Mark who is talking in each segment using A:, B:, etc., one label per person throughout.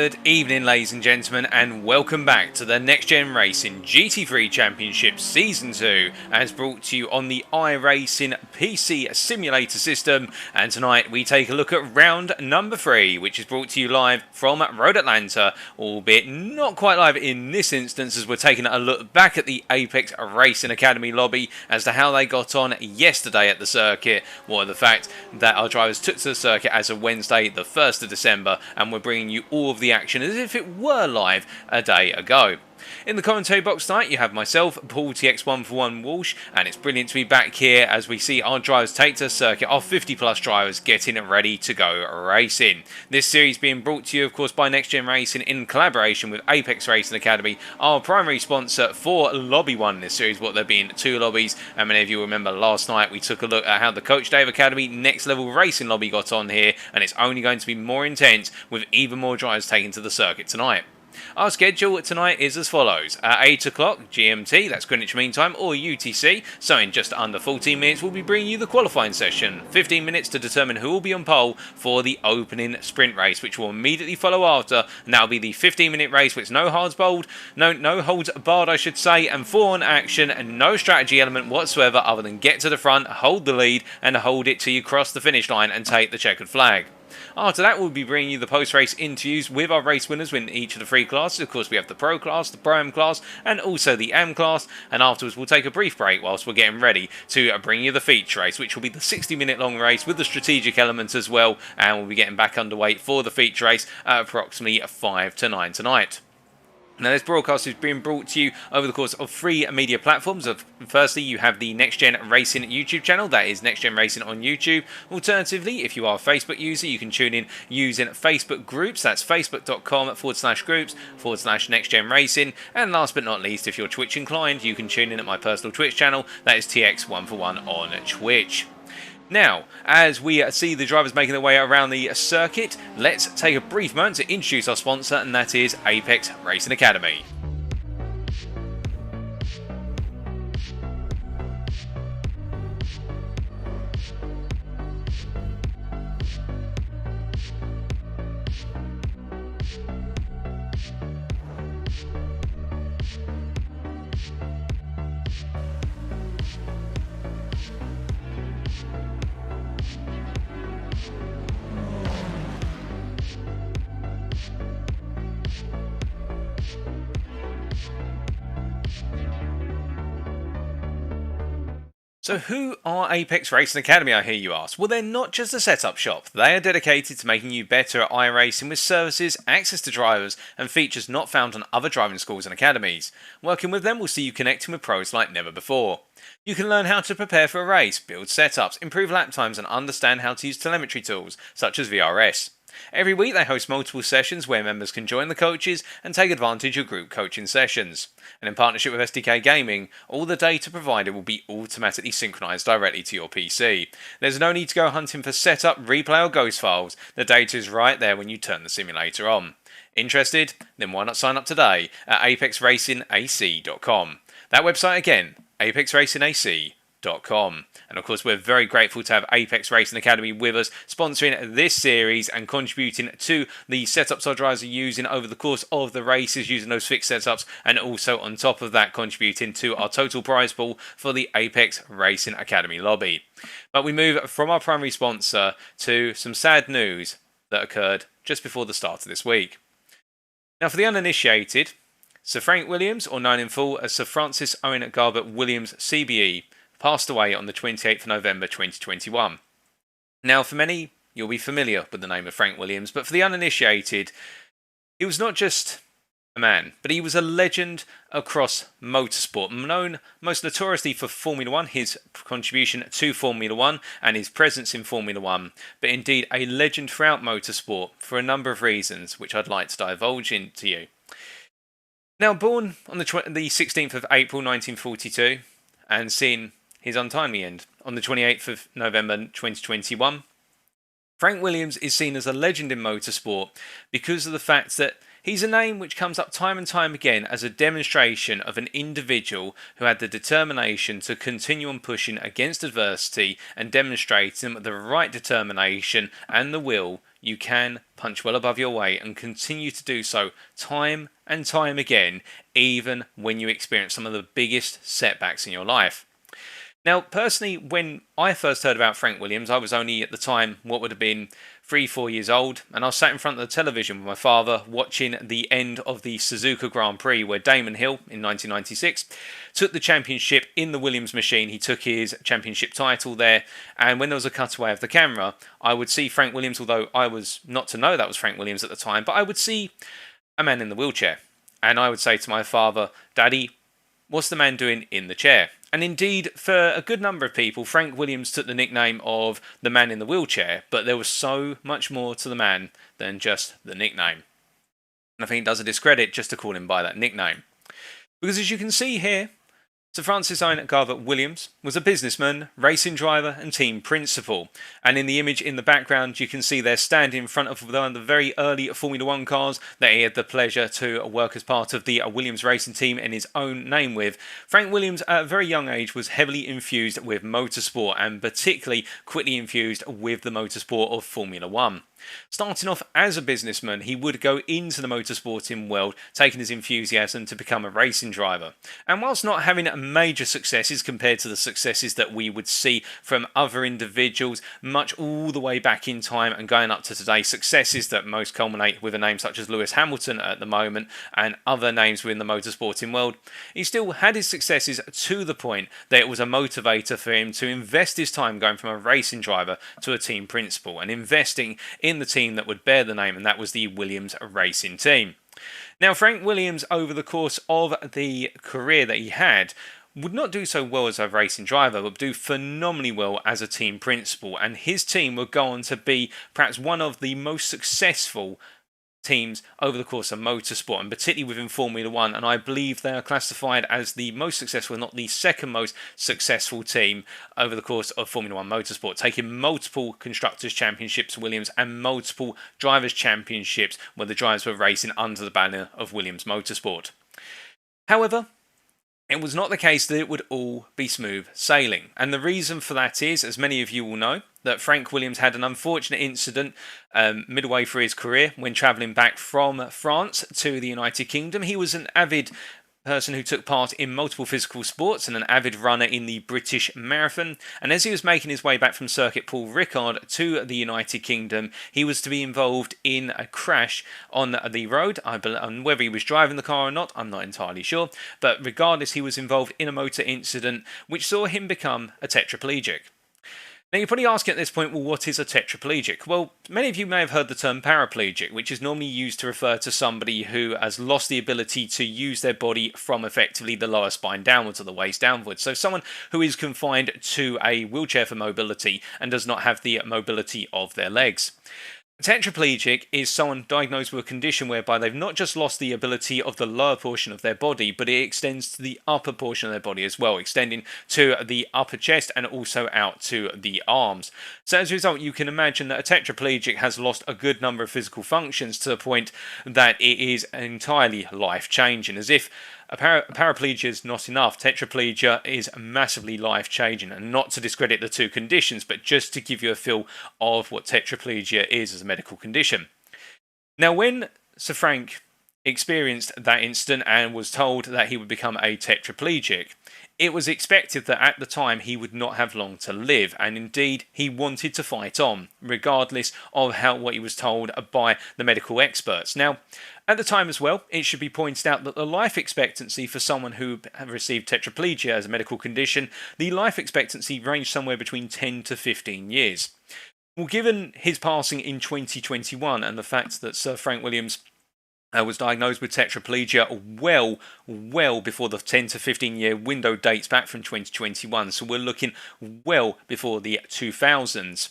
A: Good evening, ladies and gentlemen, and welcome back to the Next Gen Racing GT3 Championship Season 2, as brought to you on the iRacing PC simulator system. And tonight we take a look at round number 3, which is brought to you live from Road Atlanta, albeit not quite live in this instance, as we're taking a look back at the Apex Racing Academy lobby as to how they got on yesterday at the circuit. What are the fact that our drivers took to the circuit as of Wednesday, the 1st of December, and we're bringing you all of the action as if it were live a day ago. In the commentary box tonight, you have myself, Paul TX141 Walsh, and it's brilliant to be back here as we see our drivers take to the circuit, our 50 plus drivers getting ready to go racing. This series being brought to you, of course, by Next Gen Racing in collaboration with Apex Racing Academy, our primary sponsor for Lobby 1 in this series, what there being 2 lobbies. And many of you remember last night we took a look at how the Coach Dave Academy Next Level Racing lobby got on here, and it's only going to be more intense with even more drivers taken to the circuit tonight. Our schedule tonight is as follows. At 8 o'clock GMT, that's Greenwich Mean Time, or UTC, so in just under 14 minutes we'll be bringing you the qualifying session. 15 minutes to determine who will be on pole for the opening sprint race, which will immediately follow after, and that'll be the 15-minute race with no holds barred, no holds barred I should say, and 4 on action, and no strategy element whatsoever other than get to the front, hold the lead, and hold it till you cross the finish line and take the checkered flag. After that, we'll be bringing you the post-race interviews with our race winners in each of the 3 classes. Of course, we have the Pro class, the Pro-Am class, and also the Am class. And afterwards, we'll take a brief break whilst we're getting ready to bring you the feature race, which will be the 60-minute long race with the strategic element as well. And we'll be getting back underway for the feature race at approximately 5 to 9 tonight. Now, this broadcast is being brought to you over the course of 3 media platforms. Firstly, you have the Next Gen Racing YouTube channel, that is Next Gen Racing on YouTube. Alternatively, if you are a Facebook user, you can tune in using Facebook groups, that's facebook.com/groups/Next Gen Racing. And last but not least, if you're Twitch inclined, you can tune in at my personal Twitch channel, that is TX141 on Twitch. Now, as we see the drivers making their way around the circuit, let's take a brief moment to introduce our sponsor, and that is Apex Racing Academy. So who are Apex Racing Academy, I hear you ask? Well, they're not just a setup shop. They are dedicated to making you better at iRacing with services, access to drivers, and features not found on other driving schools and academies. Working with them will see you connecting with pros like never before. You can learn how to prepare for a race, build setups, improve lap times, and understand how to use telemetry tools, such as VRS. Every week they host multiple sessions where members can join the coaches and take advantage of group coaching sessions. And in partnership with SDK Gaming, all the data provided will be automatically synchronized directly to your PC. There's no need to go hunting for setup, replay or ghost files. The data is right there when you turn the simulator on. Interested? Then why not sign up today at apexracingac.com. That website again, apexracingac.com. And of course, we're very grateful to have Apex Racing Academy with us, sponsoring this series and contributing to the setups our drivers are using over the course of the races, using those fixed setups, and also on top of that, contributing to our total prize pool for the Apex Racing Academy lobby. But we move from our primary sponsor to some sad news that occurred just before the start of this week. Now, for the uninitiated, Sir Frank Williams, or known in full as Sir Francis Owen Garbett Williams CBE, passed away on the 28th of November 2021. Now, for many, you'll be familiar with the name of Frank Williams, but for the uninitiated, he was not just a man, but he was a legend across motorsport, known most notoriously for Formula 1, his contribution to Formula 1 and his presence in Formula 1, but indeed a legend throughout motorsport for a number of reasons, which I'd like to divulge into you. Now, born on the 16th of April 1942 and seen his untimely end on the 28th of November 2021, Frank Williams is seen as a legend in motorsport because of the fact that He's a name which comes up time and time again as a demonstration of an individual who had the determination to continue on pushing against adversity and demonstrating the right determination and the will. You can punch well above your weight and continue to do so time and time again, even when you experience some of the biggest setbacks in your life. Now, personally, when I first heard about Frank Williams, I was only at the time what would have been 3-4 years old, and I was sat in front of the television with my father watching the end of the Suzuka Grand Prix where Damon Hill in 1996 took the championship in the Williams machine. He took his championship title there, and when there was a cutaway of the camera, I would see Frank Williams, although I was not to know that was Frank Williams at the time, but I would see a man in the wheelchair, and I would say to my father, "Daddy, what's the man doing in the chair?" And indeed, for a good number of people, Frank Williams took the nickname of the man in the wheelchair, but there was so much more to the man than just the nickname. And I think it does a discredit just to call him by that nickname. Because as you can see here, Sir Francis Owen Garvert Williams was a businessman, racing driver and team principal. And in the image in the background you can see they're standing in front of one of the very early Formula 1 cars that he had the pleasure to work as part of the Williams racing team in his own name with. Frank Williams at a very young age was heavily infused with motorsport, and particularly quickly infused with the motorsport of Formula 1. Starting off as a businessman, he would go into the motorsporting world, taking his enthusiasm to become a racing driver. And whilst not having major successes compared to the successes that we would see from other individuals, much all the way back in time and going up to today, successes that most culminate with a name such as Lewis Hamilton at the moment and other names within the motorsporting world, he still had his successes to the point that it was a motivator for him to invest his time going from a racing driver to a team principal and investing in the team that would bear the name, and that was the Williams racing team. Now, Frank Williams, over the course of the career that he had, would not do so well as a racing driver, but do phenomenally well as a team principal, and his team would go on to be perhaps one of the most successful teams over the course of motorsport, and particularly within Formula 1, and I believe they are classified as the most successful, not the second most successful team over the course of Formula 1 motorsport, taking multiple Constructors' Championships Williams and multiple Drivers' Championships where the drivers were racing under the banner of Williams Motorsport. However, it was not the case that it would all be smooth sailing, and the reason for that is, as many of you will know, that Frank Williams had an unfortunate incident midway through his career when travelling back from France to the United Kingdom. He was an avid person who took part in multiple physical sports and an avid runner in the British Marathon, and as he was making his way back from Circuit Paul Ricard to the United Kingdom, he was to be involved in a crash on the road. And whether he was driving the car or not, I'm not entirely sure, but regardless, he was involved in a motor incident which saw him become a tetraplegic. Now you're probably asking at this point, well, what is a tetraplegic? Well, many of you may have heard the term paraplegic, which is normally used to refer to somebody who has lost the ability to use their body from effectively the lower spine downwards or the waist downwards. So someone who is confined to a wheelchair for mobility and does not have the mobility of their legs. Tetraplegic is someone diagnosed with a condition whereby they've not just lost the ability of the lower portion of their body, but it extends to the upper portion of their body as well, extending to the upper chest and also out to the arms. So as a result, you can imagine that a tetraplegic has lost a good number of physical functions to the point that it is entirely life-changing. As if paraplegia is not enough, tetraplegia is massively life-changing, and not to discredit the two conditions, but just to give you a feel of what tetraplegia is as a medical condition. Now, when Sir Frank experienced that incident and was told that he would become a tetraplegic, it was expected that at the time he would not have long to live, and indeed he wanted to fight on, regardless of what he was told by the medical experts. Now, at the time as well, it should be pointed out that the life expectancy for someone who received tetraplegia as a medical condition, the life expectancy ranged somewhere between 10 to 15 years. Well, given his passing in 2021 and the fact that Sir Frank Williams was diagnosed with tetraplegia well before the 10 to 15 year window dates back from 2021, so we're looking well before the 2000s.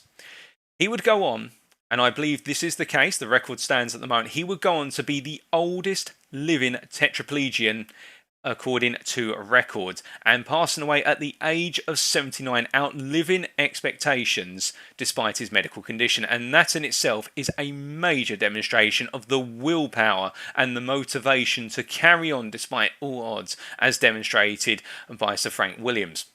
A: He would go on, and I believe this is the case, the record stands at the moment, he would go on to be the oldest living tetraplegian according to records, and passing away at the age of 79, outliving expectations despite his medical condition. And that in itself is a major demonstration of the willpower and the motivation to carry on despite all odds, as demonstrated by Sir Frank Williams.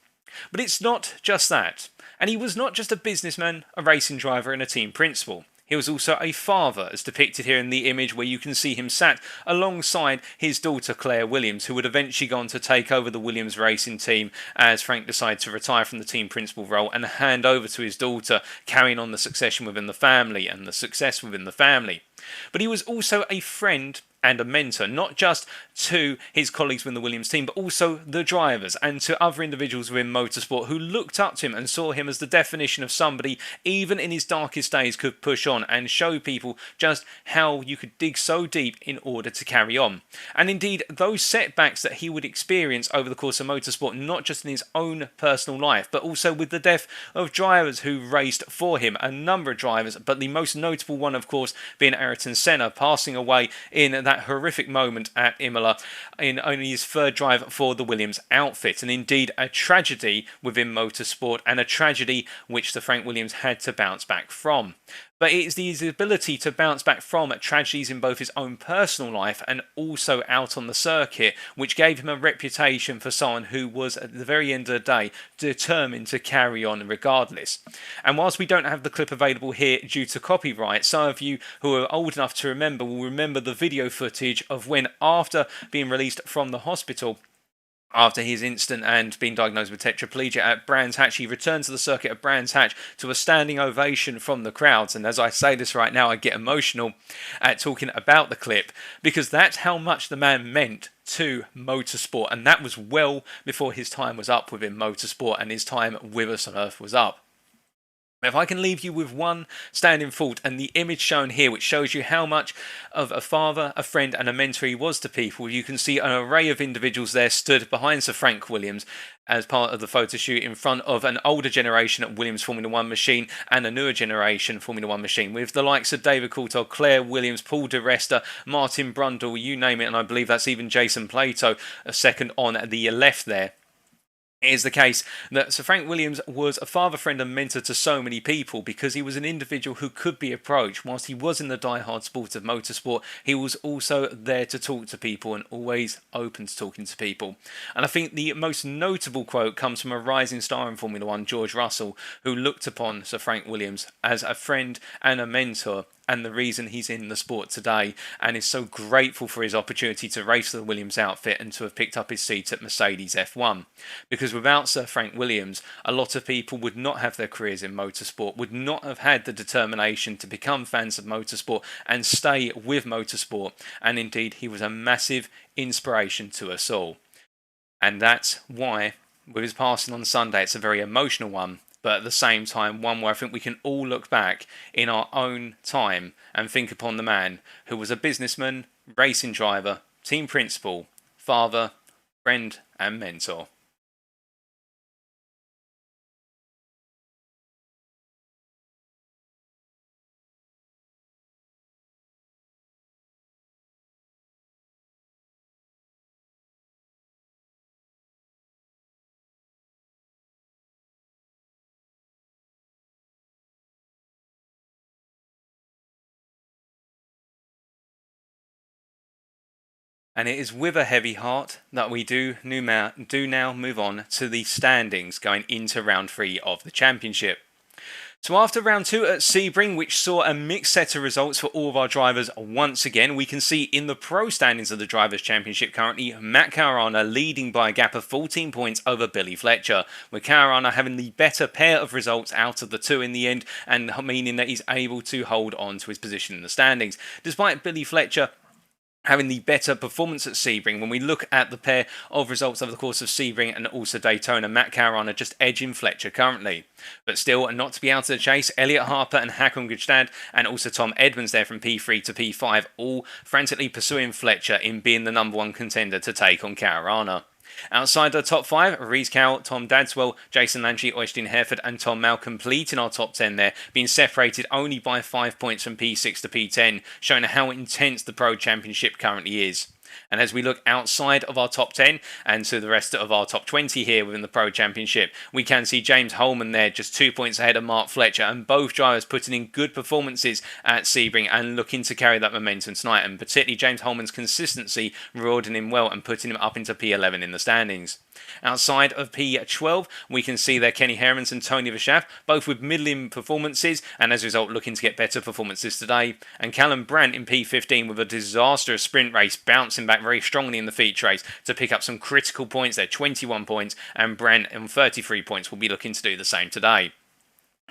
A: But it's not just that. And he was not just a businessman, a racing driver and a team principal. He was also a father, as depicted here in the image where you can see him sat alongside his daughter Claire Williams, who would eventually go on to take over the Williams racing team as Frank decided to retire from the team principal role and hand over to his daughter, carrying on the succession within the family and the success within the family. But he was also a friend and a mentor, not just to his colleagues within the Williams team, but also the drivers and to other individuals within motorsport who looked up to him and saw him as the definition of somebody, even in his darkest days, could push on and show people just how you could dig so deep in order to carry on. And indeed, those setbacks that he would experience over the course of motorsport, not just in his own personal life, but also with the death of drivers who raced for him, a number of drivers, but the most notable one, of course, being Ayrton Senna, passing away in that horrific moment at Imola in only his third drive for the Williams outfit. And indeed a tragedy within motorsport, and a tragedy which the Frank Williams had to bounce back from. But it is his ability to bounce back from tragedies in both his own personal life and also out on the circuit, which gave him a reputation for someone who was, at the very end of the day, determined to carry on regardless. And whilst we don't have the clip available here due to copyright, some of you who are old enough to remember will remember the video footage of when, after being released from the hospital, after his incident and being diagnosed with tetraplegia at Brands Hatch, he returned to the circuit at Brands Hatch to a standing ovation from the crowds. And as I say this right now, I get emotional at talking about the clip, because that's how much the man meant to motorsport, and that was well before his time was up within motorsport and his time with us on Earth was up. If I can leave you with one standing thought, and the image shown here, which shows you how much of a father, a friend and a mentor he was to people, you can see an array of individuals there stood behind Sir Frank Williams as part of the photo shoot in front of an older generation at Williams Formula 1 machine and a newer generation Formula 1 machine, with the likes of David Coulthard, Claire Williams, Paul di Resta, Martin Brundle, you name it, and I believe that's even Jason Plato, a second on the left there. It is the case that Sir Frank Williams was a father, friend and mentor to so many people, because he was an individual who could be approached. Whilst he was in the die-hard sport of motorsport, he was also there to talk to people and always open to talking to people. And I think the most notable quote comes from a rising star in Formula 1, George Russell, who looked upon Sir Frank Williams as a friend and a mentor, and the reason he's in the sport today, and is so grateful for his opportunity to race the Williams outfit and to have picked up his seat at Mercedes F1. Because without Sir Frank Williams, a lot of people would not have their careers in motorsport, would not have had the determination to become fans of motorsport and stay with motorsport, and indeed he was a massive inspiration to us all. And that's why, with his passing on Sunday, it's a very emotional one, but at the same time one where I think we can all look back in our own time and think upon the man who was a businessman, racing driver, team principal, father, friend and mentor. And it is with a heavy heart that we do now move on to the standings going into round 3 of the championship. So after round 2 at Sebring, which saw a mixed set of results for all of our drivers once again, we can see in the pro standings of the Drivers' Championship currently Matt Caruana leading by a gap of 14 points over Billy Fletcher, with Caruana having the better pair of results out of the two in the end, and meaning that he's able to hold on to his position in the standings, despite Billy Fletcher having the better performance at Sebring. When we look at the pair of results over the course of Sebring and also Daytona, Matt Caruana just edging Fletcher currently. But still, not to be out of the chase, Elliot Harper and Haakon Gustad and also Tom Edmonds there from P3 to P5, all frantically pursuing Fletcher in being the number 1 contender to take on Caruana. Outside the top 5, Reese Cowell, Tom Dadswell, Jason Lanchi, Oistin Hereford and Tom Mal completing our top 10 there, being separated only by 5 points from P6 to P10, showing how intense the Pro Championship currently is. And as we look outside of our top 10 and to the rest of our top 20 here within the Pro Championship, we can see James Holman there just 2 points ahead of Mark Fletcher, and both drivers putting in good performances at Sebring and looking to carry that momentum tonight, and particularly James Holman's consistency rewarding him well and putting him up into P11 in the standings. Outside of P12, we can see there Kenny Hermans and Tony Verschaff, both with middling performances, and as a result looking to get better performances today. And Callum Brandt in P15 with a disastrous sprint race, bouncing back very strongly in the feature race to pick up some critical points there, 21 points, and Brandt on 33 points will be looking to do the same today.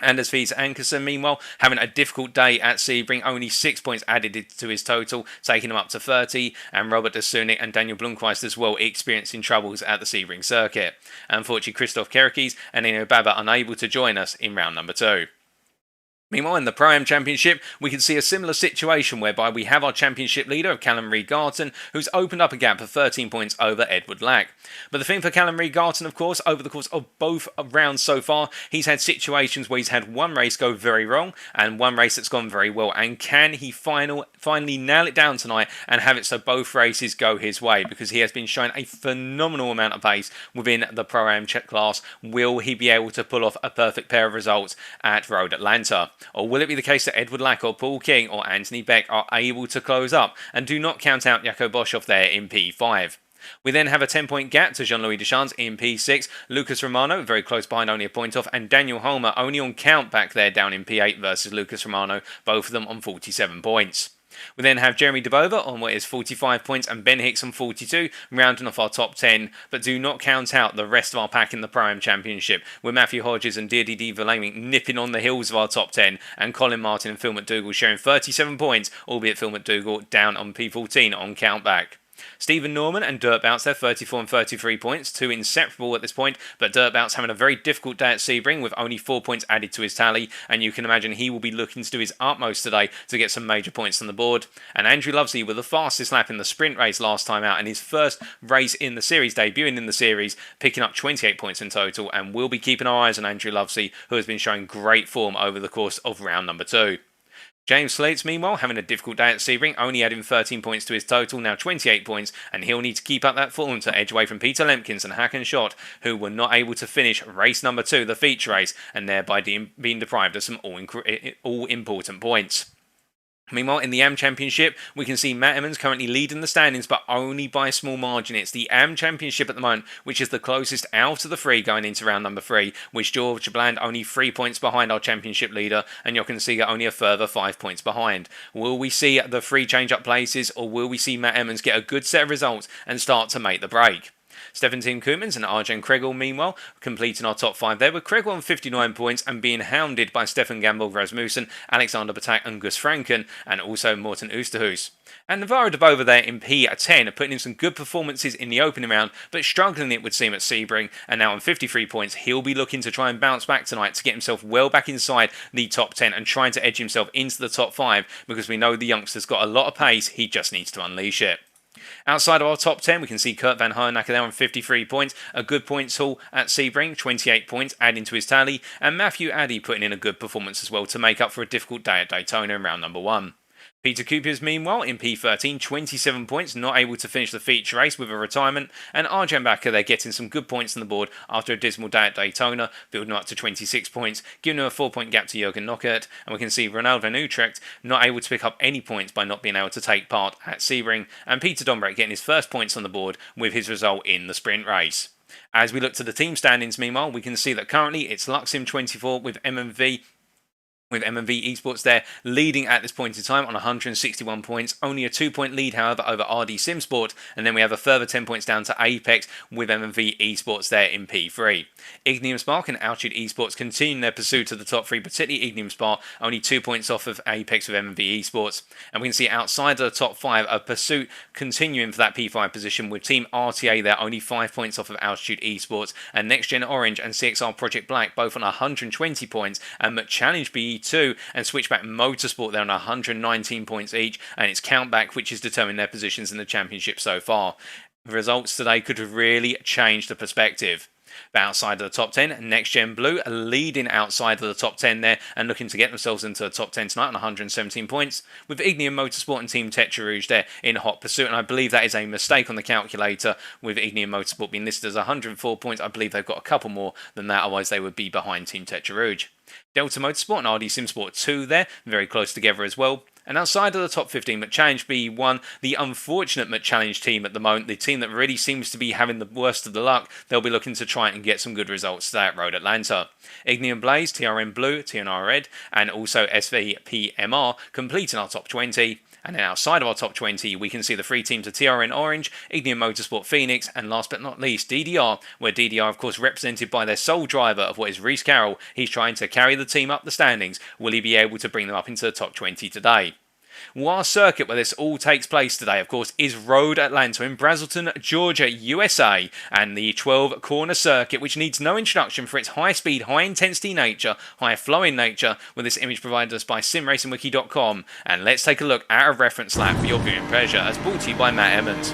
A: Anders Fies Ankerson, meanwhile, having a difficult day at Sebring, only 6 points added to his total, taking him up to 30, and Robert de Sunic and Daniel Blomqvist as well experiencing troubles at the Sebring circuit. Unfortunately, Christoph Kerekes and Eno Baba unable to join us in round number 2. Meanwhile, in the Pro-Am Championship, we can see a similar situation whereby we have our championship leader of Callum Reid Garton, who's opened up a gap of 13 points over Edward Lack. But the thing for Callum Reid Garton, of course, over the course of both rounds so far, he's had situations where he's had one race go very wrong and one race that's gone very well. And can he finally nail it down tonight and have it so both races go his way? Because he has been showing a phenomenal amount of pace within the Pro-Am class. Will he be able to pull off a perfect pair of results at Road Atlanta? Or will it be the case that Edward Lack or Paul King or Anthony Beck are able to close up? And do not count out Jaco Boshoff there in P5. We then have a 10-point gap to Jean-Louis Deschamps in P6, Lucas Romano very close behind, only a point off, and Daniel Holmer only on count back there down in P8 versus Lucas Romano, both of them on 47 points. We then have Jeremy Debova on what is 45 points and Ben Hicks on 42, rounding off our top 10, but do not count out the rest of our pack in the Pro-Am Championship, with Matthew Hodges and Deirdre D. Verlaming nipping on the heels of our top 10, and Colin Martin and Phil McDougall sharing 37 points, albeit Phil McDougall down on P14 on countback. Stephen Norman and Dirt Bounce there, 34 and 33 points, two inseparable at this point, but Dirt Bounce having a very difficult day at Sebring with only 4 points added to his tally, and you can imagine he will be looking to do his utmost today to get some major points on the board. And Andrew Lovesley with the fastest lap in the sprint race last time out, and his first race in the series, debuting in the series, picking up 28 points in total, and we'll be keeping our eyes on Andrew Lovesley, who has been showing great form over the course of round number 2. James Slates, meanwhile, having a difficult day at Sebring, only adding 13 points to his total, now 28 points, and he'll need to keep up that form to edge away from Peter Lemkins and Hakan Schott, who were not able to finish race number 2, the feature race, and thereby being deprived of some all-important points. Meanwhile, in the AM Championship, we can see Matt Emmens currently leading the standings, but only by a small margin. It's the AM Championship at the moment, which is the closest out of the three going into round number 3, with George Bland only 3 points behind our championship leader, and Jochen Seeger only a further 5 points behind. Will we see the 3 change-up places, or will we see Matt Emmens get a good set of results and start to make the break? Stefan Tim Koopmans and Arjen Kregel, meanwhile, completing our top 5 there, with Kregel on 59 points and being hounded by Stefan Gamble Rasmussen, Alexander Batak and Gus Franken, and also Morten Oosterhuis. And Navarro Debova there in P10, putting in some good performances in the opening round, but struggling it would seem at Sebring, and now on 53 points, he'll be looking to try and bounce back tonight to get himself well back inside the top 10 and trying to edge himself into the top 5, because we know the youngster's got a lot of pace, he just needs to unleash it. Outside of our top 10, we can see Kurt Van Hoornacker there on 53 points, a good points haul at Sebring, 28 points adding to his tally, and Matthew Addy putting in a good performance as well to make up for a difficult day at Daytona in round number 1. Peter Coopers, meanwhile, in P13, 27 points, not able to finish the feature race with a retirement, and Arjan Bakker there getting some good points on the board after a dismal day at Daytona, building up to 26 points, giving him a 4-point gap to Jurgen Nockert, and we can see Ronald van Utrecht not able to pick up any points by not being able to take part at Sebring, and Peter Dombrek getting his first points on the board with his result in the sprint race. As we look to the team standings, meanwhile, we can see that currently it's Luxim24 with MMV Esports there leading at this point in time on 161 points, only a 2-point lead however over RD Simsport, and then we have a further 10 points down to Apex with MMV Esports there in P3. Ignium Spark and Altitude Esports continuing their pursuit to the top 3, particularly Ignium Spark, only 2 points off of Apex with MMV Esports, and we can see outside of the top 5 a pursuit continuing for that P5 position with Team RTA there only 5 points off of Altitude Esports, and Next Gen Orange and CXR Project Black both on 120 points, and McChallenge BE2 and Switchback Motorsport there on 119 points each, and it's Countback which has determined their positions in the championship so far. The results today could have really changed the perspective. But outside of the top 10, NXTGEN Blue are leading outside of the top 10 there and looking to get themselves into the top 10 tonight on 117 points, with Ignium Motorsport and Team Tetra Rouge there in hot pursuit. And I believe that is a mistake on the calculator, with Ignium Motorsport being listed as 104 points. I believe they've got a couple more than that, otherwise they would be behind Team Tetra Rouge. Delta Motorsport and RD Simsport 2 there, very close together as well. And outside of the top 15 McChallenge B1, the unfortunate McChallenge team at the moment, the team that really seems to be having the worst of the luck, they'll be looking to try and get some good results today at Road Atlanta. Ignium Blaze, TRN Blue, TNR Red, and also SVPMR completing our top 20. And then outside of our top 20, we can see the three teams of TRN Orange, Ignium Motorsport Phoenix, and last but not least, DDR, where DDR, of course, represented by their sole driver of what is Reese Carroll. He's trying to carry the team up the standings. Will he be able to bring them up into the top 20 today? Well, our circuit where this all takes place today, of course, is Road Atlanta in Braselton, Georgia, USA, and the 12-corner circuit, which needs no introduction for its high-speed, high-intensity nature, high-flowing nature, with this image provided us by simracingwiki.com. And let's take a look at a reference lap for your viewing pleasure, as brought to you by Matt Emmens.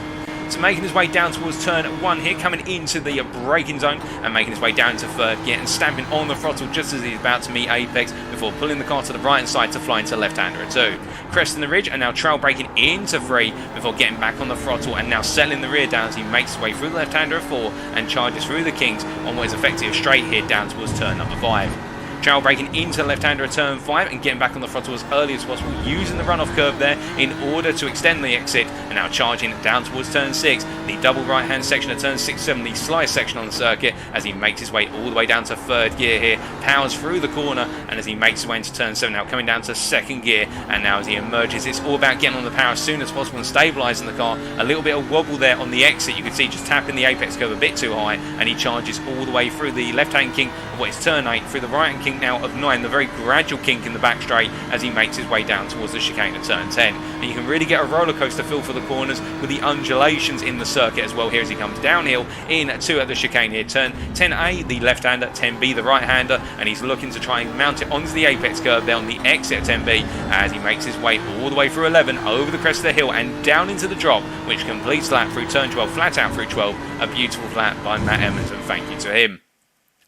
A: So making his way down towards turn 1 here, coming into the braking zone and making his way down to third gear and stamping on the throttle just as he's about to meet apex before pulling the car to the right side to fly into left-hander at 2. Cresting the ridge and now trail braking into 3 before getting back on the throttle and now settling the rear down as he makes his way through the left-hander at 4 and charges through the kinks on what is effectively a straight here down towards turn number 5. Trail braking into the left-hander at turn 5 and getting back on the throttle as early as possible, using the runoff curve there in order to extend the exit, and now charging down towards turn 6, the double right-hand section at turn 6-7, the slice section on the circuit, as he makes his way all the way down to third gear here, powers through the corner, and as he makes his way into turn 7, now coming down to second gear, and now as he emerges, it's all about getting on the power as soon as possible and stabilising the car. A little bit of wobble there on the exit, you can see just tapping the apex curve a bit too high, and he charges all the way through the left-hand kink of what is turn 8, through the right-hand kink now of 9, the very gradual kink in the back straight as he makes his way down towards the chicane at turn 10. And you can really get a roller coaster feel for the corners with the undulations in the circuit as well here as he comes downhill into at the chicane here. Turn 10A, the left-hander, 10B, the right-hander, and he's looking to try and mount it onto the apex curve there on the exit at 10B as he makes his way all the way through 11, over the crest of the hill and down into the drop, which completes the lap through turn 12, flat out through 12. A beautiful lap by Matt Emmens, and thank you to him.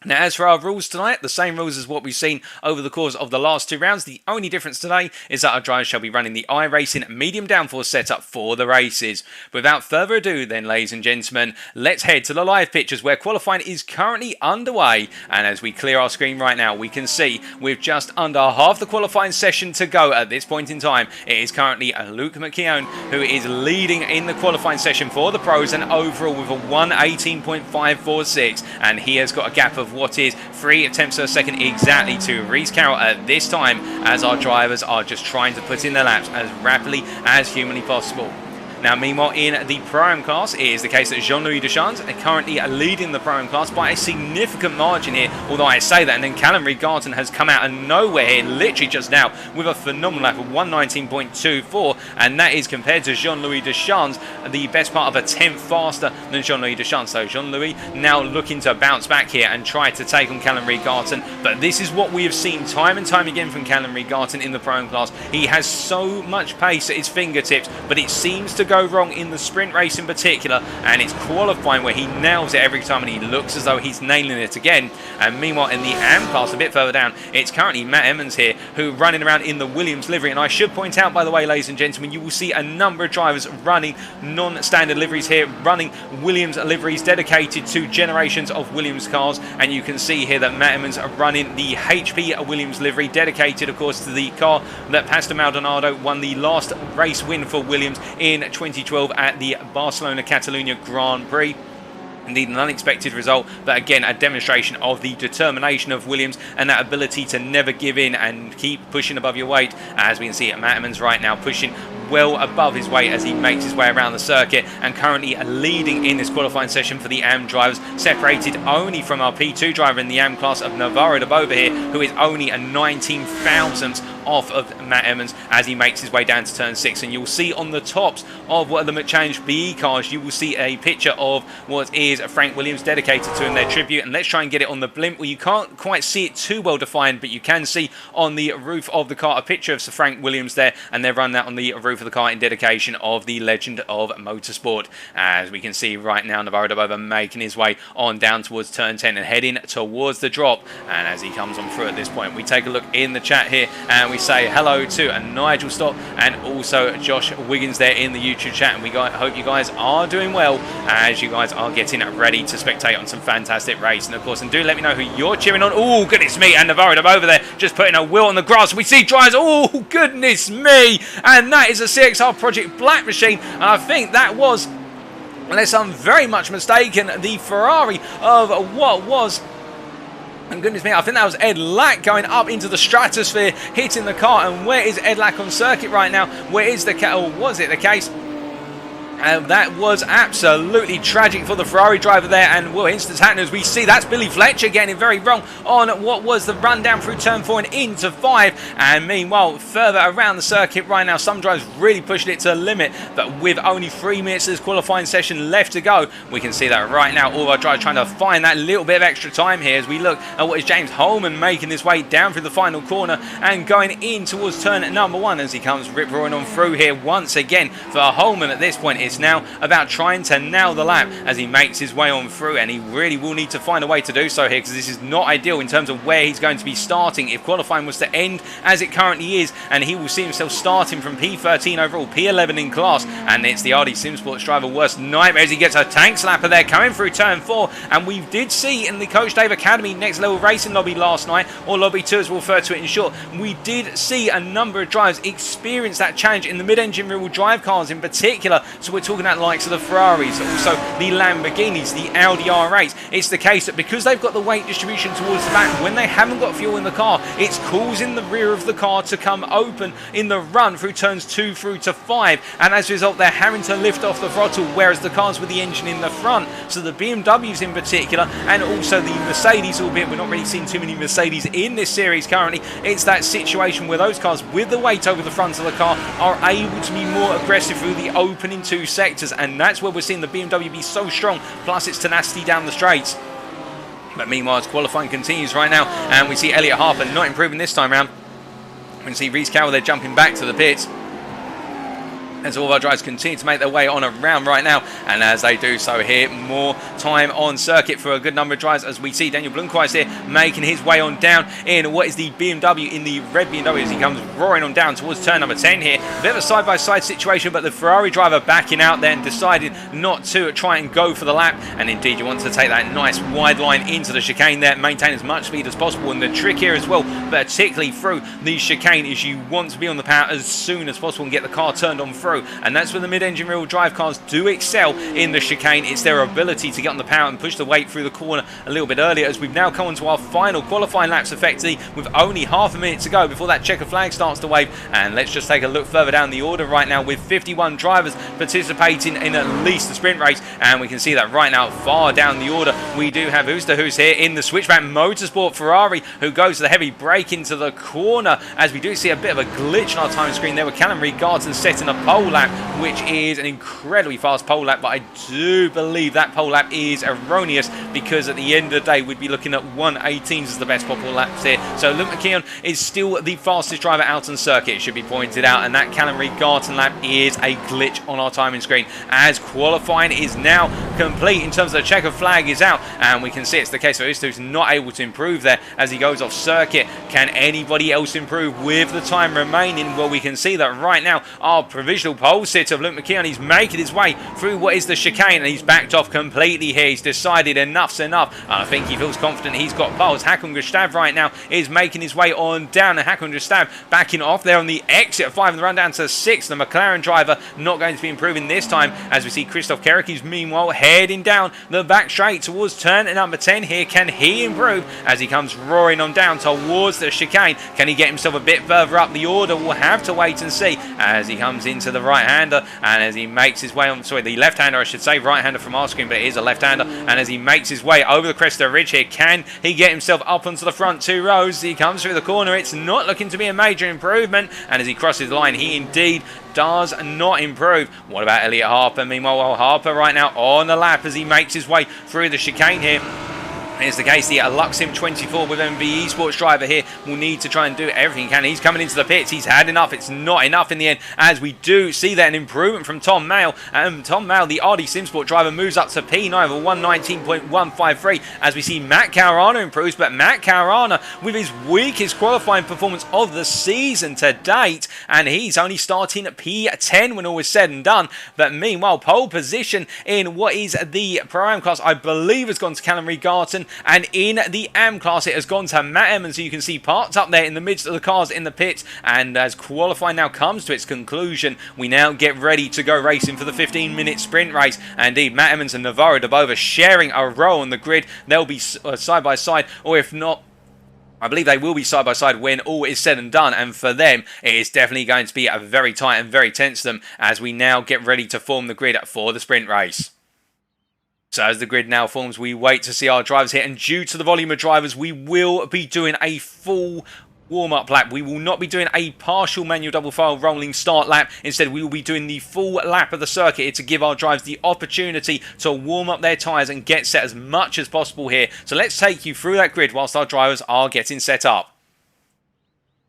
A: Now, as for our rules tonight, the same rules as what we've seen over the course of the last 2 rounds. The only difference today is that our drivers shall be running the iRacing medium downforce setup for the races. Without further ado then, ladies and gentlemen, let's head to the live pictures where qualifying is currently underway. And as we clear our screen right now, we can see with just under half the qualifying session to go at this point in time, it is currently Luke McKeown who is leading in the qualifying session for the pros and overall with a 1:18.546, and he has got a gap of what is 3 attempts per second exactly to Reese Carroll at this time, as our drivers are just trying to put in their laps as rapidly as humanly possible. Now, meanwhile, in the Pro-Am class, it is the case that Jean-Louis Deschamps are currently leading the Pro-Am class by a significant margin here, although I say that, and then Callum Reid Garton has come out of nowhere here, literally just now, with a phenomenal lap of 1:19.24, and that is compared to Jean-Louis Deschamps, the best part of a tenth faster than Jean-Louis Deschamps. So Jean-Louis now looking to bounce back here and try to take on Callum Reid Garton, but this is what we have seen time and time again from Callum Reid Garton in the Pro-Am class. He has so much pace at his fingertips, but it seems to go wrong in the sprint race in particular, and it's qualifying where he nails it every time and he looks as though he's nailing it again. And meanwhile in the AM class a bit further down, it's currently Matt Emmens here who running around in the Williams livery. And I should point out, by the way, ladies and gentlemen, you will see a number of drivers running non-standard liveries here, running Williams liveries dedicated to generations of Williams cars, and you can see here that Matt Emmens are running the HP Williams livery, dedicated of course to the car that Pastor Maldonado won the last race win for Williams in 2012 at the Barcelona Catalunya Grand Prix. Indeed, an unexpected result, but again a demonstration of the determination of Williams and that ability to never give in and keep pushing above your weight, as we can see at Matt Emmens right now pushing well above his weight as he makes his way around the circuit, and currently leading in this qualifying session for the AM drivers, separated only from our P2 driver in the AM class of Navarro de Bova here, who is only a 19 thousandths off of Matt Emmens as he makes his way down to turn 6. And you'll see on the tops of what are the McChallenge BE cars, you will see a picture of what is Frank Williams dedicated to him, their tribute. And let's try and get it on the blimp. Well, you can't quite see it too well defined, but you can see on the roof of the car a picture of Sir Frank Williams there, and they've run that on the roof of the car in dedication of the legend of motorsport. As we can see right now, Navarro de Bova making his way on down towards turn 10 and heading towards the drop. And as he comes on through at this point, we take a look in the chat here and we say hello to Nigel Stott and also Josh Wiggins there in the YouTube chat. And we hope you guys are doing well as you guys are getting ready to spectate on some fantastic race. And of course, and do let me know who you're cheering on. Oh, goodness me. And Navarro de Bova there just putting a wheel on the grass. We see drives. Oh, goodness me. And that is a CXR Project Black machine. And I think that was, unless I'm very much mistaken, the Ferrari of what was, and goodness me, I think that was Ed Lack going up into the stratosphere, hitting the car. And where is Ed Lack on circuit right now? Where is the or was it the case? And that was absolutely tragic for the Ferrari driver there. And well, instant happening as we see, that's Billy Fletcher getting it very wrong on what was the run down through turn 4 and into 5. And meanwhile, further around the circuit right now, some drivers really pushing it to the limit. But with only 3 minutes of this qualifying session left to go, we can see that right now all of our drivers trying to find that little bit of extra time here as we look at what is James Holman making his way down through the final corner and going in towards turn number 1 as he comes rip-roaring on through here once again. For Holman at this point, it's now about trying to nail the lap as he makes his way on through, and he really will need to find a way to do so here because this is not ideal in terms of where he's going to be starting if qualifying was to end as it currently is, and he will see himself starting from P13 overall, P11 in class, and it's the RD Sim Sports driver worst nightmare as he gets a tank slapper there coming through turn 4. And we did see in the Coach Dave Academy Next Level Racing lobby last night, or lobby 2 as we'll refer to it in short, we did see a number of drivers experience that challenge in the mid-engine rear-wheel drive cars in particular. So we're talking about the likes of the Ferraris, also the Lamborghinis, the Audi R8s. It's the case that because they've got the weight distribution towards the back, when they haven't got fuel in the car, it's causing the rear of the car to come open in the run through turns 2 through to 5, and as a result they're having to lift off the throttle, whereas the cars with the engine in the front, so the BMWs in particular and also the Mercedes, albeit we're not really seeing too many Mercedes in this series currently, it's that situation where those cars with the weight over the front of the car are able to be more aggressive through the opening 2 sectors, and that's where we're seeing the BMW be so strong, plus its tenacity down the straights. But meanwhile, as qualifying continues right now, and we see Elliot Harper not improving this time around. We can see Reese Carroll there jumping back to the pits as all of our drivers continue to make their way on around right now, and as they do so here, more time on circuit for a good number of drivers as we see Daniel Blomqvist here making his way on down in what is the BMW, in the red BMW, as he comes roaring on down towards turn number 10 here. A bit of a side-by-side situation, but the Ferrari driver backing out there and deciding not to try and go for the lap, and indeed you want to take that nice wide line into the chicane there, maintain as much speed as possible. And the trick here as well, particularly through the chicane, is you want to be on the power as soon as possible and get the car turned on through. And that's where the mid-engine rear-wheel drive cars do excel in the chicane. It's their ability to get on the power and push the weight through the corner a little bit earlier, as we've now come on to our final qualifying laps effectively with only half a minute to go before that checker flag starts to wave. And let's just take a look further down the order right now with 51 drivers participating in at least the sprint race, and we can see that right now far down the order we do have Oosterhuis here in the Switchback Motorsport Ferrari, who goes to the heavy brake into the corner, as we do see a bit of a glitch on our time screen there with Callum Reid Garton setting a pole lap, which is an incredibly fast pole lap, but I do believe that pole lap is erroneous, because at the end of the day we'd be looking at 1:18s as the best possible laps here. So Luke McKeon is still the fastest driver out on circuit, it should be pointed out, and that Callum Reid Garton lap is a glitch on our timing screen, as qualifying is now complete in terms of the checker flag is out, and we can see it's the case that Oosterhuis not able to improve there as he goes off circuit. Can anybody else improve with the time remaining? Well, we can see that right now our provisional pole sitter of Luke McKeon, he's making his way through what is the chicane, and he's backed off completely here. He's decided enough's enough, and I think he feels confident he's got poles. Hakon Gustav right now is making his way on down, and Hakon Gustav backing off there on the exit of 5 and the run down to 6. The McLaren driver not going to be improving this time, as we see Christoph Kerrick, who's meanwhile heading down the back straight towards turn number 10 here. Can he improve as he comes roaring on down towards the chicane? Can he get himself a bit further up the order? We'll have to wait and see as he comes into the right-hander and as he makes his way on, sorry, the left-hander I should say, right-hander from our screen, but it is a left-hander, and as he makes his way over the crest of the ridge here, can he get himself up onto the front 2 rows? He comes through the corner. It's not looking to be a major improvement, and as he crosses the line, he indeed does not improve. What about Elliot Harper? Meanwhile, Harper right now on the lap as he makes his way through the chicane here. Here's the case, the Luxim 24 with MV Esports driver here will need to try and do everything he can. He's coming into the pits. He's had enough. It's not enough in the end, as we do see that an improvement from Tom Mayle. Tom Mayle, the RD Simsport driver, moves up to P9 of 119.153 as we see Matt Caruana improves, but Matt Caruana with his weakest qualifying performance of the season to date, and he's only starting at P10 when all is said and done. But meanwhile, pole position in what is the Pro-Am class, I believe, has gone to Callum Reid Garton. And in the AM class, it has gone to Matt Emmens, who you can see parked up there in the midst of the cars in the pits. And as qualifying now comes to its conclusion, we now get ready to go racing for the 15-minute sprint race. And indeed, Matt Emmens and Navarro Dabova sharing a row on the grid. They'll be side by side, or if not, I believe they will be side by side when all is said and done, and for them it is definitely going to be a very tight and very tense to them as we now get ready to form the grid for the sprint race. So as the grid now forms, we wait to see our drivers here, and due to the volume of drivers, we will be doing a full warm-up lap. We will not be doing a partial manual double file rolling start lap. Instead, we will be doing the full lap of the circuit here to give our drivers the opportunity to warm up their tyres and get set as much as possible here. So let's take you through that grid whilst our drivers are getting set up.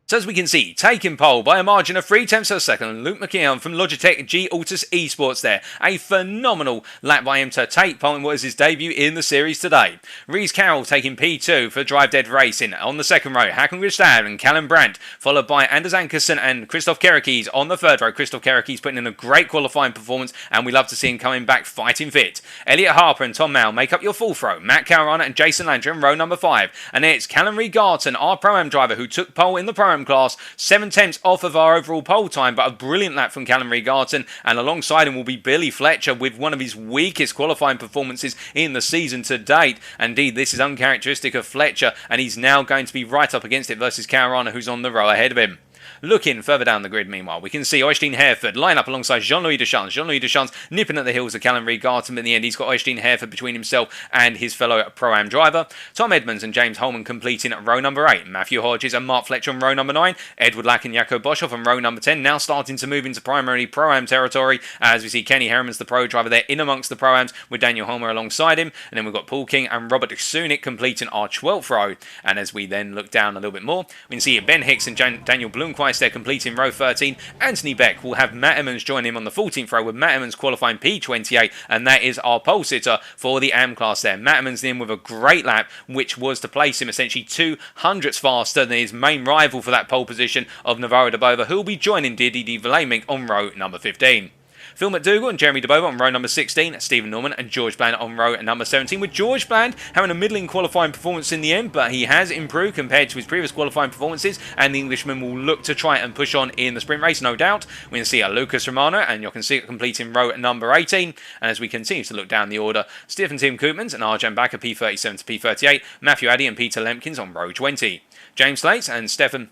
A: So as we can see, taking pole by a margin of 0.3 of a second, Luke McKeon from Logitech G Altus Esports there. A phenomenal lap by him to take pole in what is his debut in the series today. Reese Carroll taking P2 for Drive Dead Racing. On the second row, Hakan Gustad and Callum Brandt, followed by Anders Ankersen and Christoph Kerekes on the third row. Christoph Kerekes putting in a great qualifying performance, and we love to see him coming back fighting fit. Elliot Harper and Tom Mayle make up your fourth row. Matt Caruana and Jason Landry in row number 5. And it's Callum Reid Garton, our Pro-Am driver, who took pole in the Pro-Am class, 7/10 off of our overall pole time, but a brilliant lap from Callum Reid Garton, and alongside him will be Billy Fletcher with one of his weakest qualifying performances in the season to date. Indeed, this is uncharacteristic of Fletcher, and he's now going to be right up against it versus Caruana, who's on the row ahead of him. Looking further down the grid, meanwhile, we can see Oystein Hereford line up alongside Jean-Louis Deschamps. Jean-Louis Deschamps nipping at the heels of Callum Reid Garton, but in the end, he's got Oystein Hereford between himself and his fellow Pro-Am driver. Tom Edmonds and James Holman completing row number 8. Matthew Hodges and Mark Fletcher on row number 9. Edward Lack and Jaco Boshoff on row number 10, now starting to move into primarily Pro-Am territory, as we see Kenny Herman's the pro driver there in amongst the Pro-Ams with Daniel Holmer alongside him. And then we've got Paul King and Robert Sunik completing our 12th row. And as we then look down a little bit more, we can see Ben Hicks and Daniel Blomqvist there completing row 13. Anthony Beck will have Matt Emmens join him on the 14th row, with Matt Emmens qualifying P28, and that is our pole sitter for the AM class there. Matt Emmens in with a great lap, which was to place him essentially 200ths faster than his main rival for that pole position of Navarro Dabova, who will be joining Didi de Vlaming on row number 15. Phil McDougall and Jeremy DeBova on row number 16, Stephen Norman and George Bland on row number 17, with George Bland having a middling qualifying performance in the end, but he has improved compared to his previous qualifying performances, and the Englishman will look to try and push on in the sprint race, no doubt. We can see Lucas Romano and Jochen Sieg completing row number 18, and as we continue to look down the order, Stephen Tim Koopmans and Arjan Bakker P37 to P38, Matthew Addy and Peter Lemkins on row 20. James Slates and Stefan,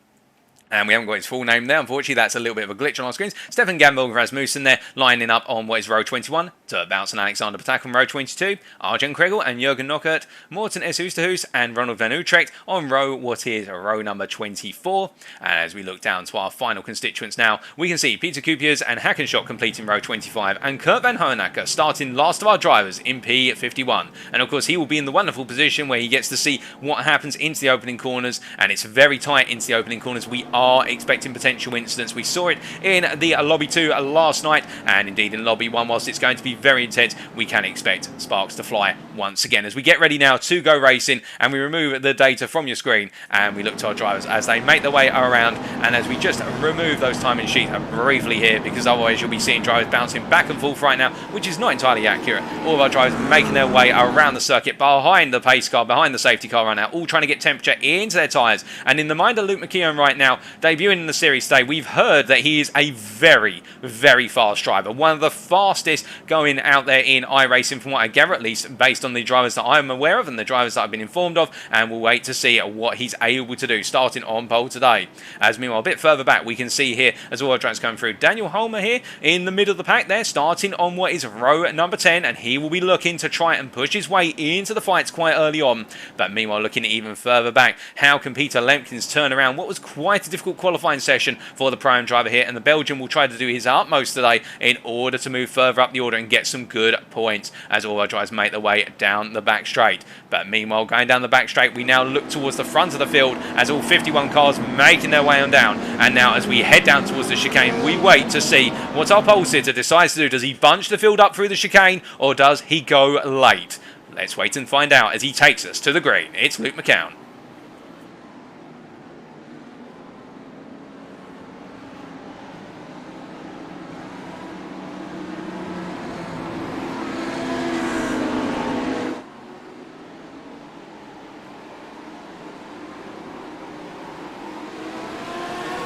A: and we haven't got his full name there, unfortunately. That's a little bit of a glitch on our screens. Stefan Gamble and Rasmussen there, lining up on what is row 21. Turb Bounce and Alexander Patak on row 22. Arjen Kregel and Jurgen Nockert, Morten S. Oosterhuis and Ronald van Utrecht on row row number 24. And as we look down to our final constituents now, we can see Peter Kupiers and Hackenschott completing row 25, and Kurt van Hoenacker starting last of our drivers in P51. And of course, he will be in the wonderful position where he gets to see what happens into the opening corners, and it's very tight into the opening corners. We are expecting potential incidents. We saw it in the Lobby 2 last night, and indeed in Lobby 1, whilst it's going to be very intense, we can expect sparks to fly once again. As we get ready now to go racing, and we remove the data from your screen, and we look to our drivers as they make their way around, and as we just remove those timing sheets briefly here, because otherwise you'll be seeing drivers bouncing back and forth right now, which is not entirely accurate. All of our drivers making their way around the circuit, behind the pace car, behind the safety car right now, all trying to get temperature into their tyres. And in the mind of Luke McKeon right now, debuting in the series today, we've heard that he is a very, very fast driver. One of the fastest going going out there in iRacing, from what I gather, at least based on the drivers that I'm aware of and the drivers that I've been informed of, and we'll wait to see what he's able to do starting on pole today. As meanwhile, a bit further back, we can see here, as all our drivers coming through, Daniel Holmer here in the middle of the pack there, starting on what is row number 10, and he will be looking to try and push his way into the fights quite early on. But meanwhile, looking even further back, how can Peter Lemkins turn around what was quite a difficult qualifying session for the Pro-Am driver here, and the Belgian will try to do his utmost today in order to move further up the order and get some good points as all our drivers make their way down the back straight. But meanwhile, going down the back straight, we now look towards the front of the field as all 51 cars making their way on down. And now as we head down towards the chicane, we wait to see what our pole sitter decides to do. Does he bunch the field up through the chicane, or does he go late? Let's wait and find out as he takes us to the green. It's Luke McCown.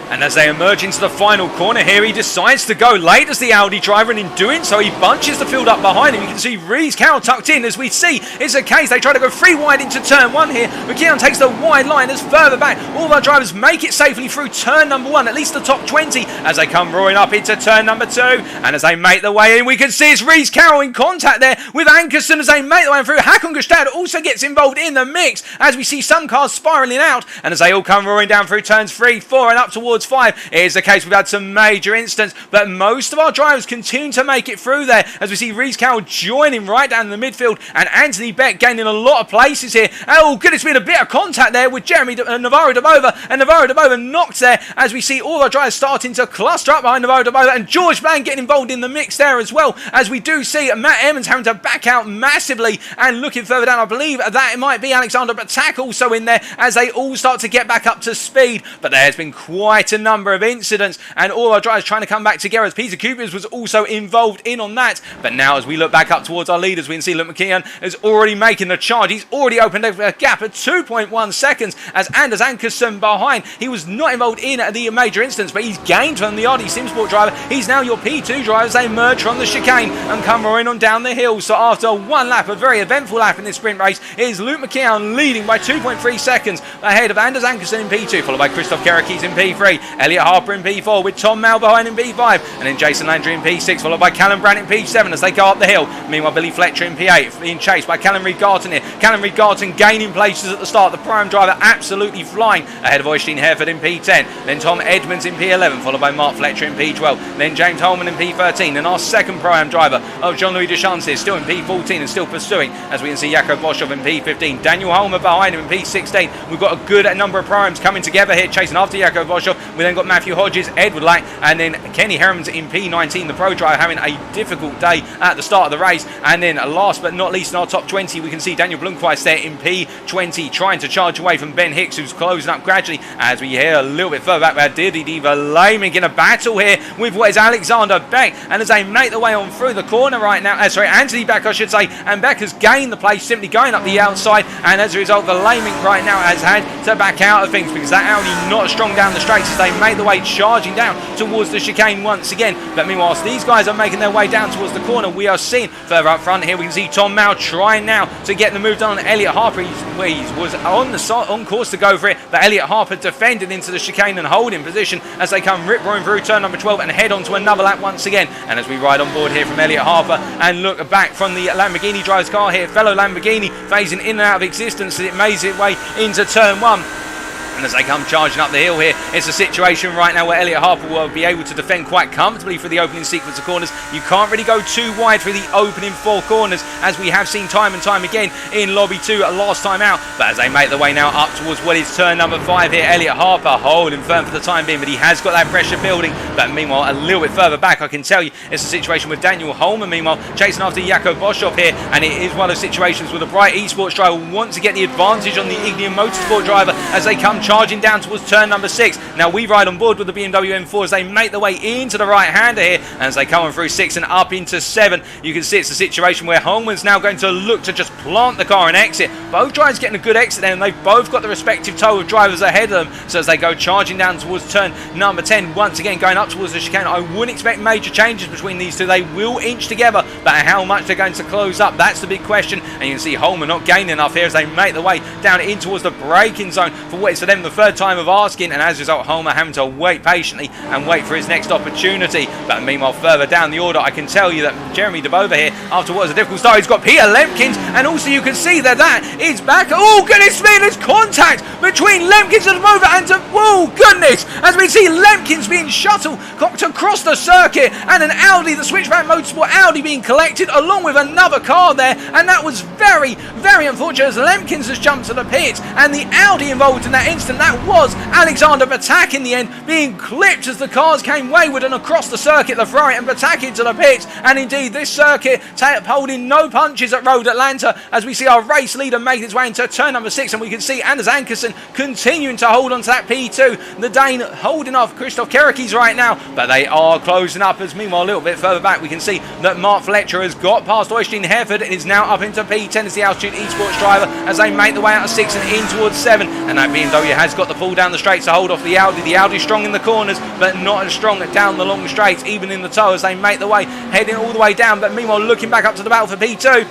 A: And as they emerge into the final corner here, he decides to go late as the Audi driver, and in doing so, he bunches the field up behind him. You can see Reid Garton tucked in, as we see it's a case. They try to go 3 wide into turn 1 here. McKeon takes the wide line as further back. All of our drivers make it safely through turn number 1, at least the top 20, as they come roaring up into turn number 2. And as they make their way in, we can see it's Reid Garton in contact there with Ankerson as they make their way through. Hakon Gestad also gets involved in the mix as we see some cars spiralling out. And as they all come roaring down through turns 3, 4 and up towards 5, it is the case we've had some major incidents, but most of our drivers continue to make it through there as we see Reid Garton joining right down in the midfield, and Anthony Beck gaining a lot of places here. Oh goodness, been a bit of contact there with Navarro de Bova, and Navarro de Bova knocked there as we see all our drivers starting to cluster up behind Navarro de Bova, and George Bland getting involved in the mix there as well, as we do see Matt Emmens having to back out massively. And looking further down, I believe that it might be Alexander Batak also in there as they all start to get back up to speed. But there's been quite a number of incidents, and all our drivers trying to come back together, as Peter Coopers was also involved in on that. But now as we look back up towards our leaders, we can see Luke McKeon is already making the charge. He's already opened a gap at 2.1 seconds as Anders Ankerson behind. He was not involved in the major incidents, but he's gained from the Audi Simsport driver. He's now your P2 driver as they emerge from the chicane and come roaring on down the hill. So after one lap, a very eventful lap in this sprint race, it is Luke McKeon leading by 2.3 seconds ahead of Anders Ankerson in P2, followed by Christoph Kerekis in P3, Elliot Harper in P4 with Tom Mal behind in P5, and then Jason Landry in P6, followed by Callum Brandt in P7 as they go up the hill. Meanwhile, Billy Fletcher in P8 being chased by Callum Reid Garton here. Callum Reid Garton gaining places at the start. The Pro-Am driver absolutely flying ahead of Oystein Hereford in P10. Then Tom Edmonds in P11, followed by Mark Fletcher in P12. Then James Holman in P13. Then our second Pro-Am driver of Jean-Louis Deschamps here, still in P14 and still pursuing, as we can see Jakob Boschhoff in P15. Daniel Holmer behind him in P16. We've got a good number of Pro-Ams coming together here, chasing after Jakob Boschhoff. We then got Matthew Hodges, Edward Lack, and then Kenny Hermans in P19, the pro driver, having a difficult day at the start of the race. And then last but not least in our top 20, we can see Daniel Blomqvist there in P20 trying to charge away from Ben Hicks, who's closing up gradually, as we hear a little bit further back where Didi Diva Laming in a battle here with what is Alexander Beck. And as they make their way on through the corner right now, Anthony Beck I should say, and Beck has gained the place simply going up the outside, and as a result the Laming right now has had to back out of things because that Audi not strong down the straights as they make the way charging down towards the chicane once again. But meanwhile, these guys are making their way down towards the corner, we are seeing further up front here, we can see Tom Mal trying now to get the move done on Elliot Harper. He was on course to go for it, but Elliot Harper defended into the chicane and holding position as they come rip-roaring through turn number 12 and head on to another lap once again. And as we ride on board here from Elliot Harper and look back from the Lamborghini driver's car here, fellow Lamborghini phasing in and out of existence as it makes its way into turn 1. And as they come charging up the hill here, it's a situation right now where Elliot Harper will be able to defend quite comfortably for the opening sequence of corners. You can't really go too wide through the opening 4 corners, as we have seen time and time again in Lobby 2 last time out. But as they make their way now up towards what is turn number 5 here, Elliot Harper holding firm for the time being, but he has got that pressure building. But meanwhile, a little bit further back, I can tell you, it's a situation with Daniel Holman, meanwhile, chasing after Jakob Boschhoff here, and it is one of those situations where the Bright Esports driver wants to get the advantage on the Ignium Motorsport driver as they come charging down towards turn number 6. Now we ride on board with the BMW M4 as they make their way into the right-hander here, and as they come on through 6 and up into 7, you can see it's a situation where Holman's now going to look to just plant the car and exit. Both drivers getting a good exit there, and they've both got the respective tow of drivers ahead of them. So as they go charging down towards turn number 10, once again going up towards the chicane, I wouldn't expect major changes between these two. They will inch together, but how much they're going to close up, that's the big question. And you can see Holman not gaining enough here as they make their way down in towards the braking zone for what is for them the third time of asking, and as a result Holman having to wait patiently and wait for his next opportunity. But meanwhile further down the order, I can tell you that Jeremy DeBova here, after what was a difficult start, he's got Peter Lemkins, and also you can see that is back. Oh goodness me, there's contact between Lemkins and DeBova, and oh goodness, as we see Lemkins being shuttlecocked across the circuit, and an Audi, the Switchback Motorsport Audi, being collected along with another car there, and that was very, very unfortunate as Lemkins has jumped to the pits, and the Audi involved in that instant, that was Alexander Batak in the end, being clipped as the cars came wayward and across the circuit, the Ferrari and Batak into the pits. And indeed this circuit holding no punches at Road Atlanta, as we see our race leader make its way into turn number 6, and we can see Anders Ankersen continuing to hold on to that P2, the Dane holding off Christoph Kerekes right now, but they are closing up. As meanwhile a little bit further back we can see that Mark Fletcher has got past Oystein Hefford and is now up into P10 as the Altitude Esports driver, as they make the way out of 6 and in towards 7, and that BMW has got the pull down the straights to hold off the Audi. The Audi strong in the corners but not as strong down the long straights, even in the tow as they make the way heading all the way down. But meanwhile looking back up to the battle for P2,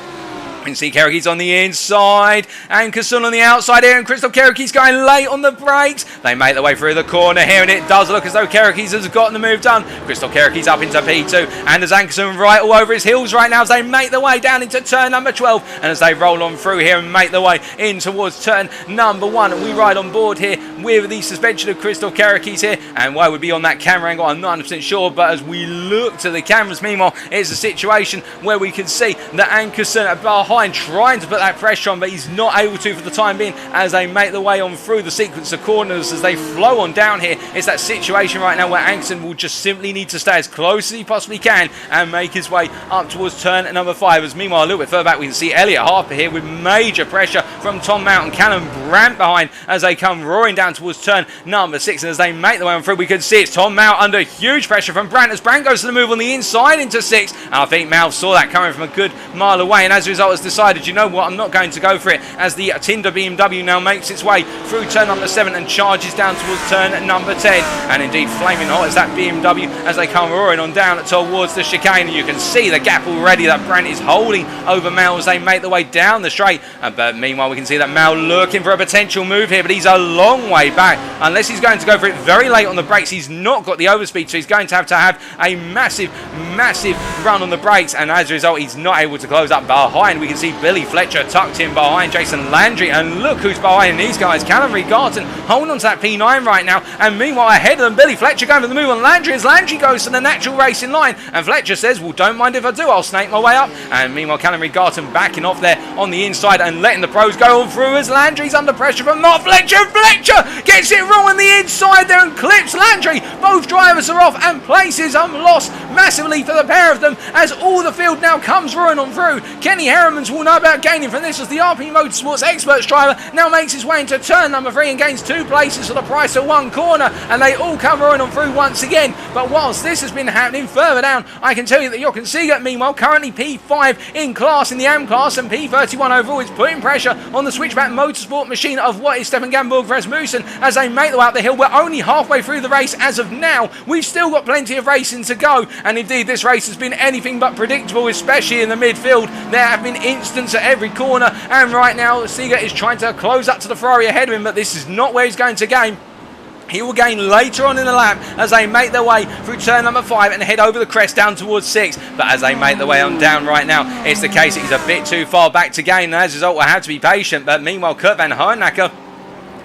A: you can see Kerekes on the inside and Kassun on the outside here, and Christoph Kerekes going late on the brakes. They make their way through the corner here, and it does look as though Kerekes has gotten the move done. Christoph Kerekes up into P2, and as Ankersen right all over his heels right now as they make their way down into turn number 12, and as they roll on through here and make their way in towards turn number 1, and we ride on board here with the suspension of Christoph Kerekes here, and why would be on that camera angle I'm not 100% sure, but as we look to the cameras meanwhile it's a situation where we can see that Ankersen behind trying to put that pressure on, but he's not able to for the time being as they make their way on through the sequence of corners as they flow on down here. It's that situation right now where Ankersen will just simply need to stay as close as he possibly can and make his way up towards turn number 5, as meanwhile a little bit further back we can see Elliot Harper here with major pressure from Tom Mount and Callum Brandt behind as they come roaring down towards turn number 6, and as they make their way on through we can see it's Tom Mount under huge pressure from Brandt as Brandt goes to the move on the inside into 6, and I think Mount saw that coming from a good mile away, and as a result has decided, you know what, I'm not going to go for it, as the Tinder BMW now makes its way through turn number 7 and charges down towards turn number 10, and indeed flaming hot as that BMW as they come roaring on down towards the chicane, and you can see the gap already that Brandt is holding over Mal as they make their way down the straight, but meanwhile we can see that Mal looking for a potential move here, but he's a long way back. Unless he's going to go for it very late on the brakes, he's not got the overspeed, so he's going to have a massive run on the brakes, and as a result he's not able to close up behind. We can see Billy Fletcher tucked in behind Jason Landry, and look who's behind these guys. Callum Reid Garton holding on to that P9 right now, and meanwhile ahead of them Billy Fletcher going for the move on Landry as Landry goes to the natural racing line, and Fletcher says, well, don't mind if I do, I'll snake my way up. And meanwhile Callum Reid Garton backing off there on the inside and letting the pros go on through as Landry's under pressure from Mark Fletcher. Fletcher gets it wrong on the inside there and clips Landry. Both drivers are off and places are lost massively for the pair of them as all the field now comes roaring on through. Kenny Heremans will no doubt gaining from this as the RP Motorsports Experts driver now makes his way into turn number 3 and gains 2 places for the price of 1 corner, and they all come roaring on through once again. But whilst this has been happening further down, I can tell you that Jochen Siegert meanwhile currently P5 in class in the AM class and P31 overall is putting pressure on the Switchback Motorsport machine of what is Stefan Gamborg Rasmussen as they make their way up the hill. We're only halfway through the race as of now. We've still got plenty of racing to go, and indeed this race has been anything but predictable, especially in the midfield. There have been incidents at every corner, and right now Siegert is trying to close up to the Ferrari ahead of him, but this is not where he's going to gain. He will gain later on in the lap as they make their way through turn number 5 and head over the crest down towards 6. But as they make their way on down right now, it's the case that he's a bit too far back to gain, and as a result we'll have to be patient. But meanwhile Kurt van Hernacker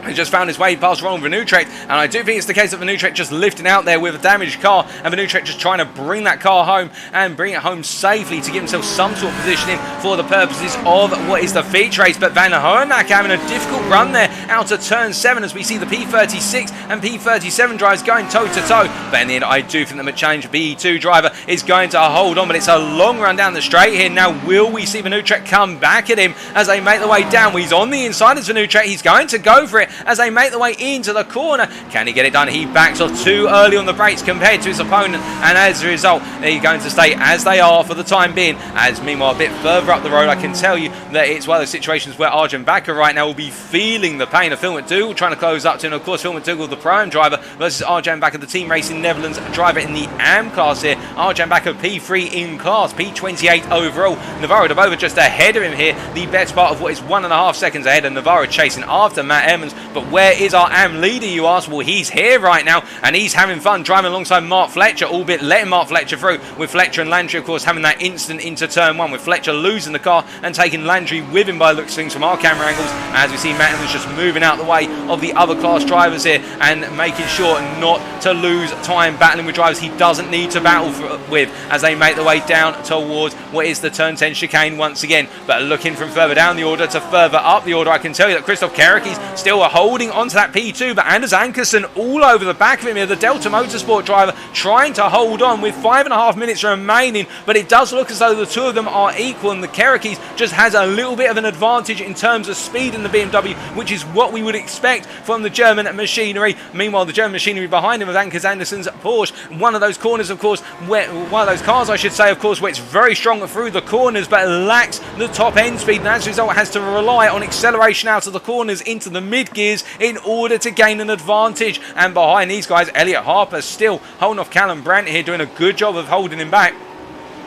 A: He just found his way past Ronald Van Utrecht, and I do think it's the case of Van Utrecht just lifting out there with a damaged car, and Van Utrecht just trying to bring that car home and bring it home safely to give himself some sort of positioning for the purposes of what is the feature race. But Van Hernack having a difficult run there out of turn 7 as we see the P36 and P37 drivers going toe-to-toe. But in the end, I do think the McChallenge BE2 driver is going to hold on, but it's a long run down the straight here. Now, will we see Van Utrecht come back at him as they make their way down? Well, he's on the inside as Van Utrecht. He's going to go for it, as they make their way into the corner. Can he get it done? He backs off too early on the brakes compared to his opponent, and as a result, they're going to stay as they are for the time being. As meanwhile, a bit further up the road, I can tell you that it's one of those situations where Arjan Bakker right now will be feeling the pain of Phil McDougall trying to close up to, and of course Phil McDougall, the Pro-Am driver, versus Arjan Bakker, the Team Racing Netherlands driver in the AM class here. Arjan Bakker P3 in class, P28 overall. Navarro Dabova just ahead of him here, the best part of what is 1.5 seconds ahead, and Navarro chasing after Matt Emmens. But where is our AM leader, you ask? Well, he's here right now, and he's having fun driving alongside Mark Fletcher, albeit letting Mark Fletcher through, with Fletcher and Landry, of course, having that instant into turn one, with Fletcher losing the car and taking Landry with him by the looks of things from our camera angles, as we see Matt Emmens just moving out the way of the other class drivers here and making sure not to lose time battling with drivers he doesn't need to battle with, as they make their way down towards what is the turn 10 chicane once again. But looking from further down the order to further up the order, I can tell you that Christoph Kerekes still holding onto that P2, but Anders Ankersen all over the back of him here, the Delta Motorsport driver, trying to hold on with 5.5 minutes remaining. But it does look as though the two of them are equal, and the Kerekes just has a little bit of an advantage in terms of speed in the BMW, which is what we would expect from the German machinery. Meanwhile, the German machinery behind him of Anker Andersen's Porsche, one of those corners, of course, where one of those cars, I should say, of course, where it's very strong through the corners, but lacks the top end speed, and as a result has to rely on acceleration out of the corners into the mid gears in order to gain an advantage. And behind these guys, Elliot Harper still holding off Callum Brandt here, doing a good job of holding him back.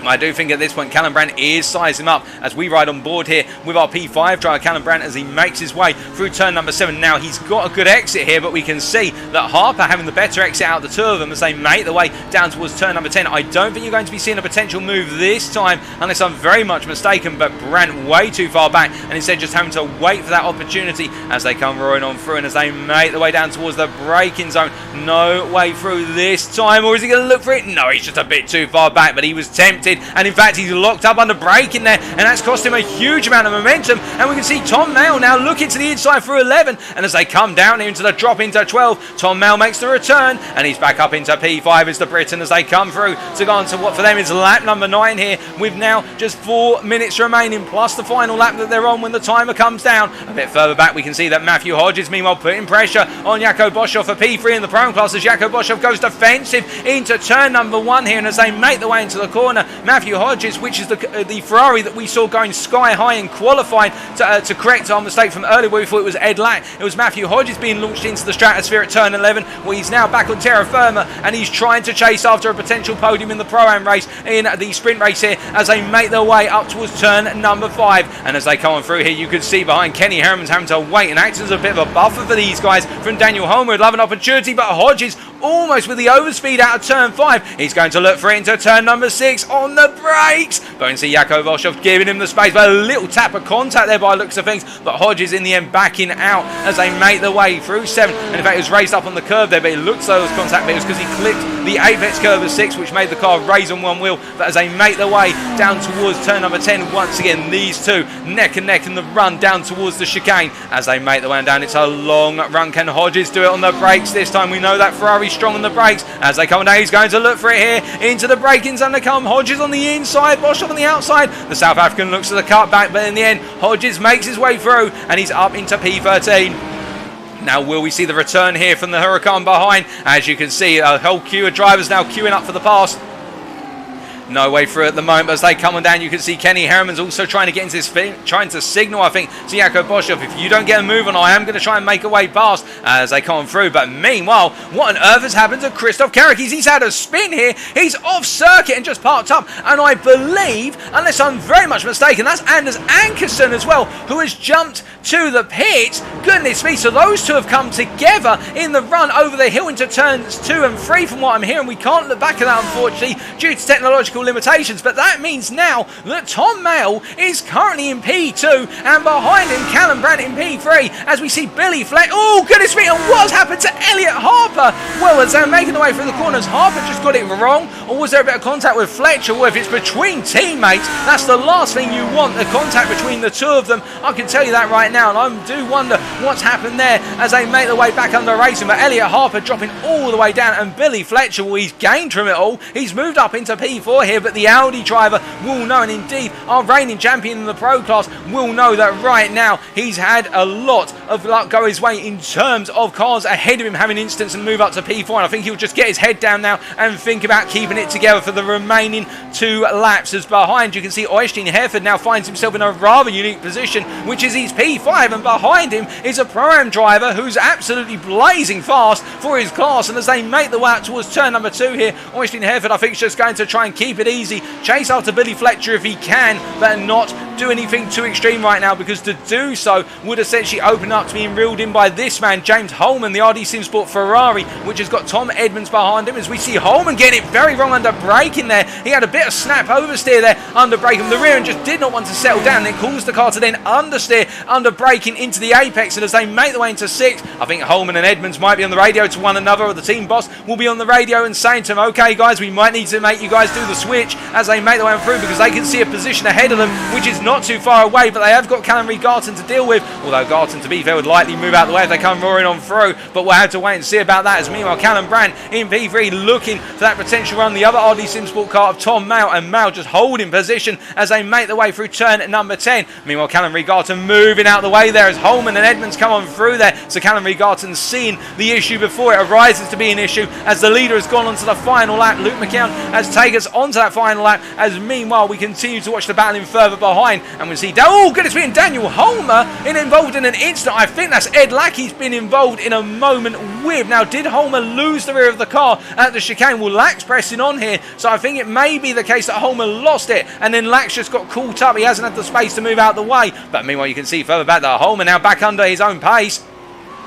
A: I do think at this point Callum Brandt is sizing him up as we ride on board here with our P5 driver Callum Brandt as he makes his way through turn number 7. Now he's got a good exit here, but we can see that Harper having the better exit out of the two of them as they make their way down towards turn number 10. I don't think you're going to be seeing a potential move this time unless I'm very much mistaken, but Brandt way too far back and instead just having to wait for that opportunity as they come roaring on through, and as they make their way down towards the braking zone. No way through this time, or is he going to look for it? No, he's just a bit too far back, but he was tempted, and in fact he's locked up under braking there, and that's cost him a huge amount of momentum. And we can see Tom Mayle now looking to the inside through 11, and as they come down here into the drop into 12, Tom Mayle makes the return and he's back up into P5 as the Britain as they come through to go on to what for them is lap number 9 here, with now just 4 minutes remaining plus the final lap that they're on when the timer comes down. A bit further back we can see that Matthew Hodges meanwhile putting pressure on Jaco Boshoff for P3 in the Pro class as Jaco Boshoff goes defensive into turn number 1 here, and as they make their way into the corner, Matthew Hodges, which is the Ferrari that we saw going sky high in qualifying to correct our mistake from earlier where we thought it was Ed Lack. It was Matthew Hodges being launched into the stratosphere at turn 11, where he's now back on terra firma and he's trying to chase after a potential podium in the Pro-Am race, in the sprint race here, as they make their way up towards turn number 5. And as they come on through here, you can see behind Kenny Herman's having to wait and act as a bit of a buffer for these guys from Daniel Holmer, who'd love an opportunity, but Hodges almost with the overspeed out of turn 5. He's going to look for it into turn number 6 on the brakes. But you can see Jaco Boshoff giving him the space, but a little tap of contact there by the looks of things. But Hodges in the end backing out as they make their way through 7. And in fact, it was raised up on the curve there, but it looks like it was contact, but it was because he clipped the apex curve of 6, which made the car raise on one wheel. But as they make their way down towards turn number 10, once again, these two neck and neck in the run down towards the chicane. As they make their way down, it's a long run. Can Hodges do it on the brakes this time? We know that Ferrari's strong on the brakes. As they come down, he's going to look for it here into the braking zone. They come Hodges on the inside, Boshoff on the outside. The South African looks to the cutback, but in the end, Hodges makes his way through and he's up into P13. Now, will we see the return here from the Huracan behind? As you can see, a whole queue of drivers now queuing up for the pass. No way through at the moment. As they come on down, you can see Kenny Herman's also trying to get into this thing, trying to signal, I think, to Jaco Boshoff, if you don't get a move on, I am going to try and make a way past as they come on through. But meanwhile, what on earth has happened to Christoph Kerekes? He's had a spin here. He's off circuit and just parked up. And I believe, unless I'm very much mistaken, that's Anders Ankersen as well, who has jumped to the pits. Goodness me, so those two have come together in the run over the hill into turns 2 and 3 from what I'm hearing. We can't look back at that, unfortunately, due to technological limitations, but that means now that Tom Mayle is currently in P2 and behind him Callum Brandt in P3 as we see Billy Fleck. Oh goodness me, and what's happened to Elliot Harper? Well, as they're making their way through the corners, Harper just got it wrong, or was there a bit of contact with Fletcher? Well, if it's between teammates, that's the last thing you want, the contact between the two of them. I can tell you that right now, and I do wonder what's happened there as they make their way back under racing. But Elliot Harper dropping all the way down, and Billy Fletcher, well, he's gained from it all. He's moved up into P4 sure here, but the Audi driver will know, and indeed our reigning champion in the Pro class will know that right now he's had a lot of luck go his way in terms of cars ahead of him having instance and move up to P4, and I think he'll just get his head down now and think about keeping it together for the remaining 2 laps. As behind you can see Oystein Hereford now finds himself in a rather unique position, which is his P5, and behind him is a Pro-Am driver who's absolutely blazing fast for his class. And as they make the way out towards turn number 2 here, Oystein Hereford I think is just going to try and keep it easy, chase after Billy Fletcher if he can, but not do anything too extreme right now, because to do so would essentially open up to being reeled in by this man James Holman, the RD Sim Sport Ferrari, which has got Tom Edmonds behind him. As we see Holman getting it very wrong under braking there, he had a bit of snap oversteer there under braking from the rear and just did not want to settle down. It caused the car to then understeer under braking into the apex, and as they make their way into 6th, I think Holman and Edmonds might be on the radio to one another, or the team boss will be on the radio and saying to them, okay guys, we might need to make you guys do the switch as they make their way through, because they can see a position ahead of them which is not too far away, but they have got Callum Reid Garton to deal with, although Garton, to be fair, would likely move out the way if they come roaring on through, but we'll have to wait and see about that. As meanwhile Callum Brandt in P3 looking for that potential run, the other RD Sim Sport car of Tom Male, and Male just holding position as they make their way through turn number 10. Meanwhile Callum Reid Garton moving out the way there as Holman and Edmonds come on through there, so Callum Reid Garton's seen the issue before it arises to be an issue, as the leader has gone on to the final lap. Luke McKeown has taken us onto that final lap, as meanwhile we continue to watch the battling further behind, and we see, oh goodness me, and Daniel Holmer involved in an incident. I think that's Ed Lackey's been involved in a moment with. Now, did Holmer lose the rear of the car at the chicane? Well, Lack's pressing on here, so I think it may be the case that Holmer lost it, and then Lack's just got caught up. He hasn't had the space to move out the way, but meanwhile you can see further back that Holmer now back under his own pace.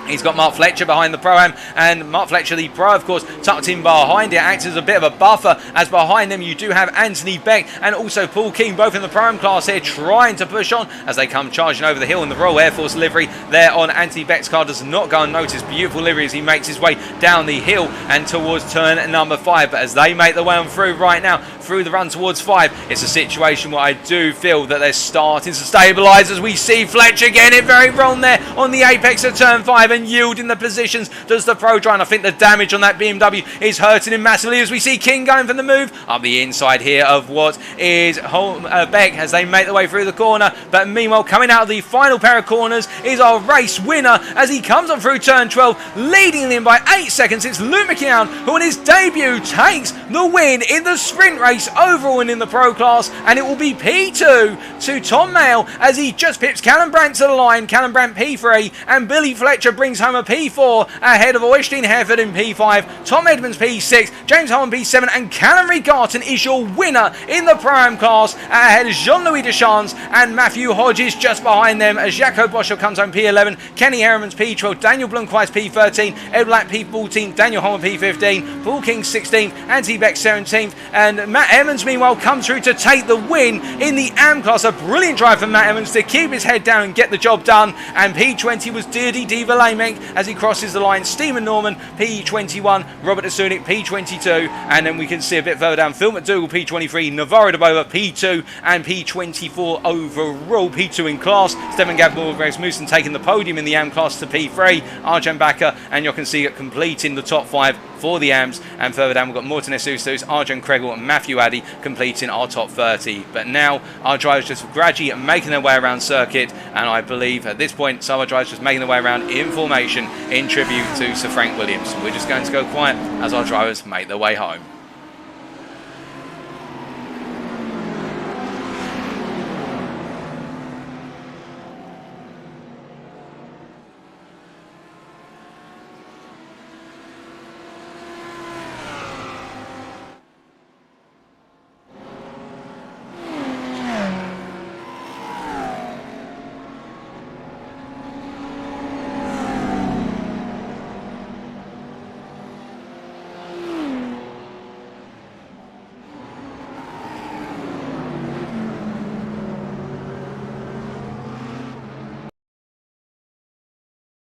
A: He's got Mark Fletcher behind the Pro-Am, and Mark Fletcher, the Pro, of course, tucked in behind it, acts as a bit of a buffer, as behind them you do have Anthony Beck and also Paul King, both in the Pro-Am class here, trying to push on as they come charging over the hill in the Royal Air Force livery there on Anthony Beck's car. Does not go unnoticed. Beautiful livery as he makes his way down the hill and towards turn number 5, but as they make their way on through right now, through the run towards 5, it's a situation where I do feel that they're starting to stabilise, as we see Fletcher getting it very wrong there on the apex of turn 5 and yielding the positions. Does the Pro try, and I think the damage on that BMW is hurting him massively, as we see King going for the move up the inside here of what is Beck as they make their way through the corner. But meanwhile, coming out of the final pair of corners is our race winner as he comes on through turn 12, leading him by 8 seconds. It's Luke McKeown, who on his debut takes the win in the sprint race overall and in the Pro class, and it will be P2 to Tom Mayle as he just pips Callum Brandt to the line. Callum Brandt P3, and Billy Fletcher brings home a P4 ahead of Oystein Hereford in P5, Tom Edmonds P6, James Holman P7, and Callum Reid Garton is your winner in the Pro-Am class ahead of Jean-Louis Deschamps and Matthew Hodges just behind them, as Jaco Boschel comes home P11, Kenny Heremans P12, Daniel Blomqvist P13, Ed Black P14, Daniel Holman P15, Paul King 16th, Anthony Beck 17th, and Matt Emmens meanwhile comes through to take the win in the AM class. A brilliant drive from Matt Emmens to keep his head down and get the job done, and P20 was Dirty Diva Lamek as he crosses the line. Stephen Norman P21, Robert Asunik P22, and then we can see a bit further down Phil McDougall P23, Navarro de Bova P2 and P24 overall. P2 in class, Stefan Gabor Rasmussen taking the podium in the AM class to P3, Arjan Bakker and you can see it completing the top 5 for the AMs, and further down we've got Morten Esustus, Arjan Kregel and Matthew Addy completing our top 30. But now our drivers just gradually making their way around circuit, and I believe at this point some of our drivers just making their way around in formation in tribute to Sir Frank Williams. We're just going to go quiet as our drivers make their way home.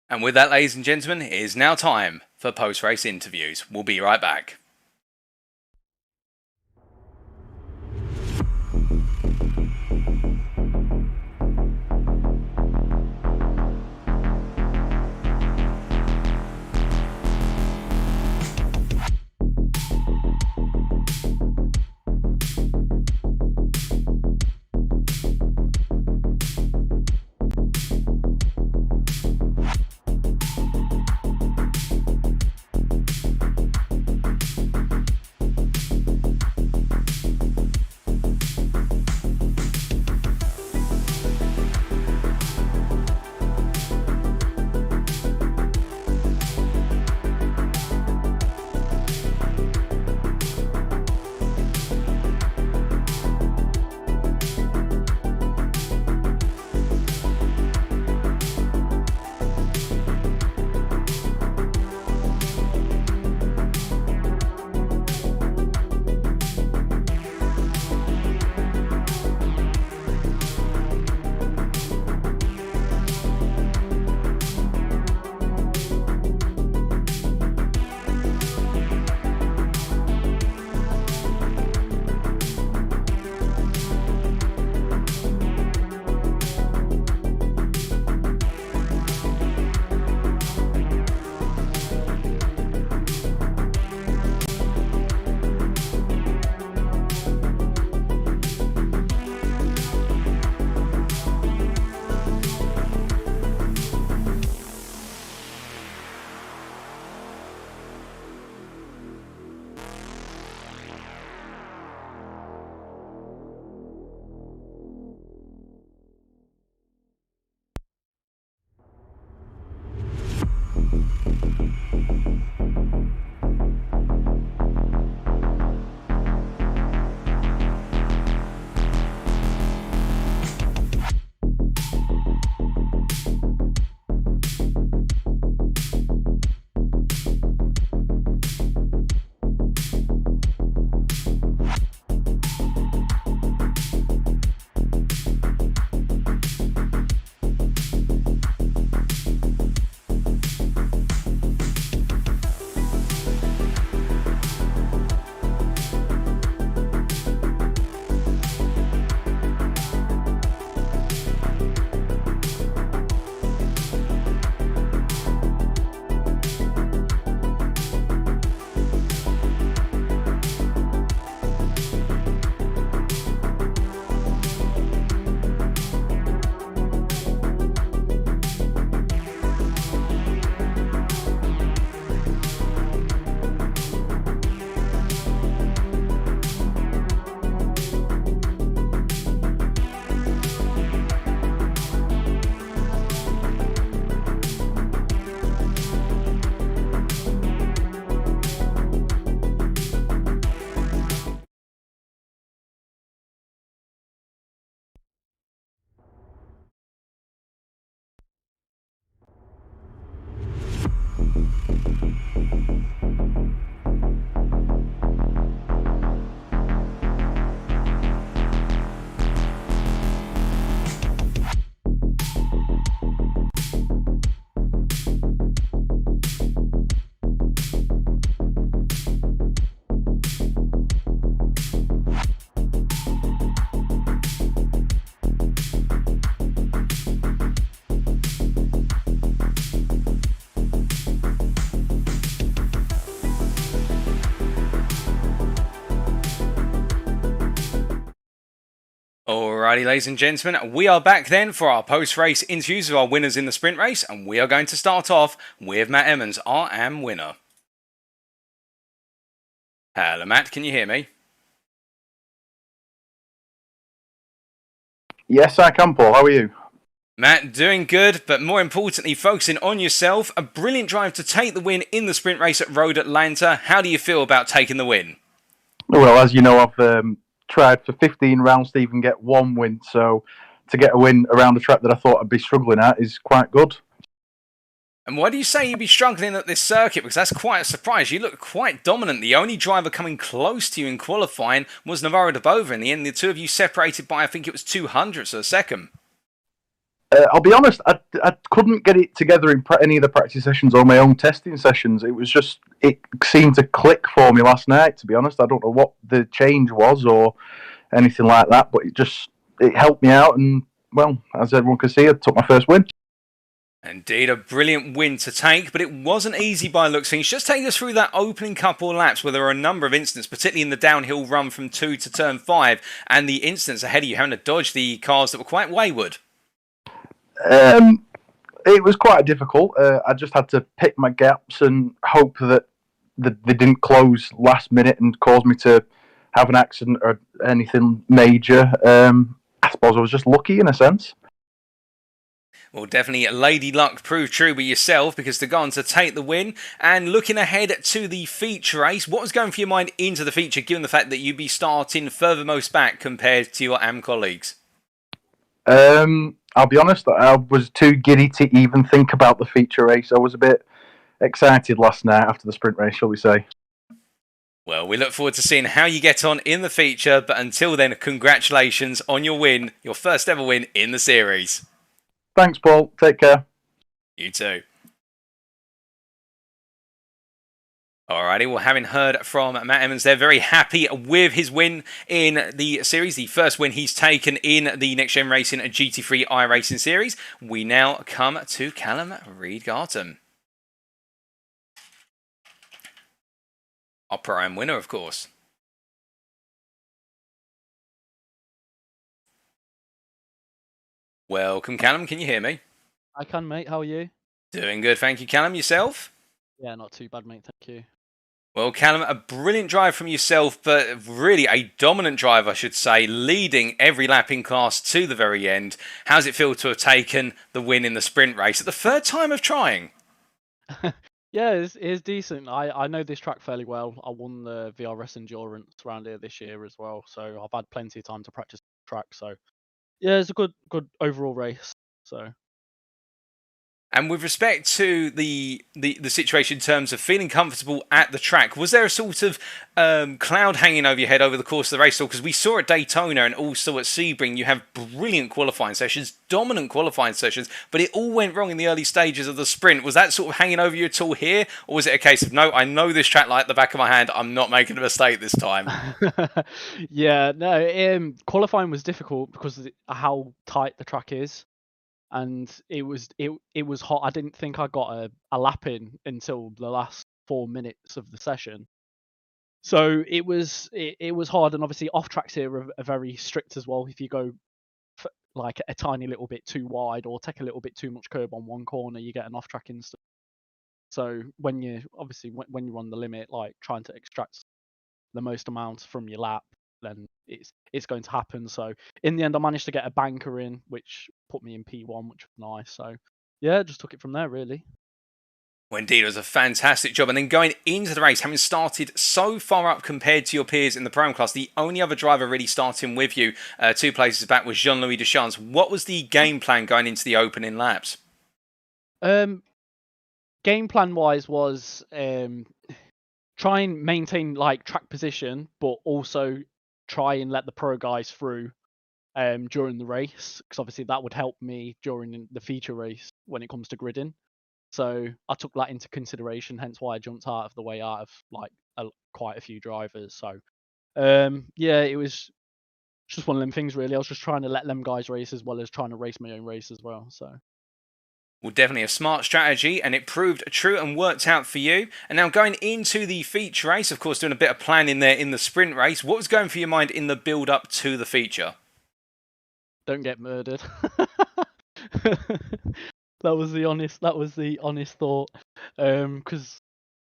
A: And with that, ladies and gentlemen, it is now time for post-race interviews. We'll be right back. Alrighty, ladies and gentlemen, we are back then for our post-race interviews of our winners in the sprint race, and we are going to start off with Matt Emmens, our AM winner. Hello, Matt, can you hear me?
B: Yes, I can, Paul. How are you?
A: Matt, doing good, but more importantly, focusing on yourself. A brilliant drive to take the win in the sprint race at Road Atlanta. How do you feel about taking the win?
B: Well, as you know, I've tried for 15 rounds to even get one win, so to get a win around a track that I thought I'd be struggling at is quite good.
A: And why do you say you'd be struggling at this circuit? Because that's quite a surprise. You look quite dominant. The only driver coming close to you in qualifying was Navarro de Bova. In the end, the two of you separated by, I think it was 200ths of a second.
B: I'll be honest, I couldn't get it together in any of the practice sessions or my own testing sessions. It seemed to click for me last night, to be honest. I don't know what the change was or anything like that, but it helped me out. And, well, as everyone can see, I took my first win.
A: Indeed, a brilliant win to take, but it wasn't easy by looks of things. Just take us through that opening couple of laps where there were a number of incidents, particularly in the downhill run from 2 to turn 5, and the incidents ahead of you having to dodge the cars that were quite wayward.
B: It was quite difficult. I just had to pick my gaps and hope that they didn't close last minute and cause me to have an accident or anything major. I suppose I was just lucky in a sense.
A: Well, definitely lady luck proved true with yourself, because to go on to take the win. And looking ahead to the feature race, what was going through your mind into the feature, given the fact that you'd be starting furthermost back compared to your AM colleagues?
B: I'll be honest, I was too giddy to even think about the feature race. I was a bit excited last night after the sprint race, shall we say.
A: Well, we look forward to seeing how you get on in the feature, but until then, congratulations on your win, your first ever win in the series.
B: Thanks, Paul. Take care.
A: You too. Alrighty, well, having heard from Matt Emmens, they're very happy with his win in the series, the first win he's taken in the Next Gen Racing GT3 iRacing series. We now come to Callum Reid Garton, our Pro-Am winner, of course. Welcome, Callum. Can you hear me?
C: I can, mate. How are you?
A: Doing good, thank you, Callum. Yourself?
C: Yeah, not too bad, mate. Thank you.
A: Well, Callum, a brilliant drive from yourself, but really a dominant drive, I should say, leading every lap in class to the very end. How's it feel to have taken the win in the sprint race at the third time of trying?
C: Yeah, it's decent. I know this track fairly well. I won the VRS Endurance around here this year as well, so I've had plenty of time to practice the track. So yeah, it's a good overall race. So
A: And with respect to the situation in terms of feeling comfortable at the track, was there a sort of cloud hanging over your head over the course of the race? Because we saw at Daytona and also at Sebring, you have brilliant qualifying sessions, dominant qualifying sessions, but it all went wrong in the early stages of the sprint. Was that sort of hanging over you at all here? Or was it a case of, no, I know this track like the back of my hand, I'm not making a mistake this time?
C: yeah, no, qualifying was difficult because of how tight the track is. And it was hot. I didn't think I got a lap in until the last 4 minutes of the session. So it was hard, and obviously off tracks here are very strict as well. If you go like a tiny little bit too wide or take a little bit too much curb on one corner, you get an off track instant. So when you're on the limit, like trying to extract the most amount from your lap, then it's going to happen. So in the end, I managed to get a banker in, which put me in P1, which was nice. So yeah, just took it from there, really.
A: Well, indeed, it was a fantastic job. And then going into the race, having started so far up compared to your peers in the Pro class, the only other driver really starting with you 2 places back was Jean-Louis Deschamps. What was the game plan going into the opening laps?
C: Game plan wise was try and maintain like track position, but also try and let the pro guys through during the race, because obviously that would help me during the feature race when it comes to gridding. So I took that into consideration, hence why I jumped out of the way out of like quite a few drivers. So yeah, it was just one of them things really. I was just trying to let them guys race as well as trying to race my own race as well. So
A: Well, definitely a smart strategy, and it proved true and worked out for you. And now going into the feature race, of course, doing a bit of planning there in the sprint race. What was going through your mind in the build-up to the feature?
C: Don't get murdered. That was the honest thought. Because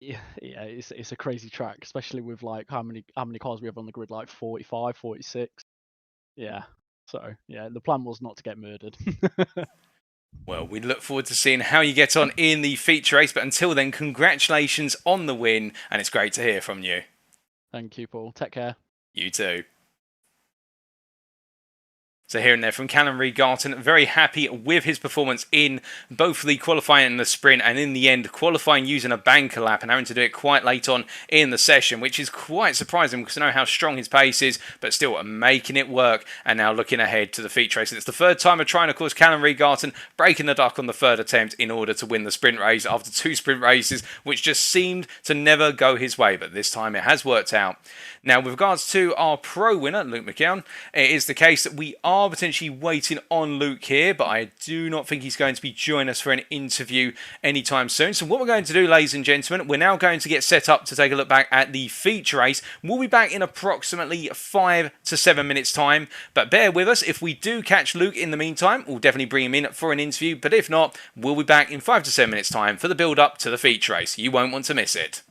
C: yeah, it's a crazy track, especially with like how many cars we have on the grid, like 45, 46. Yeah. So yeah, the plan was not to get murdered.
A: Well, we look forward to seeing how you get on in the feature race, but until then, congratulations on the win, and it's great to hear from you.
C: Thank you, Paul. Take care.
A: You too. So here and there from Callum Reid Garton, very happy with his performance in both the qualifying and the sprint, and in the end qualifying using a banker lap and having to do it quite late on in the session, which is quite surprising because I know how strong his pace is, but still making it work. And now looking ahead to the feature race. And it's the third time of trying, of course, Callum Reid Garton breaking the duck on the third attempt in order to win the sprint race after 2 sprint races, which just seemed to never go his way, but this time it has worked out. Now, with regards to our pro winner, Luke McKeown, it is the case that we are potentially waiting on Luke here, but I do not think he's going to be joining us for an interview anytime soon. So what we're going to do, ladies and gentlemen, we're now going to get set up to take a look back at the feature race. We'll be back in approximately 5 to 7 minutes time, but bear with us. If we do catch Luke in the meantime, we'll definitely bring him in for an interview, but if not, we'll be back in 5 to 7 minutes time for the build up to the feature race. You won't want to miss it.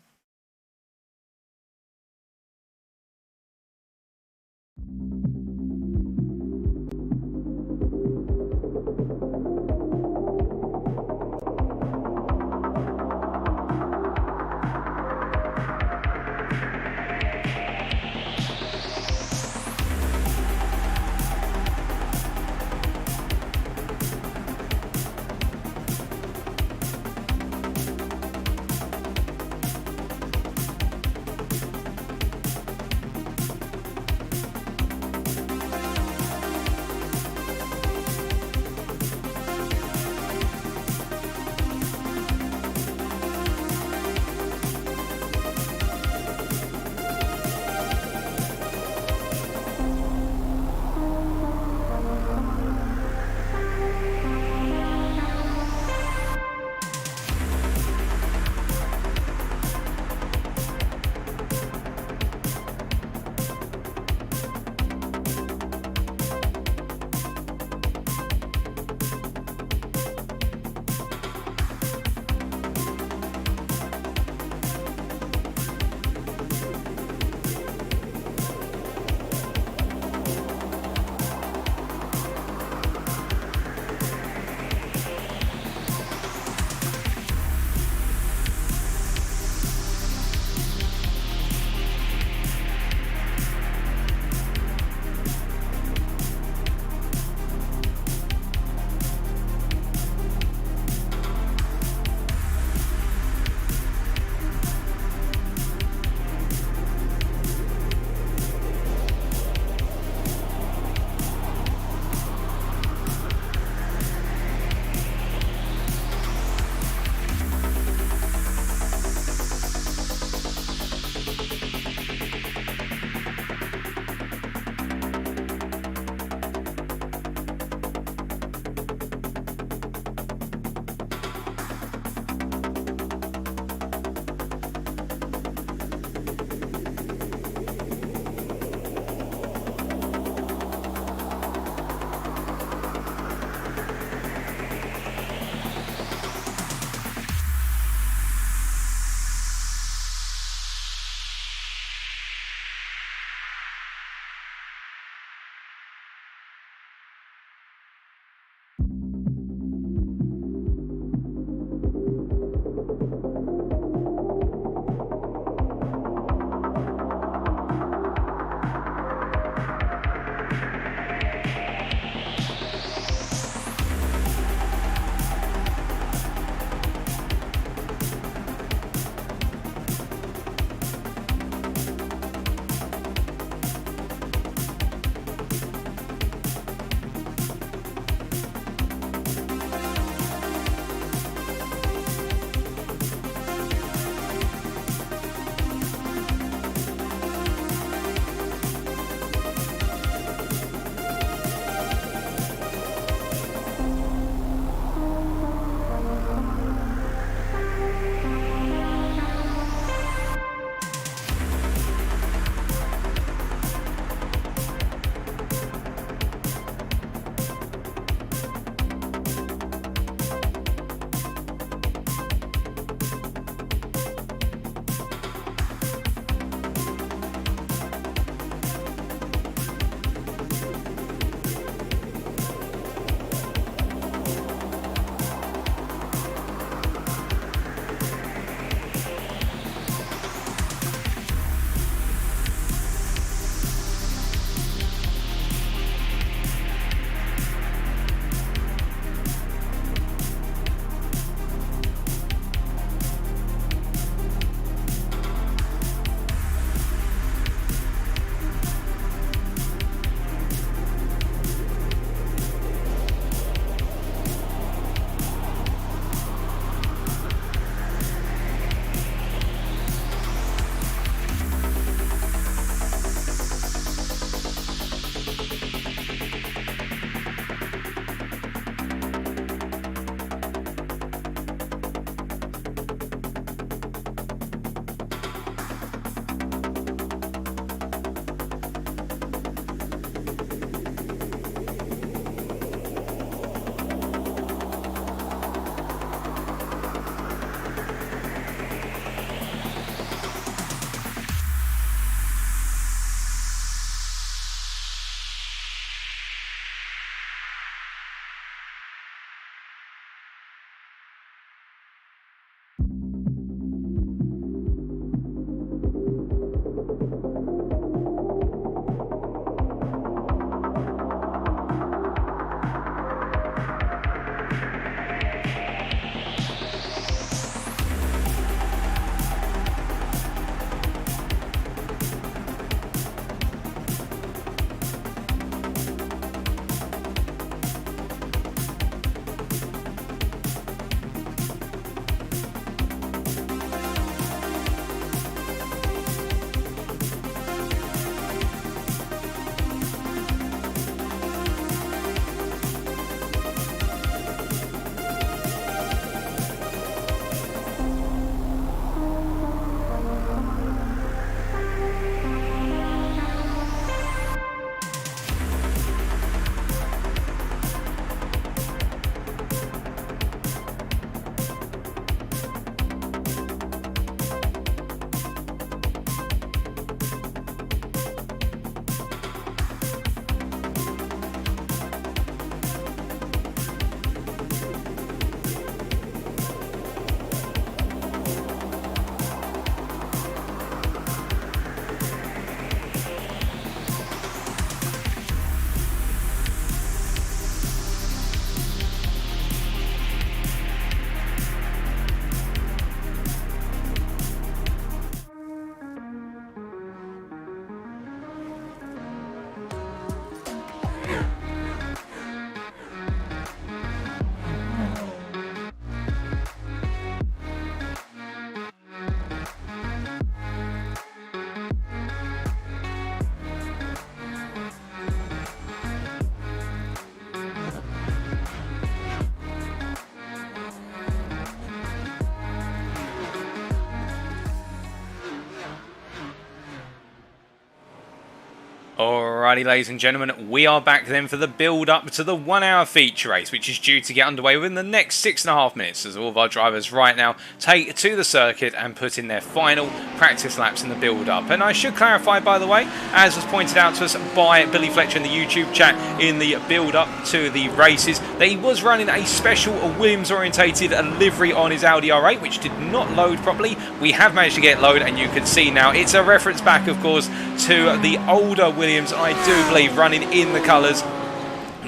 A: Alrighty, ladies and gentlemen, we are back then for the build-up to the 1 hour feature race, which is due to get underway within the next 6.5 minutes, as all of our drivers right now take to the circuit and put in their final practice laps in the build-up. And I should clarify, by the way, as was pointed out to us by Billy Fletcher in the YouTube chat in the build-up to the races, that he was running a special Williams-orientated livery on his Audi R8, which did not load properly. We have managed to get load, and you can see now it's a reference back, of course, to the older Williams, I do believe, running in the colours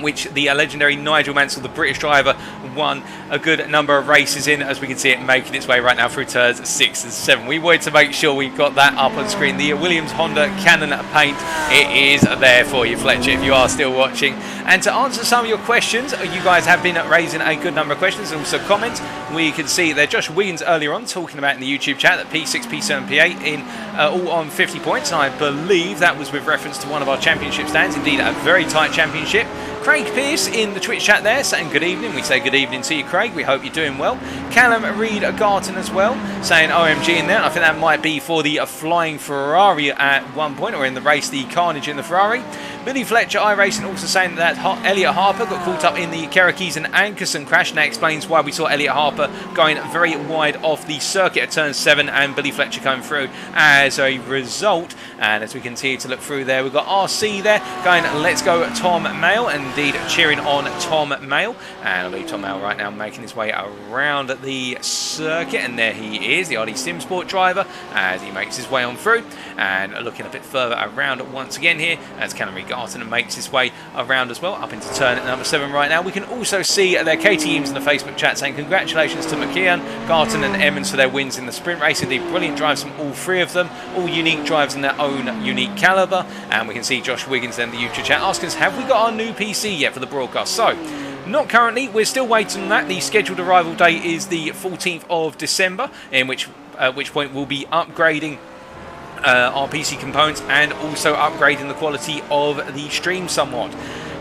A: which the legendary Nigel Mansell, the British driver, won a good number of races in, as we can see it making its way right now through turns 6 and 7. We wanted to make sure we got that up on screen. The Williams Honda Cannon paint, it is there for you, Fletcher, if you are still watching. And to answer some of your questions, you guys have been raising a good number of questions and also comments. We can see there Josh Wiggins earlier on talking about in the YouTube chat that P6, P7, P8 in all on 50 points. And I believe that was with reference to one of our championship stands. Indeed, a very tight championship. Craig Pearce in the Twitch chat there saying good evening. We say good evening to you, Craig. We hope you're doing well. Callum Reid Garton as well saying OMG in there. And I think that might be for the flying Ferrari at one point, or in the race, the carnage in the Ferrari. Billy Fletcher iRacing also saying that Elliot Harper got caught up in the Kerekes and Ankerson crash, and that explains why we saw Elliot Harper going very wide off the circuit at turn 7 and Billy Fletcher coming through as a result. And as we continue to look through there, we've got RC there going, let's go Tom Mayle, indeed cheering on Tom Mayle. And I believe Tom Mayle right now making his way around the circuit, and there he is, the RD Sim Sport driver, as he makes his way on through. And looking a bit further around once again here, as Callum Reid Garton makes his way around as well, up into turn number 7 right now. We can also see their KT Eames in the Facebook chat saying congratulations to McKeon, Garton and Emmens for their wins in the sprint race. Indeed, brilliant drives from all three of them, all unique drives in their own unique calibre. And we can see Josh Wiggins in the YouTube chat asking us, have we got our new PC yet for the broadcast? So, not currently, we're still waiting on that. The scheduled arrival date is the 14th of December, in which at which point we'll be upgrading our PC components and also upgrading the quality of the stream somewhat.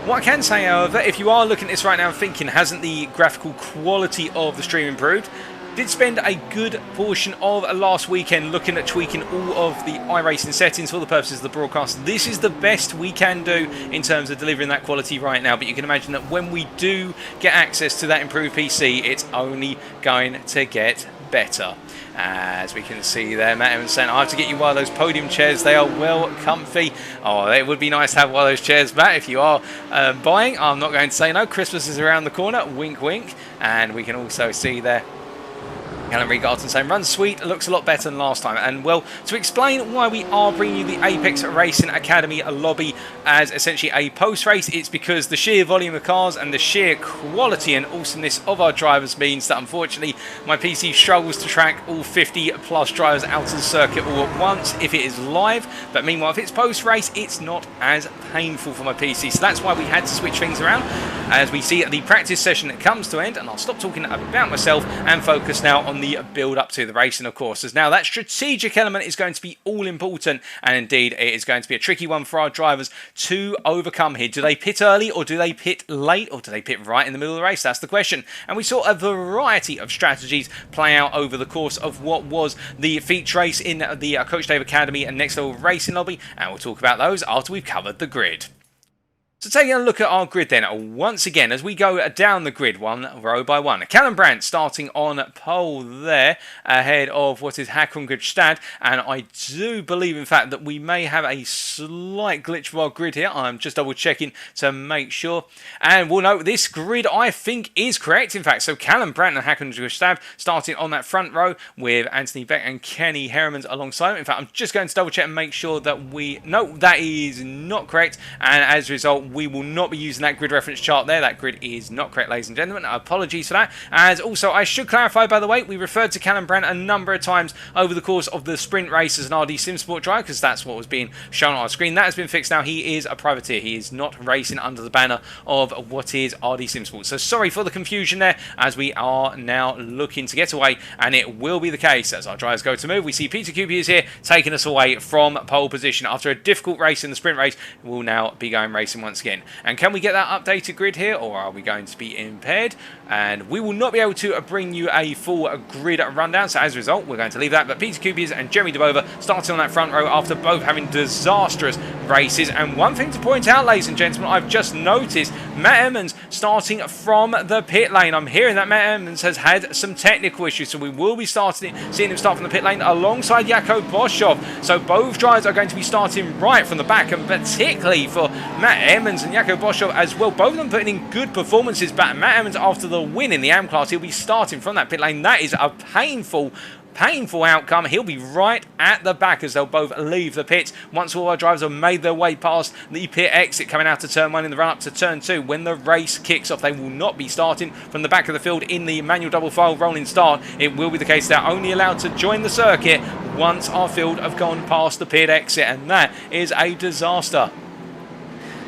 A: What I can say, however, if you are looking at this right now and thinking, hasn't the graphical quality of the stream improved? Did spend a good portion of last weekend looking at tweaking all of the iRacing settings for the purposes of the broadcast. This is the best we can do in terms of delivering that quality right now, but you can imagine that when we do get access to that improved PC, it's only going to get better. As we can see there, Matt Emmens saying, I have to get you one of those podium chairs. They are well comfy. Oh, it would be nice to have one of those chairs, Matt, if you are buying. I'm not going to say no. Christmas is around the corner. Wink, wink. And we can also see there Callum Reid Garton saying, run sweet, looks a lot better than last time. And well, to explain why we are bringing you the Apex Racing Academy lobby as essentially a post-race, it's because the sheer volume of cars and the sheer quality and awesomeness of our drivers means that unfortunately my PC struggles to track all 50 plus drivers out of the circuit all at once if it is live. But meanwhile, if it's post-race, it's not as painful for my PC. So that's why we had to switch things around as we see the practice session that comes to end. And I'll stop talking about myself and focus now on the build up to the racing, of course, as now that strategic element is going to be all important, and indeed it is going to be a tricky one for our drivers to overcome here. Do they pit early, or do they pit late, or do they pit right in the middle of the race? That's the question. And we saw a variety of strategies play out over the course of what was the feature race in the Coach Dave Academy and Next Level Racing lobby, and we'll talk about those after we've covered the grid. So taking a look at our grid then, once again, as we go down the grid one row by one. Callum Brandt starting on pole there, ahead of what is Håkon Gudstad, and I do believe, in fact, that we may have a slight glitch of our grid here. I'm just double checking to make sure. And we'll note this grid, I think, is correct, in fact. So Callum Brandt and Håkon Gudstad starting on that front row with Anthony Beck and Kenny Heremans alongside him. In fact, I'm just going to double check and make sure that no, that is not correct, and as a result, we will not be using that grid reference chart there. That grid is not correct, ladies and gentlemen. Apologies for that. As also, I should clarify, by the way, we referred to Callum Brandt a number of times over the course of the sprint race as an RD Sim Sport driver, because that's what was being shown on our screen. That has been fixed now. He is a privateer. He is not racing under the banner of what is RD Sim Sport. So sorry for the confusion there, as we are now looking to get away, and it will be the case as our drivers go to move. We see Peter Kupi is here, taking us away from pole position after a difficult race in the sprint race. We'll now be going racing once again. And can we get that updated grid here, or are we going to be impaired? And we will not be able to bring you a full grid rundown, so as a result, we're going to leave that. But Peter Kupius and Jeremy DeBova starting on that front row after both having disastrous races. And one thing to point out, ladies and gentlemen, I've just noticed Matt Emmens starting from the pit lane. I'm hearing that Matt Emmens has had some technical issues, so we will be seeing him start from the pit lane alongside Jakob Boschov. So both drivers are going to be starting right from the back, and particularly for Matt Emmens and Jakob Boschov as well, both of them putting in good performances. But Matt Emmens, after the win in the AM class, he'll be starting from that pit lane. That is a painful outcome. He'll be right at the back as they'll both leave the pits once all our drivers have made their way past the pit exit coming out to turn 1 in the run up to turn 2. When the race kicks off, they will not be starting from the back of the field in the manual double file rolling start. It will be the case they're only allowed to join the circuit once our field have gone past the pit exit, and that is a disaster.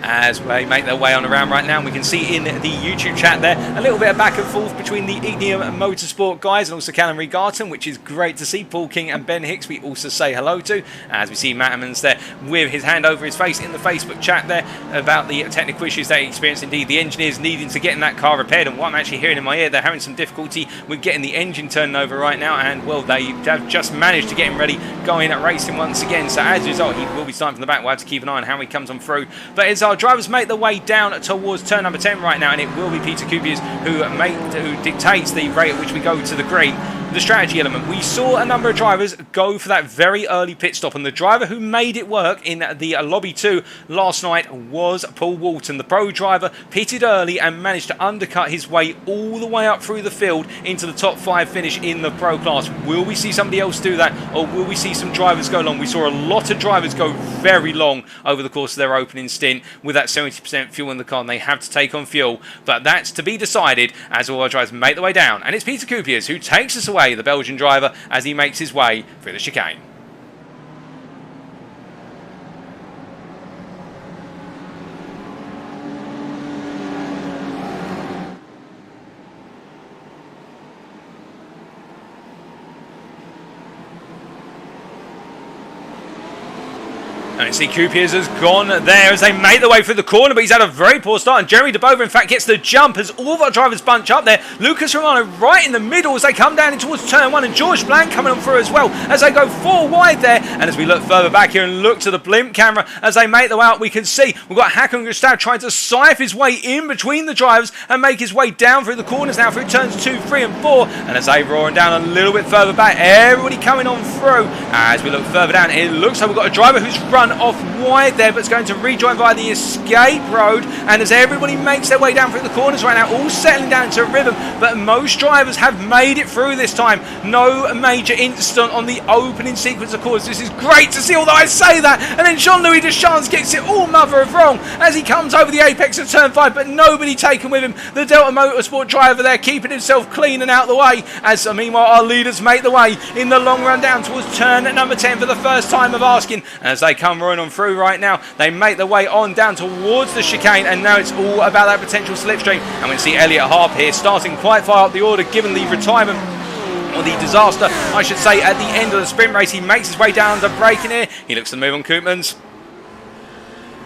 A: As they make their way on around right now, we can see in the YouTube chat there a little bit of back and forth between the Ignium Motorsport guys and also Callum Reid Garton, which is great to see. Paul King and Ben Hicks we also say hello to, as we see Matt Emmens there with his hand over his face in the Facebook chat there about the technical issues they experienced. Indeed, the engineers needing to get in that car repaired, and what I'm actually hearing in my ear, they're having some difficulty with getting the engine turning over right now, and well, they have just managed to get him ready, going at racing once again. So as a result, he will be starting from the back. We'll have to keep an eye on how he comes on through. But as our drivers make their way down towards turn number 10 right now, and it will be Peter Kupius who dictates the rate at which we go to the green. The strategy element, we saw a number of drivers go for that very early pit stop, and the driver who made it work in the lobby 2 last night was Paul Walton. The pro driver pitted early and managed to undercut his way all the way up through the field into the top 5 finish in the pro class. Will we see somebody else do that, or will we see some drivers go long? We saw a lot of drivers go very long over the course of their opening stint with that 70% fuel in the car, and they have to take on fuel, but that's to be decided as all our drivers make their way down. And it's Peter Kupius who takes us away, the Belgian driver, as he makes his way through the chicane. And you see Kupius has gone there as they make their way through the corner, but he's had a very poor start, and Jeremy DeBova in fact gets the jump as all of our drivers bunch up there. Lucas Romano right in the middle as they come down in towards turn 1, and George Blank coming on through as well as they go 4 wide there. And as we look further back here and look to the blimp camera as they make their way out, we can see we've got Håkon Gudstad trying to scythe his way in between the drivers and make his way down through the corners now through turns 2, 3 and 4, and as they roaring down a little bit further back, everybody coming on through. As we look further down, it looks like we've got a driver who's run run off wide there, but it's going to rejoin via the escape road. And as everybody makes their way down through the corners right now, all settling down into a rhythm, but most drivers have made it through this time. No major incident on the opening sequence of course. This is great to see, although I say that, and then Jean-Louis Deschamps gets it all mother of wrong as he comes over the apex of turn 5, but nobody taken with him. The Delta Motorsport driver there keeping himself clean and out the way, as meanwhile our leaders make the way in the long run down towards turn number 10 for the first time of asking. And as they come running on through right now, they make their way on down towards the chicane, and now it's all about that potential slipstream. And we see Elliot Harp here starting quite far up the order, given the retirement, or the disaster I should say, at the end of the sprint race. He makes his way down to braking here. He looks to move on Koopmans.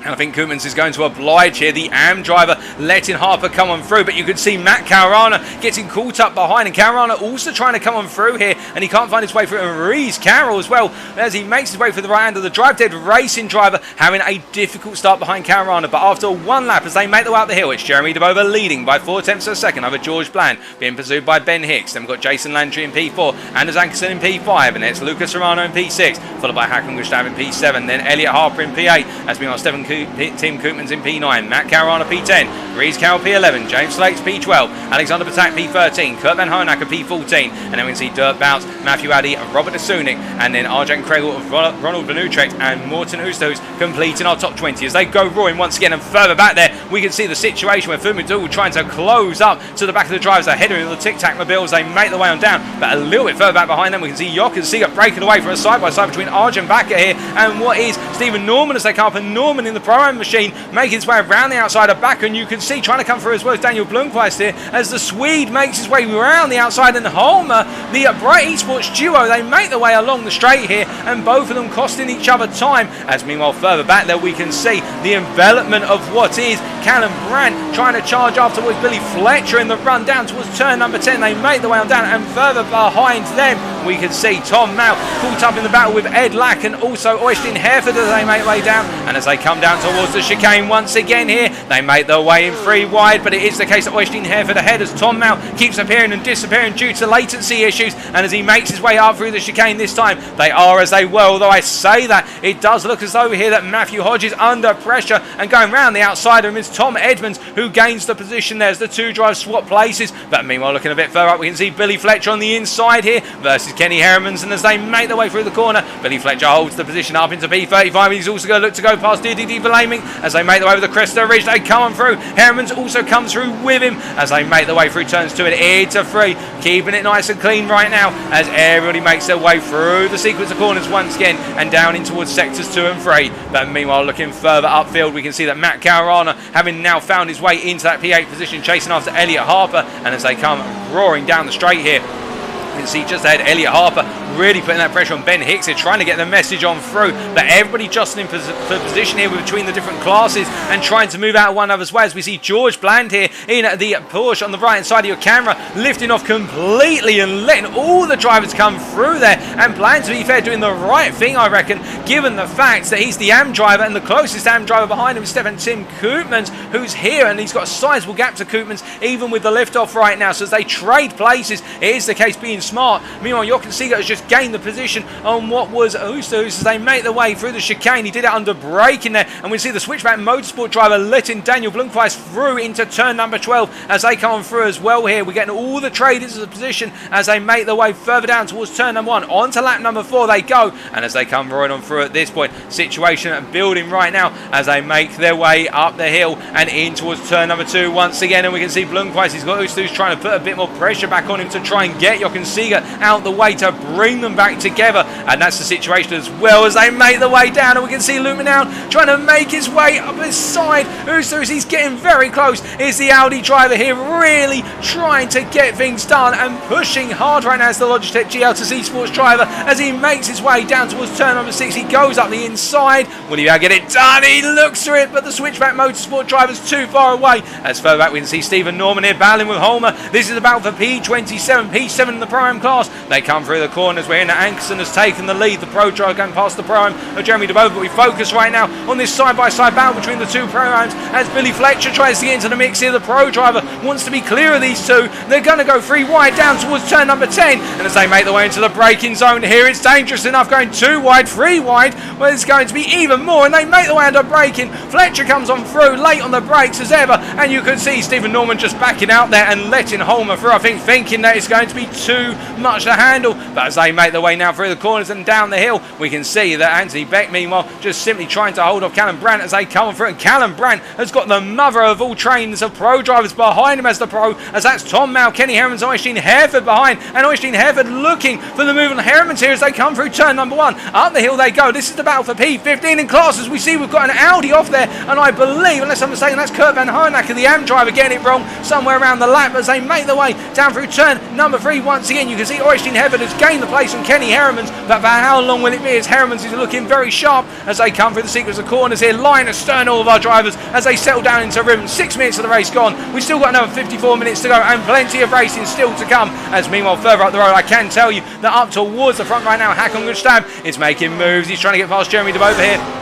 A: And I think Koopmans is going to oblige here. The AM driver letting Harper come on through, but you can see Matt Caruana getting caught up behind, and Caruana also trying to come on through here, and he can't find his way through. And Reese Carroll as well, as he makes his way through the right hand of the Drive Dead Racing driver, having a difficult start behind Caruana. But after one lap, as they make their way out the hill, it's Jeremy DeBova leading by 4/10 of a second over George Bland, being pursued by Ben Hicks. Then we've got Jason Landry in P4, Anders Ankerson in P5, and it's Lucas Romano in P6, followed by Hakan Gustav in P7, then Elliot Harper in P8, as we are Tim Koopmans in P9, Matt Caruana P10, Reese Carroll P11, James Slakes P12, Alexander Patak P13, Kurt Van Hoenacker P14, and then we can see Dirk Bounce, Matthew Addy, Robert Asunik, and then Arjan Kregel, Ronald Benutrecht and Morten Oosthuis completing our top 20 as they go roaring once again. And further back there we can see the situation where Fumadul trying to close up to the back of the drivers ahead of the Tic Tac Mobiles. They make their way on down, but a little bit further back behind them we can see Jochen Seeger breaking away for a side-by-side between Arjan Bakker here and what is Stephen Norman as they come up, and Norman in the Pro-Am machine making his way around the outside of Bakker, and you can see trying to come through as well as Daniel Blomqvist here as the Swede makes his way around the outside, and Holmer, the Bright Esports duo, they make their way along the straight here, and both of them costing each other time. As meanwhile further back there we can see the envelopment of what is Callum Brandt trying to charge afterwards Billy Fletcher in the run down towards turn number 10. They make their way on down, and further behind them we can see Tom Mount caught up in the battle with Ed Lack and also Oistin Hereford as they make their way down. And as they come down towards the chicane once again here, they make their way in 3 wide, but it is the case that Oistin Hereford ahead as Tom Mount keeps appearing and disappearing due to latency issues. And as he makes his way up through the chicane this time, they are as they were, although I say that it does look as though here that Matthew Hodge is under pressure, and going round the outside of him is Tom Edmonds, who gains the position there as the two drivers swap places. But meanwhile looking a bit further up we can see Billy Fletcher on the inside here versus Kenny Hermans, and as they make their way through the corner, Billy Fletcher holds the position up into P35. He's also going to look to go past DDD Verlaming as they make their way over the crest of the ridge. They come on through. Hermans also comes through with him as they make their way through turns 2 and into 3, keeping it nice and clean right now as everybody makes their way through the sequence of corners once again and down in towards sectors 2 and 3. But meanwhile looking further upfield we can see that Matt Caruana, having now found his way into that P8 position, chasing after Elliot Harper, and as they come roaring down the straight here you can see just ahead Elliot Harper really putting that pressure on Ben Hicks here, trying to get the message on through, but everybody just in position here between the different classes and trying to move out of one another's way. As we see George Bland here in the Porsche on the right hand side of your camera lifting off completely and letting all the drivers come through there, and Bland, to be fair, doing the right thing I reckon, given the fact that he's the AM driver and the closest AM driver behind him is Stefan Tim Koopmans, who's here, and he's got a sizable gap to Koopmans even with the lift off right now. So as they trade places, it is the case being smart. Meanwhile Jochen Seeger has just gained the position on what was Oosthuis as they make their way through the chicane. He did it under braking there, and we see the Switchback Motorsport driver letting Daniel Blomqvist through into turn number 12 as they come on through as well here. We're getting all the traders into position as they make their way further down towards turn number 1. On to lap number 4 they go, and as they come roaring on through at this point, situation building right now as they make their way up the hill and in towards turn number 2 once again. And we can see Blomqvist, he's got Oosthuis trying to put a bit more pressure back on him to try and get Jochen Seeger out the way to bring them back together, and that's the situation as well as they make their way down. And we can see Luminau trying to make his way up his side. Oosthuis, he's getting very close. Is the Audi driver here really trying to get things done and pushing hard right now as the Logitech GLTC Sports driver as he makes his way down towards turn number 6. He goes up the inside. Will he get it done? He looks through it, but the Switchback Motorsport driver's too far away. As further back we can see Stephen Norman here battling with Holmer. This is about for P27, P7 in the Pro-Am class. They come through the corners corners. We're in that Ankerson has taken the lead. The pro driver going past the prime of Jeremy DeBoer, but we focus right now on this side-by-side battle between the two primes as Billy Fletcher tries to get into the mix here. The pro driver wants to be clear of these two. They're going to go 3 wide down towards turn number 10, and as they make their way into the braking zone here, it's dangerous enough going 2 wide, 3 wide, well, it's going to be even more, and they make their way under braking. Fletcher comes on through late on the brakes as ever, and you can see Stephen Norman just backing out there and letting Holmer through, I think thinking that it's going to be too much to handle. But as they make their way now through the corners and down the hill, we can see that Anthony Beck meanwhile just simply trying to hold off Callum Brandt as they come through, and Callum Brandt has got the mother of all trains of pro drivers behind him as the pro, as that's Tom Mao, Kenny Hermans, Oystein Hereford behind, and Oystein Hereford looking for the move on Hermans here as they come through turn number 1. Up the hill they go. This is the battle for P15 in class. As we see, we've got an Audi off there, and I believe, unless I'm mistaken, that's Kurt Van Hoenacker, the AM driver, getting it wrong somewhere around the lap as they make their way down through turn number 3. Once again, you can see Oystein Hereford has gained the place on Kenny Hermans, but for how long will it be as Hermans is looking very sharp as they come through the sequence of corners here, line astern all of our drivers as they settle down into rhythm. 6 minutes of the race gone. We've still got another 54 minutes to go and plenty of racing still to come. As meanwhile, further up the road, I can tell you that up towards the front right now, Hakon Gustav is making moves. He's trying to get past Jeremy DeBoer here.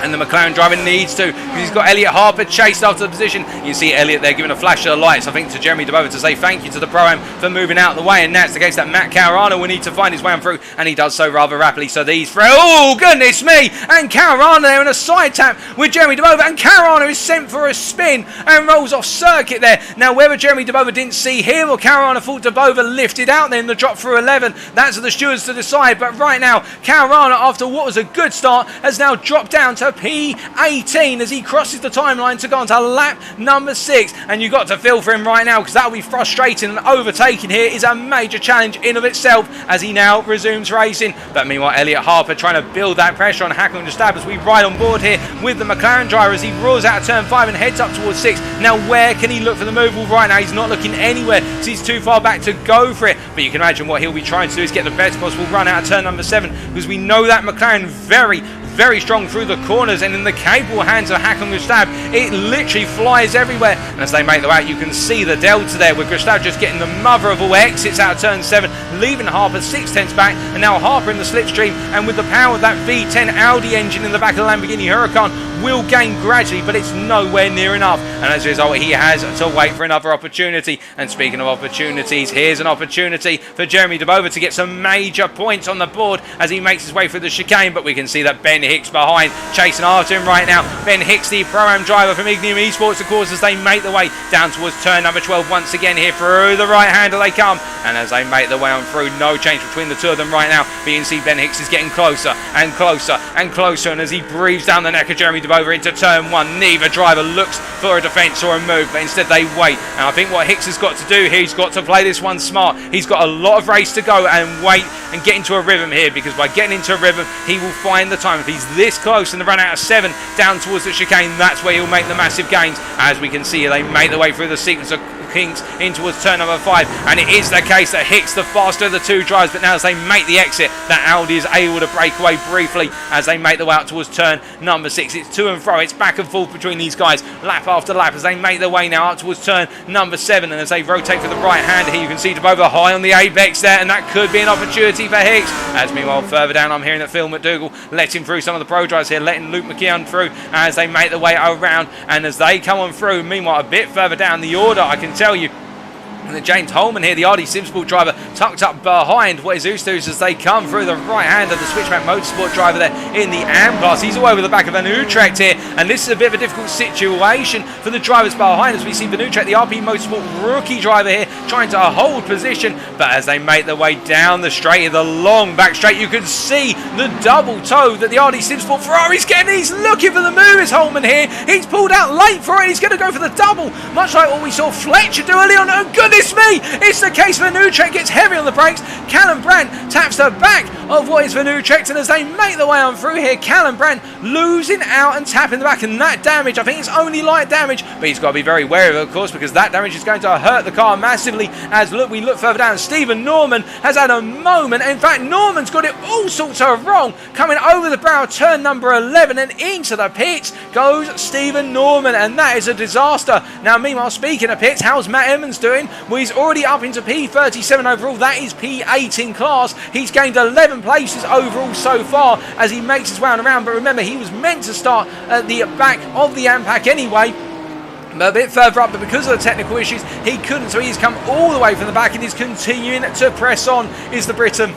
A: And the McLaren driver needs to, because he's got Elliot Harper chased after the position. You see Elliot there giving a flash of the lights, I think, to Jeremy DeBoer to say thank you to the Pro-Am for moving out of the way. And that's the case that Matt Caruana will need to find his way on through, and he does so rather rapidly. So these through, oh goodness me, and Caruana there in a side tap with Jeremy DeBoer, and Caruana is sent for a spin and rolls off circuit there. Now whether Jeremy DeBoer didn't see him or Caruana thought DeBoer lifted out there in the drop through 11, that's for the stewards to decide. But right now, Caruana, after what was a good start, has now dropped down to P18 as he crosses the timeline to go on to lap number 6. And you've got to feel for him right now, because that will be frustrating, and overtaking here is a major challenge in of itself as he now resumes racing. But meanwhile, Elliot Harper trying to build that pressure on Hakon Gustav as we ride on board here with the McLaren driver as he roars out of turn 5 and heads up towards 6. Now where can he look for the move? Well, right now he's not looking anywhere because he's too far back to go for it. But you can imagine what he'll be trying to do is get the best possible run out of turn number 7, because we know that McLaren very strong through the corners, and in the capable hands of Hakon Gustav, it literally flies everywhere. And as they make their way out, you can see the delta there with Gustav just getting the mother of all exits out of turn 7, leaving Harper 6/10 back, and now Harper in the slipstream, and with the power of that V10 Audi engine in the back of the Lamborghini Huracan, will gain gradually, but it's nowhere near enough. And as a result, he has to wait for another opportunity. And speaking of opportunities, here's an opportunity for Jeremy DeBoer to get some major points on the board as he makes his way through the chicane. But we can see that Ben Hicks behind, chasing after him right now. Ben Hicks, the Pro-Am driver from Ignium Esports, of course, as they make their way down towards turn number 12 once again here. Through the right hander they come, and as they make their way on through, no change between the two of them right now. But you can see Ben Hicks is getting closer and closer and closer, and as he breathes down the neck of Jeremy DeBoer into turn 1, neither driver looks for a defence or a move, but instead they wait. And I think what Hicks has got to do here, he's got to play this one smart. He's got a lot of race to go and wait and get into a rhythm here, because by getting into a rhythm, he will find the time. If he's this close in the run out of 7 down towards the chicane, that's where he'll make the massive gains. As we can see, they make their way through the sequence of Hinks in towards turn number 5, and it is the case that Hicks, the faster of the two drives, but now as they make the exit, that Audi is able to break away briefly as they make their way out towards turn number 6. It's to and fro, it's back and forth between these guys, lap after lap, as they make their way now out towards turn number 7, and as they rotate for the right hand here, you can see DeBoer high on the apex there, and that could be an opportunity for Hicks. As meanwhile, further down, I'm hearing that Phil McDougall letting through some of the pro drivers here, letting Luke McKeown through as they make their way around, and as they come on through, meanwhile, a bit further down the order, I can tell you, and James Holman here, the RD Simsport driver, tucked up behind what is Ustus as they come through the right hand of the Switchback Motorsport driver there in the AM class. He's all over the back of Van Utrecht here, and this is a bit of a difficult situation for the drivers behind as we see Van Utrecht, the RP Motorsport rookie driver here, trying to hold position. But as they make their way down the straight, the long back straight, you can see the double toe that the RD Simsport Ferrari's getting. He's looking for the move, is Holman here. He's pulled out late for it. He's going to go for the double, much like what we saw Fletcher do early on. Oh, goodness me! It's the case Van Utrecht gets heavy on the brakes. Callum Brandt taps the back of what is Van Utrecht, and as they make their way on through here, Callum Brandt losing out and tapping the the back, and that damage, I think it's only light damage, but he's got to be very wary of it, of course, because that damage is going to hurt the car massively. As we look further down, Stephen Norman has had a moment. In fact, Norman's got it all sorts of wrong. Coming over the brow, turn number 11, and into the pits goes Stephen Norman, and that is a disaster. Now, meanwhile, speaking of pits, how's Matt Emmens doing? Well, he's already up into P37 overall. That is P8 in class. He's gained 11 places overall so far as he makes his way around. But remember, he was meant to start at the back of the AMPAC anyway, a bit further up, but because of the technical issues, he couldn't. So he's come all the way from the back and is continuing to press on, is the Briton,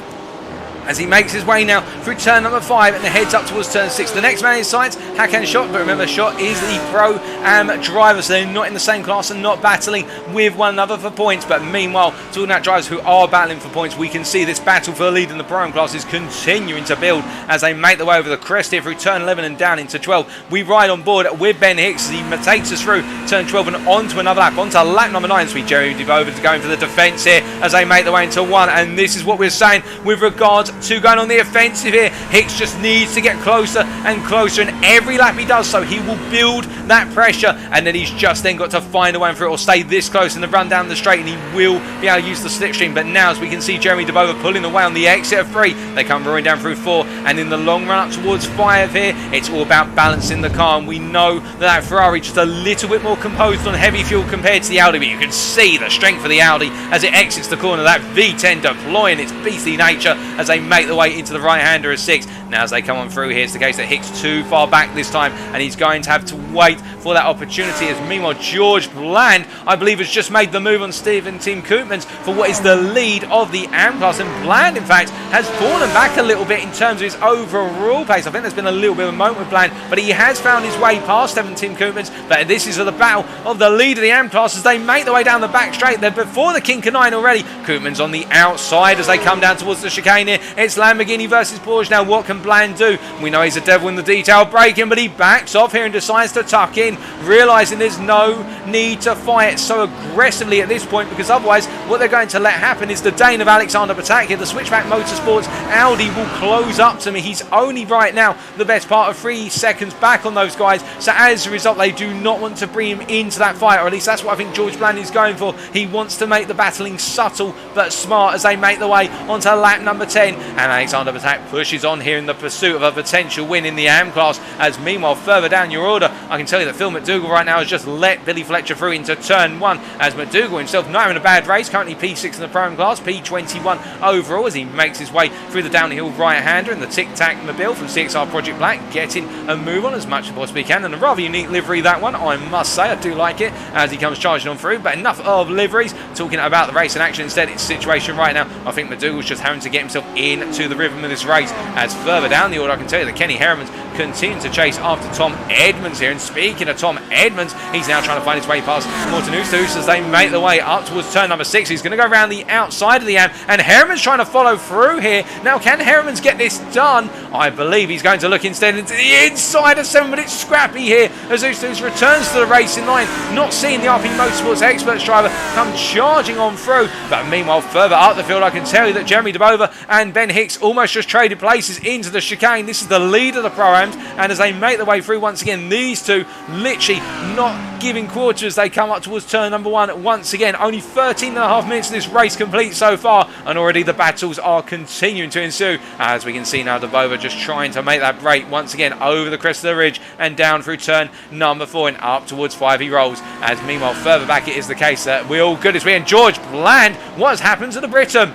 A: as he makes his way now through turn number 5 and heads up towards turn 6. The next man in sight, Hakan Schott, but remember, Schott is the Pro-Am driver, so they're not in the same class and not battling with one another for points. But meanwhile, talking about drivers who are battling for points, we can see this battle for the lead in the Pro-Am class is continuing to build as they make their way over the crest here through turn 11 and down into 12. We ride on board with Ben Hicks as he takes us through turn 12 and onto another lap, onto lap number 9. Sweet Jeremy DeVover going for the defence here as they make their way into 1. And this is what we're saying with regards to going on the offensive here. Hicks just needs to get closer and closer, and every lap he does so, he will build that pressure, and then he's just then got to find a way through it or stay this close in the run down the straight, and he will be able to use the slipstream. But now, as we can see, Jeremy DeVover pulling away on the exit of 3. They come roaring down through 4, and in the long run up towards 5 here, it's all about balancing the car, and we know that Ferrari just a little bit more composed on heavy fuel compared to the Audi, but you can see the strength of the Audi as it exits the corner. That V10 deploying its beastly nature as they make their way into the right-hander of 6. Now, as they come on through here, it's the case that Hicks too far back this time, and he's going to have to wait for that opportunity. As meanwhile, George Bland, I believe, has just made the move on Stephen Tim Koopmans for what is the lead of the AM class, and Bland, in fact, has fallen back a little bit in terms of his overall pace. I think there's been a little bit of a moment with Bland, but he has found his way past Stephen Tim Koopmans. But this is the battle of the lead of the AM class as they make their way down the back straight. They're before the King Canine already. Koopmans on the outside as they come down towards the chicane here. It's Lamborghini versus Porsche. Now, what can Bland do? We know he's a devil in the detail braking, but he backs off here and decides to tuck in, realising there's no need to fight so aggressively at this point, because otherwise what they're going to let happen is the Dane of Alexander Patak here, the Switchback Motorsports Audi, will close up to me. He's only right now the best part of 3 seconds back on those guys, so as a result they do not want to bring him into that fight, or at least that's what I think George Bland is going for. He wants to make the battling subtle but smart as they make their way onto lap number 10, and Alexander Patak pushes on here in the pursuit of a potential win in the AM class. As meanwhile, further down your order, I can tell you that Phil McDougall right now has just let Billy Fletcher through into turn 1, as McDougall himself not having a bad race, currently P6 in the Pro-Am class, P21 overall, as he makes his way through the downhill right-hander in the Tic Tac Mobile from CXR Project Black, getting a move on as much as possibly can, and a rather unique livery that one, I must say. I do like it as he comes charging on through. But enough of liveries, talking about the race in action instead. It's situation right now, I think McDougall's just having to get himself into the rhythm of this race. As further down the order, I can tell you that Kenny Herriman's continuing to chase after Tom Edmonds here, and speaking of Tom Edmonds, he's now trying to find his way past Morten Oosthuus as they make their way up towards turn number 6. He's going to go around the outside of the AM, and Herriman's trying to follow through here. Now, can Herriman's get this done? I believe he's going to look instead into the inside of 7, but it's scrappy here as Oosthuus returns to the racing line, not seeing the RP Motorsports Experts driver come charging on through. But meanwhile, further up the field, I can tell you that Jeremy DeBover and Ben Hicks almost just traded places into the chicane. This is the lead of the Pro-Ams, and as they make their way through once again, these two literally not giving quarter as they come up towards turn number 1 once again. Only 13.5 minutes of this race complete so far, and already the battles are continuing to ensue. As we can see now, DeBover just trying to make that break once again over the crest of the ridge and down through turn number 4 and up towards 5 he rolls. As meanwhile, further back it is the case that we're all good as we, and George Bland, what has happened to the Briton?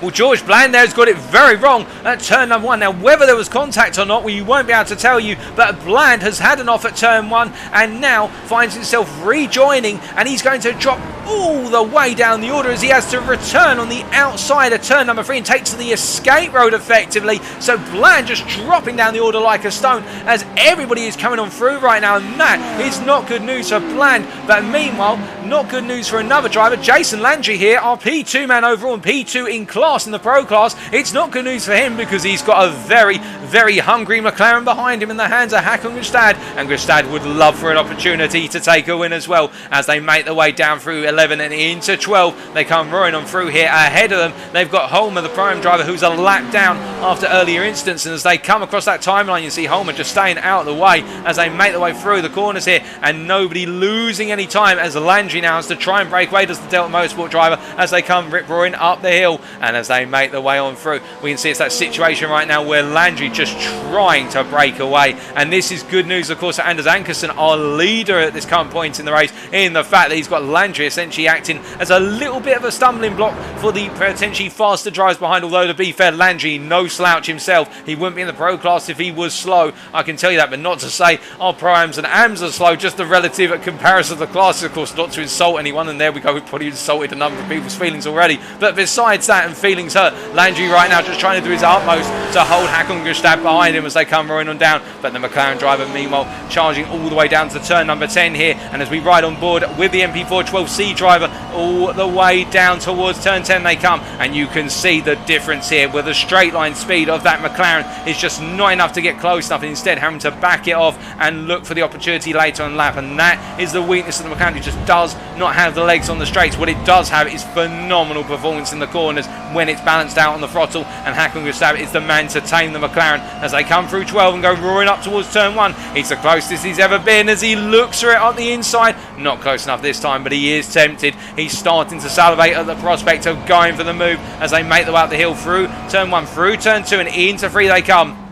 A: Well, George Bland there has got it very wrong at turn number 1. Now, whether there was contact or not, we won't be able to tell you, but Bland has had an off at turn 1 and now finds himself rejoining, and he's going to drop all the way down the order as he has to return on the outside of turn number 3 and take to the escape road effectively. So Bland just dropping down the order like a stone as everybody is coming on through right now, and that is not good news for Bland. But meanwhile, not good news for another driver, Jason Landry here, our P2 man overall and P2 in class in the Pro class. It's not good news for him because he's got a very, very hungry McLaren behind him in the hands of Håkon Gustad, and Gustad would love for an opportunity to take a win as well as they make their way down through 11 and into 12. They come roaring on through here. Ahead of them, they've got Holmer, the prime driver, who's a lap down after earlier instance, and as they come across that timeline, you see Holmer just staying out of the way as they make their way through the corners here, and nobody losing any time as Landry now has to try and break away, does the Delta Motorsport driver, as they come rip-roaring up the hill, and as they make their way on through, we can see it's that situation right now where Landry just trying to break away, and this is good news of course for Anders Ankersen, our leader at this current point in the race, in the fact that he's got Landry essentially acting as a little bit of a stumbling block for the potentially faster drives behind, although to be fair, Landry no slouch himself, he wouldn't be in the pro class if he was slow, I can tell you that, but not to say our pro-ams and AMs are slow, just the relative comparison of the classes, of course, not to insult anyone, and there we go, we've probably insulted a number of people's feelings already, but besides that and feelings hurt, Landry right now just trying to do his utmost to hold Håkon Gustad behind him as they come roaring on down, but the McLaren driver meanwhile charging all the way down to turn number 10 here, and as we ride on board with the MP412C driver all the way down towards turn 10 they come, and you can see the difference here where the straight line speed of that McLaren is just not enough to get close enough, and instead having to back it off and look for the opportunity later on lap, and that is the weakness of the McLaren. It just does not have the legs on the straights. What it does have is phenomenal performance in the corners when it's balanced out on the throttle, and Håkon Gustad is the man to tame the McLaren as they come through 12 and go roaring up towards turn 1. It's the closest he's ever been as he looks for it on the inside. Not close enough this time, but he is tempted. He's starting to salivate at the prospect of going for the move as they make their way up the hill through turn 1, through turn 2 and into 3 they come.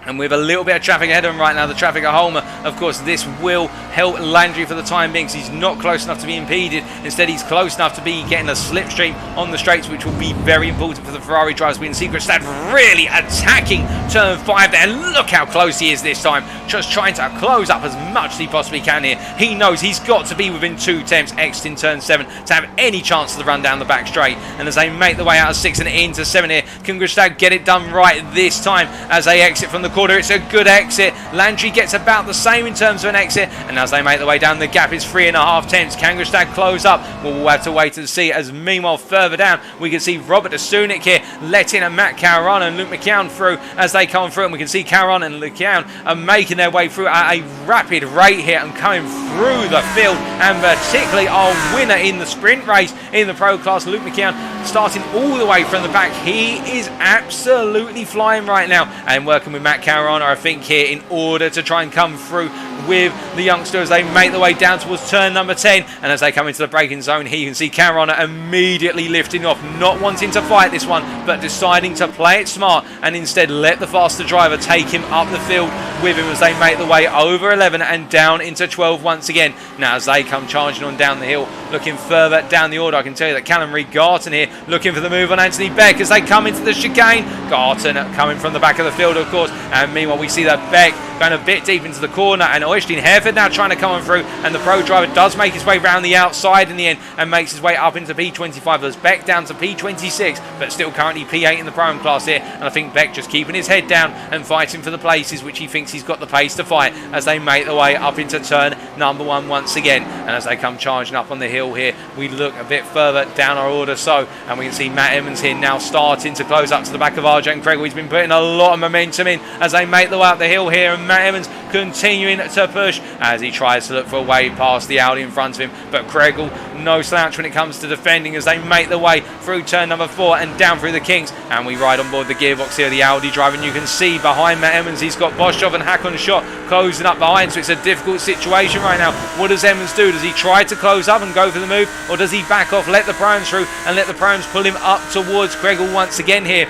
A: And with a little bit of traffic ahead of him right now, the traffic at Holmer, of course, this will help Landry for the time being because he's not close enough to be impeded. Instead, he's close enough to be getting a slipstream on the straights, which will be very important for the Ferrari drivers. We can see Gustad really attacking turn 5 there. Look how close he is this time. Just trying to close up as much as he possibly can here. He knows he's got to be within 2 attempts exiting turn 7 to have any chance of the run down the back straight. And as they make the way out of 6 and into 7 here, can Gustad get it done right this time as they exit from the corner? It's a good exit. Landry gets about the same in terms of an exit, and as they make their way down, the gap is 3.5 tenths. Can Gustad close up? Well, we'll have to wait and see, as meanwhile further down we can see Robert Sunik here letting a Matt Caruana and Luke McKeown through as they come through, and we can see Caruana and McKeown are making their way through at a rapid rate here and coming through the field, and particularly our winner in the sprint race in the pro class, Luke McKeown, starting all the way from the back. He is absolutely flying right now, and working with Matt Caruana I think here in order to try and come through with the youngsters as they make their way down towards turn number 10, and as they come into the braking zone here you can see Caruana immediately lifting off, not wanting to fight this one but deciding to play it smart and instead let the faster driver take him up the field with him as they make their way over 11 and down into 12 once again. Now as they come charging on down the hill, looking further down the order, I can tell you that Callum Reid Garton here looking for the move on Anthony Beck as they come into the chicane. Garton coming from the back of the field of course, and meanwhile we see that Beck going a bit deep into the corner, and Øystein Hereford now trying to come on through, and the pro driver does make his way round the outside in the end and makes his way up into P25. There's Beck down to P26 but still currently P8 in the pro class here, and I think Beck just keeping his head down and fighting for the places which he thinks he's got the pace to fight as they make their way up into turn number 1 once again. And as they come charging up on the hill here we look a bit further down our order and we can see Matt Emmens here now starting to close up to the back of Arjan Craig. He's been putting a lot of momentum in as they make their way up the hill here, and Matt Emmens continuing to push as he tries to look for a way past the Audi in front of him, but Kregel no slouch when it comes to defending as they make their way through turn number 4 and down through the Kings, and we ride on board the gearbox here, the Audi driver, and you can see behind Matt Emmens he's got Boschov and Håkon Schott closing up behind, so it's a difficult situation right now. What does Emmens do? Does he try to close up and go for the move, or does he back off, let the Proms through and let the Proms pull him up towards Kregel once again here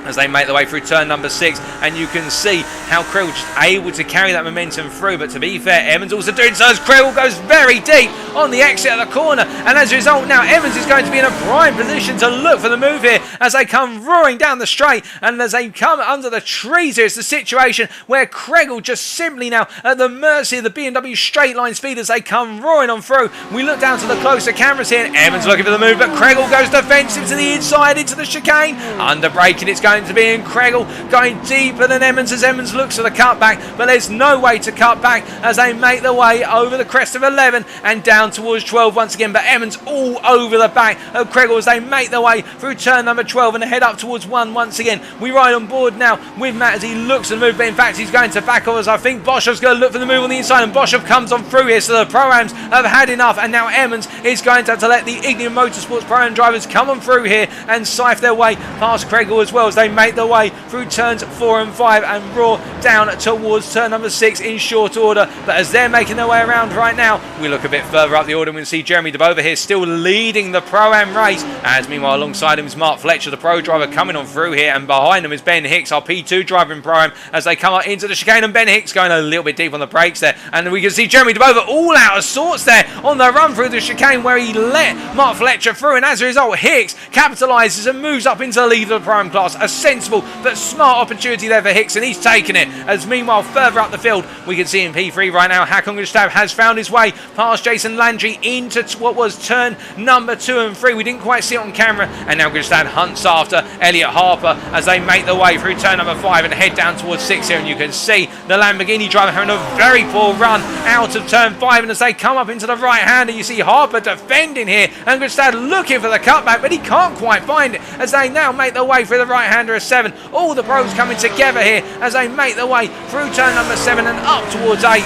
A: as they make their way through turn number 6, and you can see how Krell just able to carry that momentum through, but to be fair Emmens also doing so as Krell goes very deep on the exit of the corner, and as a result now Emmens is going to be in a prime position to look for the move here as they come roaring down the straight, and as they come under the trees here it's the situation where Kregel just simply now at the mercy of the BMW straight line speed as they come roaring on through. We look down to the closer cameras here and Emmens looking for the move, but Kregel goes defensive to the inside into the chicane, under braking it's going going to be, and Kregel going deeper than Emmens as Emmens looks for the cutback, but there's no way to cut back as they make their way over the crest of 11 and down towards 12 once again, but Emmens all over the back of Kregel as they make their way through turn number 12 and head up towards 1 once again. We ride on board now with Matt as he looks to move, but in fact he's going to back off as I think Boshov's going to look for the move on the inside, and Boshov comes on through here, so the Pro-Ams have had enough, and now Emmens is going to have to let the Ignium Motorsports Pro-Am drivers come on through here and siphon their way past Kregel as well as they make their way through turns 4 and 5 and roar down towards turn number 6 in short order. But as they're making their way around right now, we look a bit further up the order and we can see Jeremy DeBova here still leading the Pro-Am race, as meanwhile alongside him is Mark Fletcher, the Pro driver, coming on through here, and behind him is Ben Hicks, our P2 driver in Pro-Am, as they come up into the chicane, and Ben Hicks going a little bit deep on the brakes there, and we can see Jeremy DeBova all out of sorts there on the run through the chicane where he let Mark Fletcher through, and as a result Hicks capitalises and moves up into the lead of the Pro-Am class. A sensible but smart opportunity there for Hicks, and he's taken it, as meanwhile further up the field we can see in P3 right now Hakon Gustav has found his way past Jason Landry into what was turn number 2 and 3. We didn't quite see it on camera, and now Gustav hunts after Elliot Harper as they make their way through turn number 5 and head down towards 6 here, and you can see the Lamborghini driver having a very poor run out of turn 5, and as they come up into the right hander you see Harper defending here, and Gustav looking for the cutback but he can't quite find it as they now make their way through the right hander of 7. All the pros coming together here as they make their way through turn number 7 and up towards 8.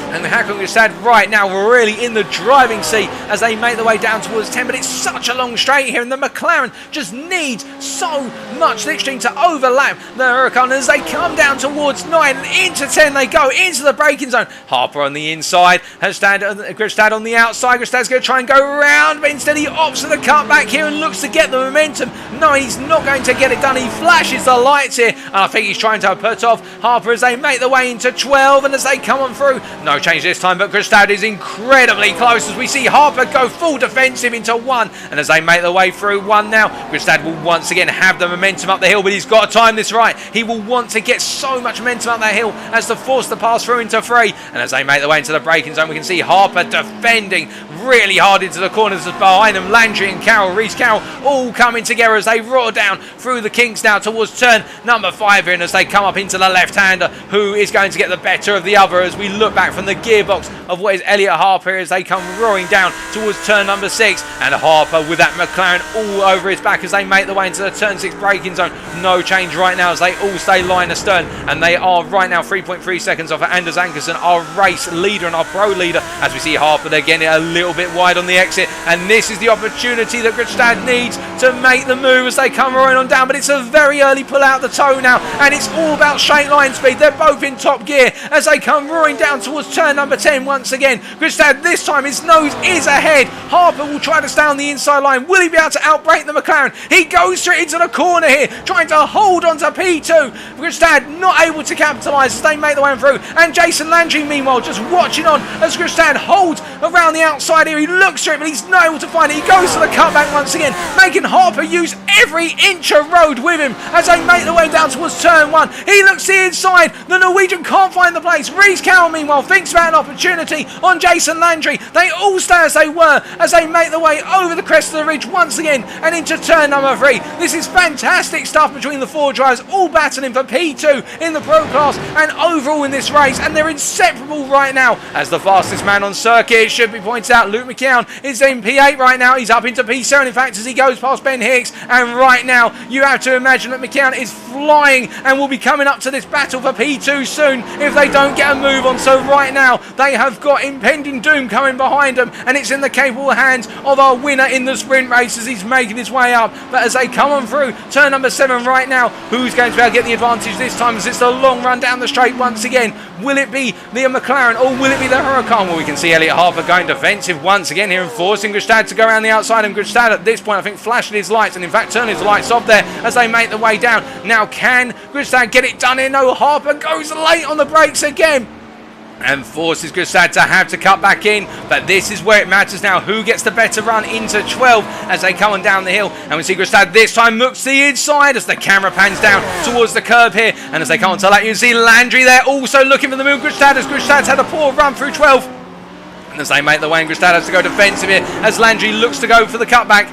A: And Hakon Gustav right now really in the driving seat as they make their way down towards 10, but it's such a long straight here, and the McLaren just needs so much slipstream to overlap the Huracan as they come down towards 9 and into 10 they go into the braking zone. Harper on the inside, Gustav on the outside. Gustav's going to try and go around, but instead he opts for the cutback here and looks to get the momentum. No, he's not going to get it done. He flashes the lights here, and I think he's trying to put off Harper as they make their way into 12, and as they come on through, no change this time, but Gustav is incredibly close as we see Harper go full defensive into 1, and as they make their way through 1 now, Gustav will once again have the momentum up the hill, but he's got to time this right. He will want to get so much momentum up that hill as to force the pass through into 3, and as they make their way into the braking zone we can see Harper defending really hard into the corners as behind them Landry and Carroll, Reese Carroll, all coming together as they roar down through the kinks now towards turn number 5 here, and as they come up into the left-hander who is going to get the better of the other as we look back from the gearbox of what is Elliot Harper as they come roaring down towards turn number 6, and Harper with that McLaren all over his back as they make their way into the turn 6 braking zone. No change right now as they all stay line astern, and they are right now 3.3 seconds off of Anders Ankersen, our race leader and our pro leader, as we see Harper they're getting it a little bit wide on the exit, and this is the opportunity that Gustav needs to make the move as they come roaring on down, but it's a very early pull out the toe now, and it's all about straight line speed. They're both in top gear as they come roaring down towards turn number 10 once again. Gustav this time his nose is ahead. Harper will try to stay on the inside line. Will he be able to outbrake the McLaren? He goes straight into the corner here trying to hold on to P2. Gustav not able to capitalise as they make the way through, and Jason Landry meanwhile just watching on as Gustav holds around the outside here. He looks for it but he's not able to find it. He goes to the cutback once again, making Harper use every inch of road with him as they make their way down towards turn 1. He looks to the inside. The Norwegian can't find the place. Reese Carroll meanwhile thinks about an opportunity on Jason Landry. They all stay as they were as they make their way over the crest of the ridge once again and into turn number 3. This is fantastic stuff between the 4 drivers, all battling for P2 in the pro class and overall in this race, and they're inseparable right now as the fastest man on circuit. It should be pointed out Luke McKeown is in P8 right now. He's up into P7 in fact as he goes past Ben Hicks, and right now you have to imagine that McKeown is flying and will be coming up to this battle for P2 soon if they don't get a move on. So right now they have got impending doom coming behind them, and it's in the capable hands of our winner in the sprint race as he's making his way up. But as they come on through turn number 7 right now, who's going to be able to get the advantage this time as it's a long run down the straight once again? Will it be the McLaren or will it be the Huracan? Well, we can see Elliot Harper going defensive once again here and forcing Gustav to go around the outside, and Gustav at this point I think flashing his lights and in fact turning his lights off there as they make their way down. Now can Gustav get it done here? No, Harper goes late on the brakes again and forces Gustav to have to cut back in, but this is where it matters now, who gets the better run into 12 as they come on down the hill, and we see Gustav this time looks to the inside as the camera pans down towards the curb here, and as they come on to that you see Landry there also looking for the move. Gustav's had a poor run through 12, and as they make the way, Gustav has to go defensive here as Landry looks to go for the cutback.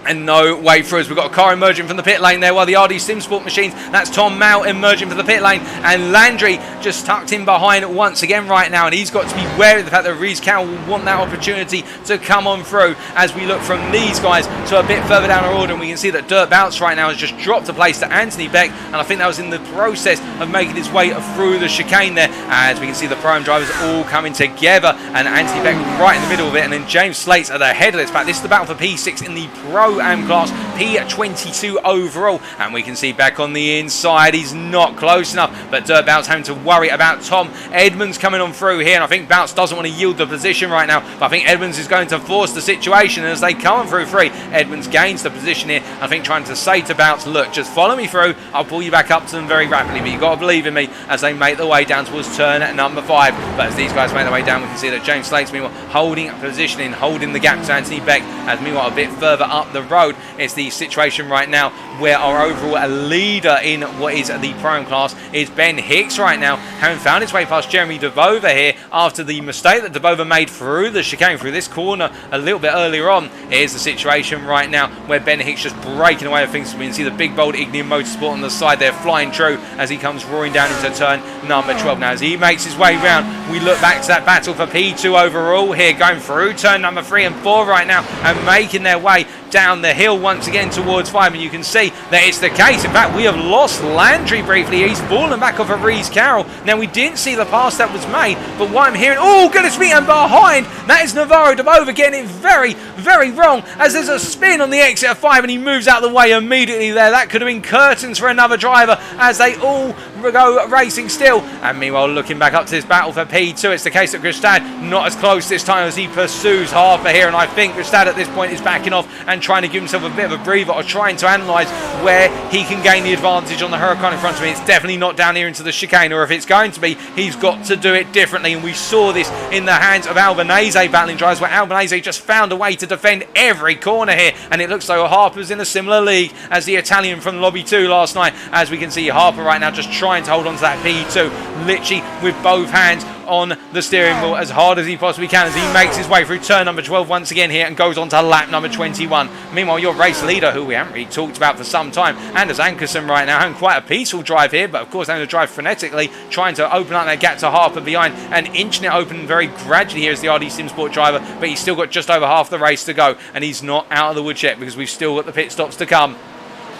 A: And no way through as we've got a car emerging from the pit lane there while the RD Sim Sport machines, that's Tom Mao emerging from the pit lane, and Landry just tucked in behind once again right now, and he's got to be wary of the fact that Reese Carroll will want that opportunity to come on through as we look from these guys to a bit further down our order, and we can see that Dirt Bounce right now has just dropped a place to Anthony Beck, and I think that was in the process of making his way through the chicane there, as we can see the Pro-Am drivers all coming together, and Anthony Beck right in the middle of it, and then James Slates at the head of this pack. This is the battle for P6 in the Pro-Am class, P22 overall, and we can see back on the inside he's not close enough, but Dirt Bounce having to worry about Tom Edmonds coming on through here, and I think Bounce doesn't want to yield the position right now, but I think Edmonds is going to force the situation, and as they come on through free, Edmonds gains the position here, I think trying to say to Bounce, look, just follow me through, I'll pull you back up to them very rapidly, but you've got to believe in me as they make their way down towards turn number 5, but as these guys make their way down, we can see that James Slates meanwhile holding positioning, holding the gap to Anthony Beck, as meanwhile a bit further up the road, it's the situation right now where our overall leader in what is the Pro-Am class is Ben Hicks right now, having found his way past Jeremy DeVova here after the mistake that DeVova made through the chicane, through this corner a little bit earlier on. Here's the situation right now where Ben Hicks just breaking away with things. We can see the big bold Ignium Motorsport on the side there flying true as he comes roaring down into turn number 12. Now as he makes his way round, we look back to that battle for P2 overall here, going through turn number 3 and 4 right now and making their way down the hill once again towards 5, and you can see that it's the case. In fact, we have lost Landry briefly. He's fallen back off of Reese Carroll. Now we didn't see the pass that was made, but what I'm hearing, oh goodness me, and behind that is Navarro DeVova getting it very, very wrong as there's a spin on the exit of 5 and he moves out of the way immediately there. That could have been curtains for another driver as they all go racing still. And meanwhile, looking back up to this battle for P2, it's the case that Gristad not as close this time as he pursues Harper here, and I think Gristad at this point is backing off and trying to give himself a bit of a breather, or trying to analyse where he can gain the advantage on the Huracan in front of me. It's definitely not down here into the chicane, or if it's going to be, he's got to do it differently, and we saw this in the hands of Albanese battling drivers, where Albanese just found a way to defend every corner here, and it looks like Harper's in a similar league as the Italian from Lobby 2 last night, as we can see Harper right now just trying to hold on to that P2, literally with both hands on the steering wheel as hard as he possibly can as he makes his way through turn number 12 once again here and goes on to lap number 21. Meanwhile, your race leader, who we haven't really talked about for some time, Anders Ankerson right now having quite a peaceful drive here, but of course having to drive frenetically, trying to open up that gap to Harper behind and inching it open very gradually here as the RD Sim Sport driver, but he's still got just over half the race to go, and he's not out of the woods yet because we've still got the pit stops to come.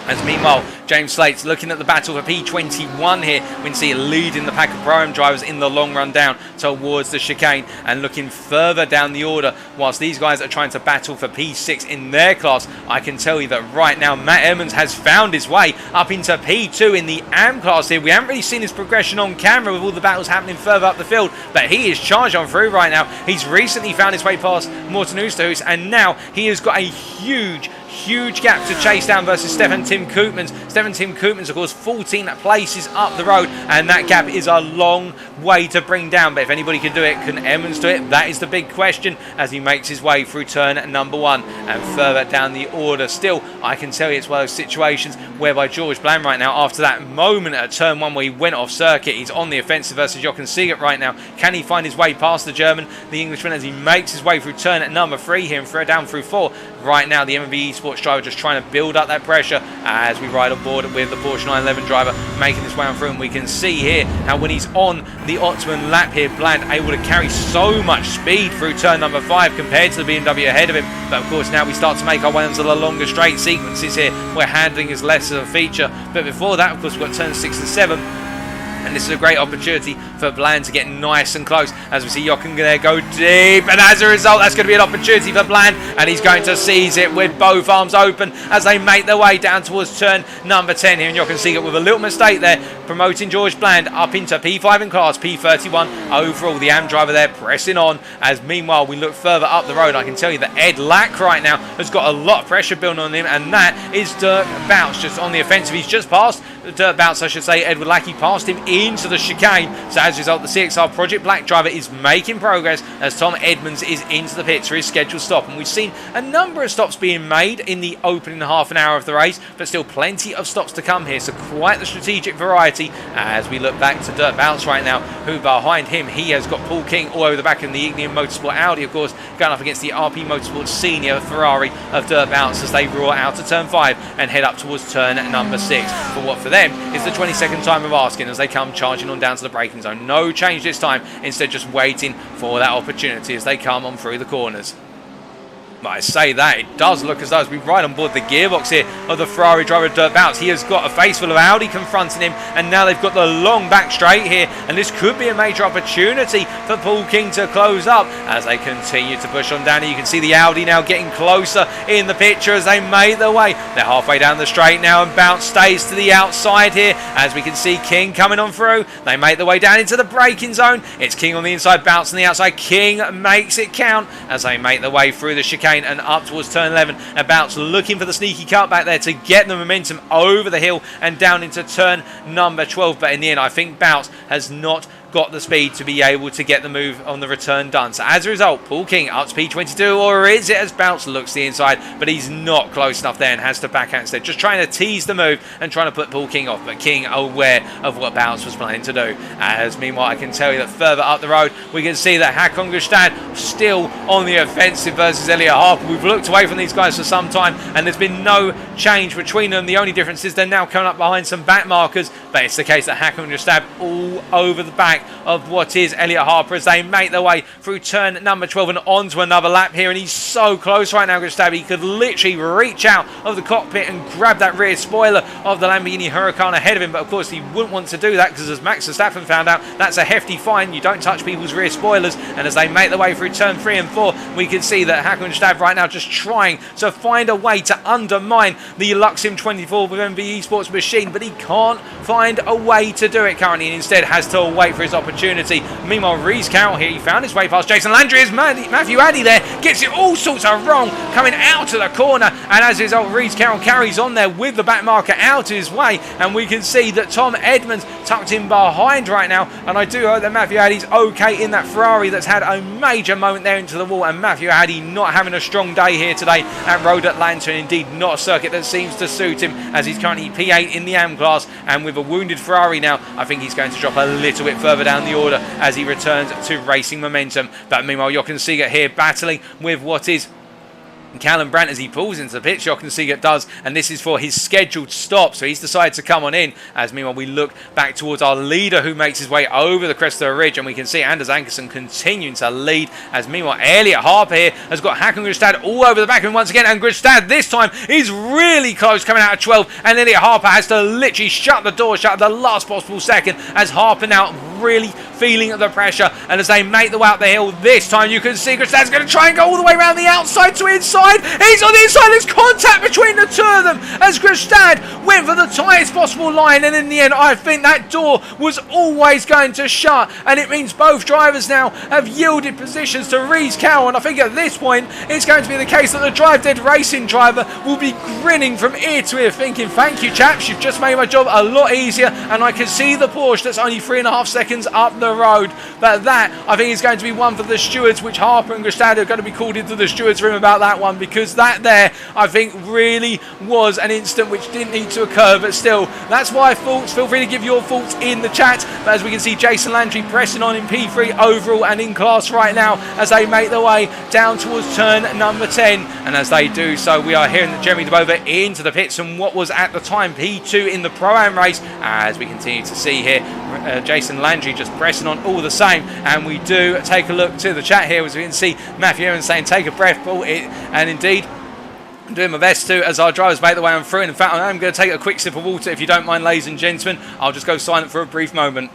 A: As meanwhile, James Slates looking at the battle for P21 here. We can see it leading the pack of Pro-Am drivers in the long run down towards the chicane, and looking further down the order whilst these guys are trying to battle for P6 in their class. I can tell you that right now Matt Emmens has found his way up into P2 in the AM class here. We haven't really seen his progression on camera with all the battles happening further up the field, but he is charged on through right now. He's recently found his way past Morten Oosterhuis, and now he has got a huge gap to chase down versus Stefan Tim Koopmans. Stefan Tim Koopmans, of course, 14 places up the road, and that gap is a long way to bring down. But if anybody can do it, can Emmons do it? That is the big question as he makes his way through turn number 1 and further down the order. Still, I can tell you it's one of those situations whereby George Bland right now, after that moment at turn 1 where he went off circuit, he's on the offensive versus Jochen Siegert right now. Can he find his way past the German, the Englishman, as he makes his way through turn number 3 here and throw down through 4? Right now, the MVE Sports driver just trying to build up that pressure as we ride on board with the Porsche 911 driver making his way on through, and we can see here how when he's on the optimum lap here, Bland able to carry so much speed through turn number 5 compared to the BMW ahead of him. But of course now we start to make our way onto the longer straight sequences here where handling is less of a feature. But before that, of course, we've got turns 6 and 7. And this is a great opportunity for Bland to get nice and close as we see Jochen there go deep, and as a result that's going to be an opportunity for Bland, and he's going to seize it with both arms open as they make their way down towards turn number 10 here, and Jochen Siegert with a little mistake there promoting George Bland up into P5 in class, P31 overall. The AM driver there pressing on as meanwhile we look further up the road. I can tell you that Ed Lack right now has got a lot of pressure building on him, and that is Dirk Bounce just on the offensive. He's just passed Dirt Bounce, I should say, Edward Lackey passed him into the chicane. So as as a result, the CXR Project Black driver is making progress as Tom Emmens is into the pits for his scheduled stop. And we've seen a number of stops being made in the opening half an hour of the race, but still plenty of stops to come here. So quite the strategic variety as we look back to Dirt Bounce right now, who behind him, he has got Paul King all over the back in the Ignium Motorsport Audi, of course, going up against the RP Motorsport Senior Ferrari of Dirt Bounce as they roar out to turn 5 and head up towards turn number 6. But what for them is the 22nd time of asking as they come charging on down to the braking zone. No change this time, instead just waiting for that opportunity as they come on through the corners. But I say that, it does look as though as we ride on board the gearbox here of the Ferrari driver Dirt Bounce. He has got a face full of Audi confronting him, and now they've got the long back straight here, and this could be a major opportunity for Paul King to close up as they continue to push on down here. You can see the Audi now getting closer in the picture as they make their way. They're halfway down the straight now, and Bounce stays to the outside here as we can see King coming on through. They make their way down into the braking zone. It's King on the inside, Bounce on the outside. King makes it count as they make their way through the chicane and up towards turn 11, and Bounce looking for the sneaky cut back there to get the momentum over the hill and down into turn number 12. But in the end, I think Bounce has not got the speed to be able to get the move on the return done. So as a result, Paul King up to P22, or is it, as Bounce looks to the inside, but he's not close enough there and has to back out instead, just trying to tease the move and trying to put Paul King off. But King aware of what Bounce was planning to do. As meanwhile, I can tell you that further up the road, we can see that Håkon Gustad still on the offensive versus Elliot Harper. We've looked away from these guys for some time, and there's been no change between them. The only difference is they're now coming up behind some back markers, but it's the case that Håkon Gustad all over the back of what is Elliot Harper as they make their way through turn number 12 and on to another lap here. And he's so close right now, Gustave. He could literally reach out of the cockpit and grab that rear spoiler of the Lamborghini Huracan ahead of him. But of course, he wouldn't want to do that because, as Max Verstappen found out, that's a hefty fine. You don't touch people's rear spoilers. And as they make their way through turn 3 and 4, we can see that Håkon Gustave right now just trying to find a way to undermine the Luxim 24 with MV Esports machine, but he can't find a way to do it currently, and instead has to wait for his opportunity. Meanwhile, Reese Carroll here, he found his way past Jason Landry as Matthew Addy there gets it all sorts of wrong coming out of the corner, and as a result, Reese Carroll carries on there with the back marker out of his way, and we can see that Tom Emmens tucked in behind right now, and I do hope that Matthew Addy's okay in that Ferrari that's had a major moment there into the wall. And Matthew Addy not having a strong day here today at Road Atlanta, and indeed not a circuit that seems to suit him, as he's currently P8 in the AM class, and with a wounded Ferrari now, I think he's going to drop a little bit further down the order as he returns to racing momentum. But meanwhile, Jochen Seeger here battling with what is Callum Brandt as he pulls into the pit. Jochen Seeger does, and this is for his scheduled stop, so he's decided to come on in. As meanwhile, we look back towards our leader who makes his way over the crest of the ridge, and we can see Anders Ankerson continuing to lead. As meanwhile, Elliot Harper here has got Håkon Gustad all over the back of him once again, and Gustad this time is really close coming out of 12, and Elliot Harper has to literally shut the door shut at the last possible second, as Harper now really feeling the pressure, and as they make the way up the hill this time, you can see Gustad's going to try and go all the way around the outside to inside. He's on the inside. There's contact between the two of them as Gustad went for the tightest possible line, and in the end, I think that door was always going to shut, and it means both drivers now have yielded positions to Reese Carroll, and I think at this point it's going to be the case that the Drive Dead Racing driver will be grinning from ear to ear thinking, thank you chaps, you've just made my job a lot easier, and I can see the Porsche that's only 3.5 seconds up the road. But that, I think, is going to be one for the stewards, which Harper and Gustad are going to be called into the stewards room about that one, because that there, I think, really was an instant which didn't need to occur. But still, that's my thoughts. Feel free to give your thoughts in the chat. But as we can see, Jason Landry pressing on in P3 overall and in class right now as they make their way down towards turn number 10. And as they do so, we are hearing that Jeremy DeBova into the pits and what was at the time P2 in the Pro-Am race, as we continue to see here Jason Landry just pressing on all the same. And we do take a look to the chat here as we can see Matthew Emmens saying take a breath, Paul, and indeed I'm doing my best to as our drivers make their way on through. And in fact, I'm going to take a quick sip of water if you don't mind, ladies and gentlemen. I'll just go silent for a brief moment.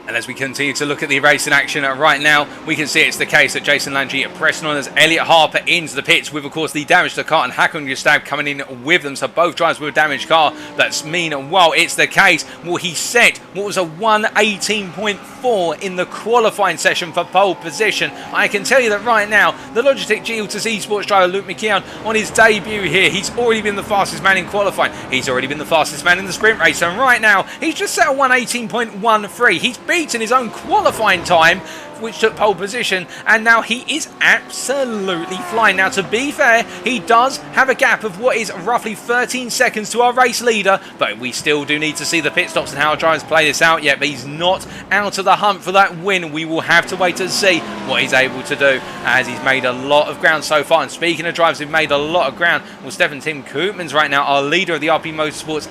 A: And as we continue to look at the racing action right now, we can see it's the case that Jason Landry pressing on as Elliot Harper into the pits with, of course, the damage to the car, and Håkon Gustad coming in with them. So both drivers with a damaged car. That's meanwhile, it's the case. Well, he set what was a 1:18.5 4 in the qualifying session for pole position. I can tell you that right now, the Logitech G Autos Esports driver Luke McKeown, on his debut here, he's already been the fastest man in qualifying. He's already been the fastest man in the sprint race, and right now, he's just set a 1:18.13. He's beaten his own qualifying time, which took pole position, and now he is absolutely flying. Now, to be fair, he does have a gap of what is roughly 13 seconds to our race leader, but we still do need to see the pit stops and how our drivers play this out yet, but he's not out of the hunt for that win. We will have to wait to see what he's able to do, as he's made a lot of ground so far. And speaking of drivers who've made a lot of ground, well, Stefan Tim Koopmans right now, our leader of the RP Motorsports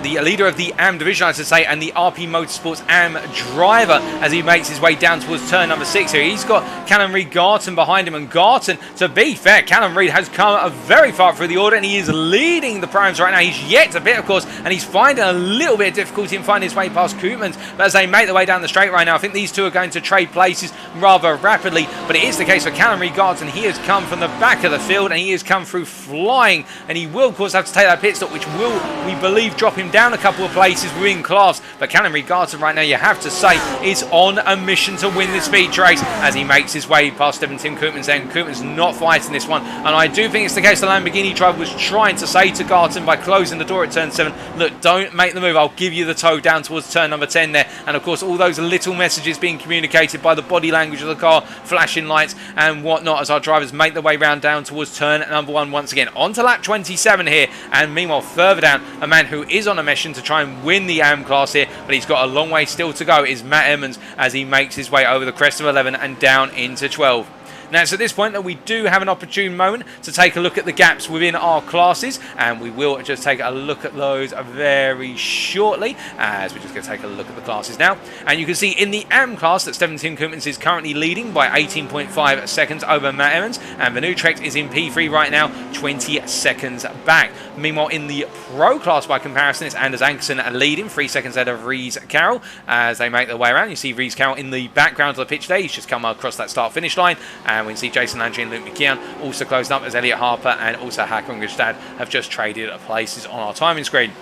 A: the leader of the AM division, I should say, and the RP Motorsports AM driver, as he makes his way down towards turn number 6 here. He's got Callum Reid Garton behind him, and Garton, to be fair, Callum Reid has come very far through the order, and he is leading the primes right now. He's yet to pit, of course, and he's finding a little bit of difficulty in finding his way past Koopmans, but as they make their way down the straight right now, I think these two are going to trade places rather rapidly, but it is the case for Callum Reid Garton. He has come from the back of the field, and he has come through flying, and he will, of course, have to take that pit stop, which will, we believe, drop him down a couple of places within class. But Callum Reid Garton right now, you have to say, is on a mission to win this speed race as he makes his way past Stefan Tim Koopmans. Then Koopmans not fighting this one, and I do think it's the case the Lamborghini driver was trying to say to Garton by closing the door at turn 7, look, don't make the move, I'll give you the tow down towards turn number 10 there. And of course, all those little messages being communicated by the body language of the car, flashing lights and whatnot, as our drivers make their way round down towards turn number 1 once again. On to lap 27 here, and meanwhile further down, a man who is on a mission to try and win the AM class here, but he's got a long way still to go, is Matt Emmens, as he makes his way over the crest of 11 and down into 12. Now, it's at this point that we do have an opportune moment to take a look at the gaps within our classes, and we will just take a look at those very shortly, as we're just going to take a look at the classes now. And you can see in the AM class that Stefan Tim Koopmans is currently leading by 18.5 seconds over Matt Emmens, and Vanutrecht is in P3 right now, 20 seconds back. Meanwhile, in the Pro class, by comparison, it's Anders Ankersen leading 3 seconds ahead of Rees Carroll as they make their way around. You see Rees Carroll in the background of the pitch there. He's just come across that start-finish line, and we can see Jason Landry and Luke McKeown also closed up, as Elliot Harper and also Håkon Gustad have just traded places on our timing screen.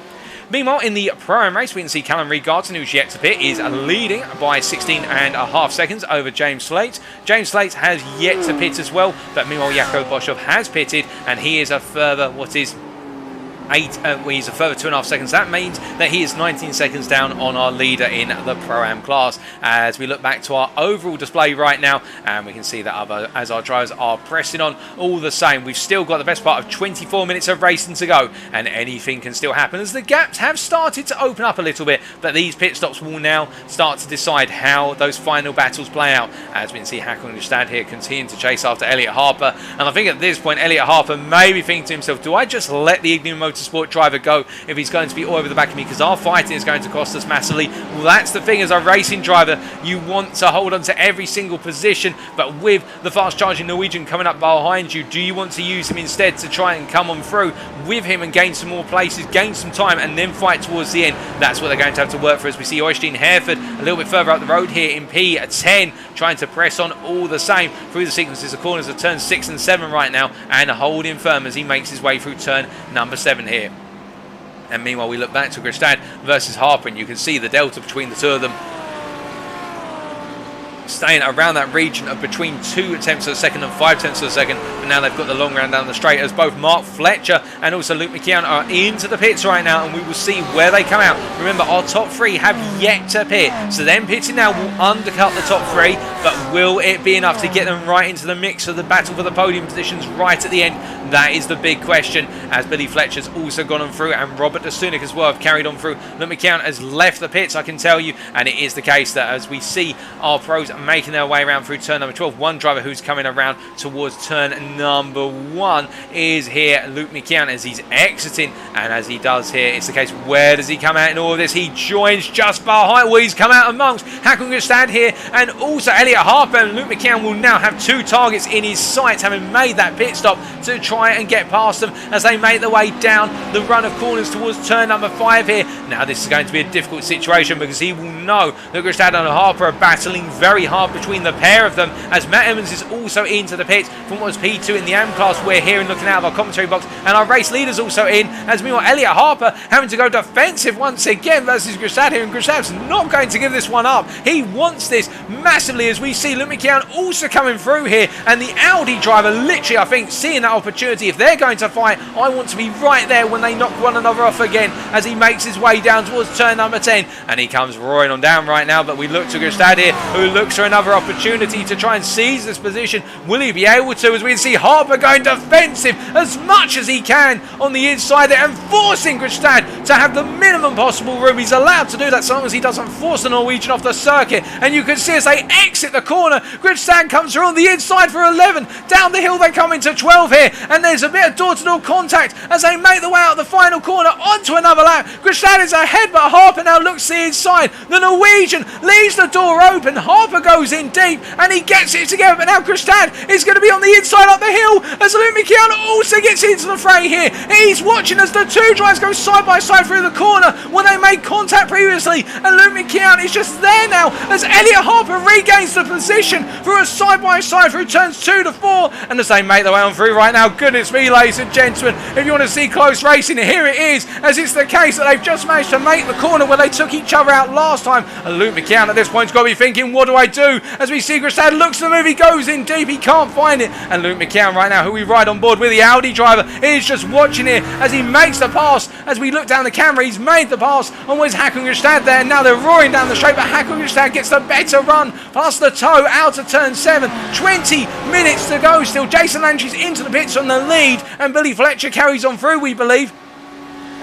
A: Meanwhile, in the Pro-Am race, we can see Callum Reid Garton, who's yet to pit, is leading by 16.5 seconds over James Slate. James Slate has yet to pit as well, but meanwhile, Jakob Boshoff has pitted, and he is a further, he's a further 2.5 seconds. That means that he is 19 seconds down on our leader in the Pro-Am class. As we look back to our overall display right now, and we can see that as our drivers are pressing on all the same, we've still got the best part of 24 minutes of racing to go, and anything can still happen as the gaps have started to open up a little bit, but these pit stops will now start to decide how those final battles play out. As we can see Håkon Gustad here continuing to chase after Elliot Harper, and I think at this point Elliot Harper may be thinking to himself, do I just let the Ignium Motorsport driver go if he's going to be all over the back of me, because our fighting is going to cost us massively? Well, that's the thing, as a racing driver, you want to hold on to every single position, but with the fast charging Norwegian coming up behind you, do you want to use him instead to try and come on through with him and gain some more places, gain some time, and then fight towards the end? That's what they're going to have to work for, as we see Oystein Hereford a little bit further up the road here in P10, trying to press on all the same through the sequences of corners of turns 6 and 7 right now, and holding firm as he makes his way through turn number 7 here. And meanwhile, we look back to Gustad versus Harper, and you can see the delta between the two of them staying around that region of between 2 tenths of a second and 5 tenths of a second. But now they've got the long round down the straight, as both Mark Fletcher and also Luke McKeown are into the pits right now, and we will see where they come out. Remember, our top 3 have yet to pit, so them pitting now will undercut the top 3, but will it be enough to get them right into the mix of the battle for the podium positions right at the end? That is the big question, as Billy Fletcher's also gone on through, and Robert Dasunik as well have carried on through. Luke McKeown has left the pits, I can tell you, and it is the case that as we see our pros making their way around through turn number 12, one driver who's coming around towards turn number 1 is here Luke McKeown, as he's exiting, and as he does here, it's the case, where does he come out in all of this? He joins just behind, well, he's come out amongst Håkon Gustad here, and also Elliot Harper, and Luke McKeown will now have 2 targets in his sights, having made that pit stop to try and get past them as they make their way down the run of corners towards turn number 5 here. Now this is going to be a difficult situation because he will know that Gustad and Harper are battling very hard between the pair of them, as Matt Emmens is also into the pits from what was P2 in the AM class. We're here and looking out of our commentary box, and our race leader's also in, as meanwhile Elliot Harper having to go defensive once again versus Gustad here, and Gustad's not going to give this one up. He wants this massively, as we see Luke McKeown also coming through here, and the Audi driver literally, I think, seeing that opportunity. If they're going to fight, I want to be right there when they knock one another off again, as he makes his way down towards turn number 10, and he comes roaring on down right now. But we look to Gustad here, who looks for another opportunity to try and seize this position. Will he be able to, as we see Harper going defensive as much as he can on the inside there, and forcing Gustad to have the minimum possible room. He's allowed to do that so long as he doesn't force the Norwegian off the circuit, and you can see as they exit the corner, Gustad comes through on the inside for 11. Down the hill they come into 12 here, and there's a bit of door-to-door contact as they make their way out of the final corner onto another lap. Gustad is ahead, but Harper now looks to the inside. The Norwegian leaves the door open. Harper goes in deep, and he gets it together, but now Gustad is going to be on the inside up the hill as Luke McKeown also gets into the fray here. He's watching as the two drivers go side by side through the corner when they made contact previously, and Luke McKeown is just there now as Elliot Harper regains the position for a side by side through turns 2 to 4, and as they make their way on through right now, goodness me, ladies and gentlemen, if you want to see close racing, here it is, as it's the case that they've just managed to make the corner where they took each other out last time, and Luke McKeown at this point's got to be thinking, what do I do? As we see Gustad looks to the move, he goes in deep, he can't find it, and Luke McKeown right now, who we ride on board with the Audi driver, is just watching here as he makes the pass. As we look down the camera, he's made the pass on where's Hakon Gustad there, and now they're roaring down the straight, but Hakon Gustad gets the better run past the toe out of turn 7. 20 minutes to go still. Jason Landry's into the pits on the lead, and Billy Fletcher carries on through, we believe.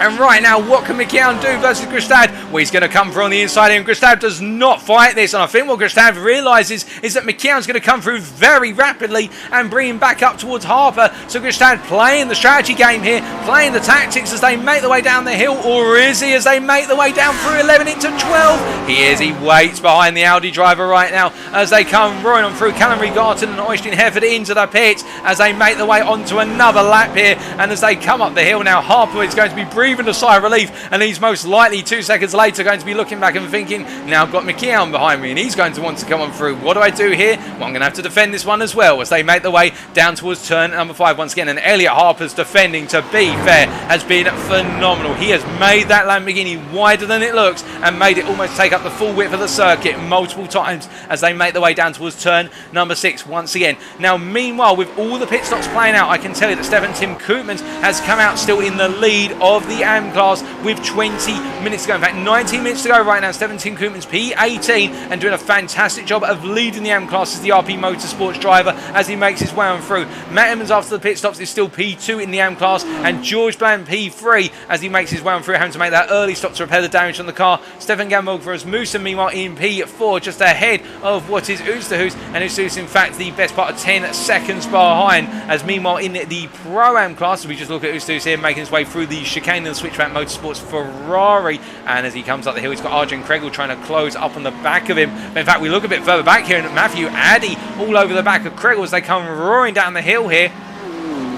A: And right now, what can McKeown do versus Gustad? Well, he's going to come through on the inside, and Gustad does not fight this. And I think what Gustad realises is that McKeown's going to come through very rapidly and bring him back up towards Harper. So Gustad playing the strategy game here, playing the tactics as they make their way down the hill. Or is he, as they make their way down through 11 into 12? He is. He waits behind the Audi driver right now as they come roaring on through. Callum Reid Garton and Øystein Hefford into the pits as they make their way onto another lap here. And as they come up the hill now, Harper is going to be breathing a sigh of relief, and he's most likely 2 seconds later going to be looking back and thinking, now I've got McKeown behind me, and he's going to want to come on through. What do I do here? Well, I'm going to have to defend this one as well, as they make their way down towards turn number 5 once again, and Elliot Harper's defending, to be fair, has been phenomenal. He has made that Lamborghini wider than it looks and made it almost take up the full width of the circuit multiple times as they make their way down towards turn number 6 once again. Now, meanwhile, with all the pit stops playing out, I can tell you that Stefan Tim Koopmans has come out still in the lead of the AM class with 20 minutes to go. In fact, 19 minutes to go right now. Stefan Tim Koopmans P18 and doing a fantastic job of leading the AM class as the RP Motorsports driver as he makes his way on through. Matt Emmens after the pit stops is still P2 in the AM class, and George Bland P3 as he makes his way on through, having to make that early stop to repair the damage on the car. Stefan Gamble for Rasmussen meanwhile in P4, just ahead of what is Oosterhuis, and Oosterhuis in fact the best part of 10 seconds behind, as meanwhile in the Pro-Am class, we just look at Oosterhuis here making his way through the chicane and the switchback Motorsports Ferrari, and as he comes up the hill, he's got Arjen Kregel trying to close up on the back of him. But in fact, we look a bit further back here, and Matthew Addy all over the back of Kregel as they come roaring down the hill here.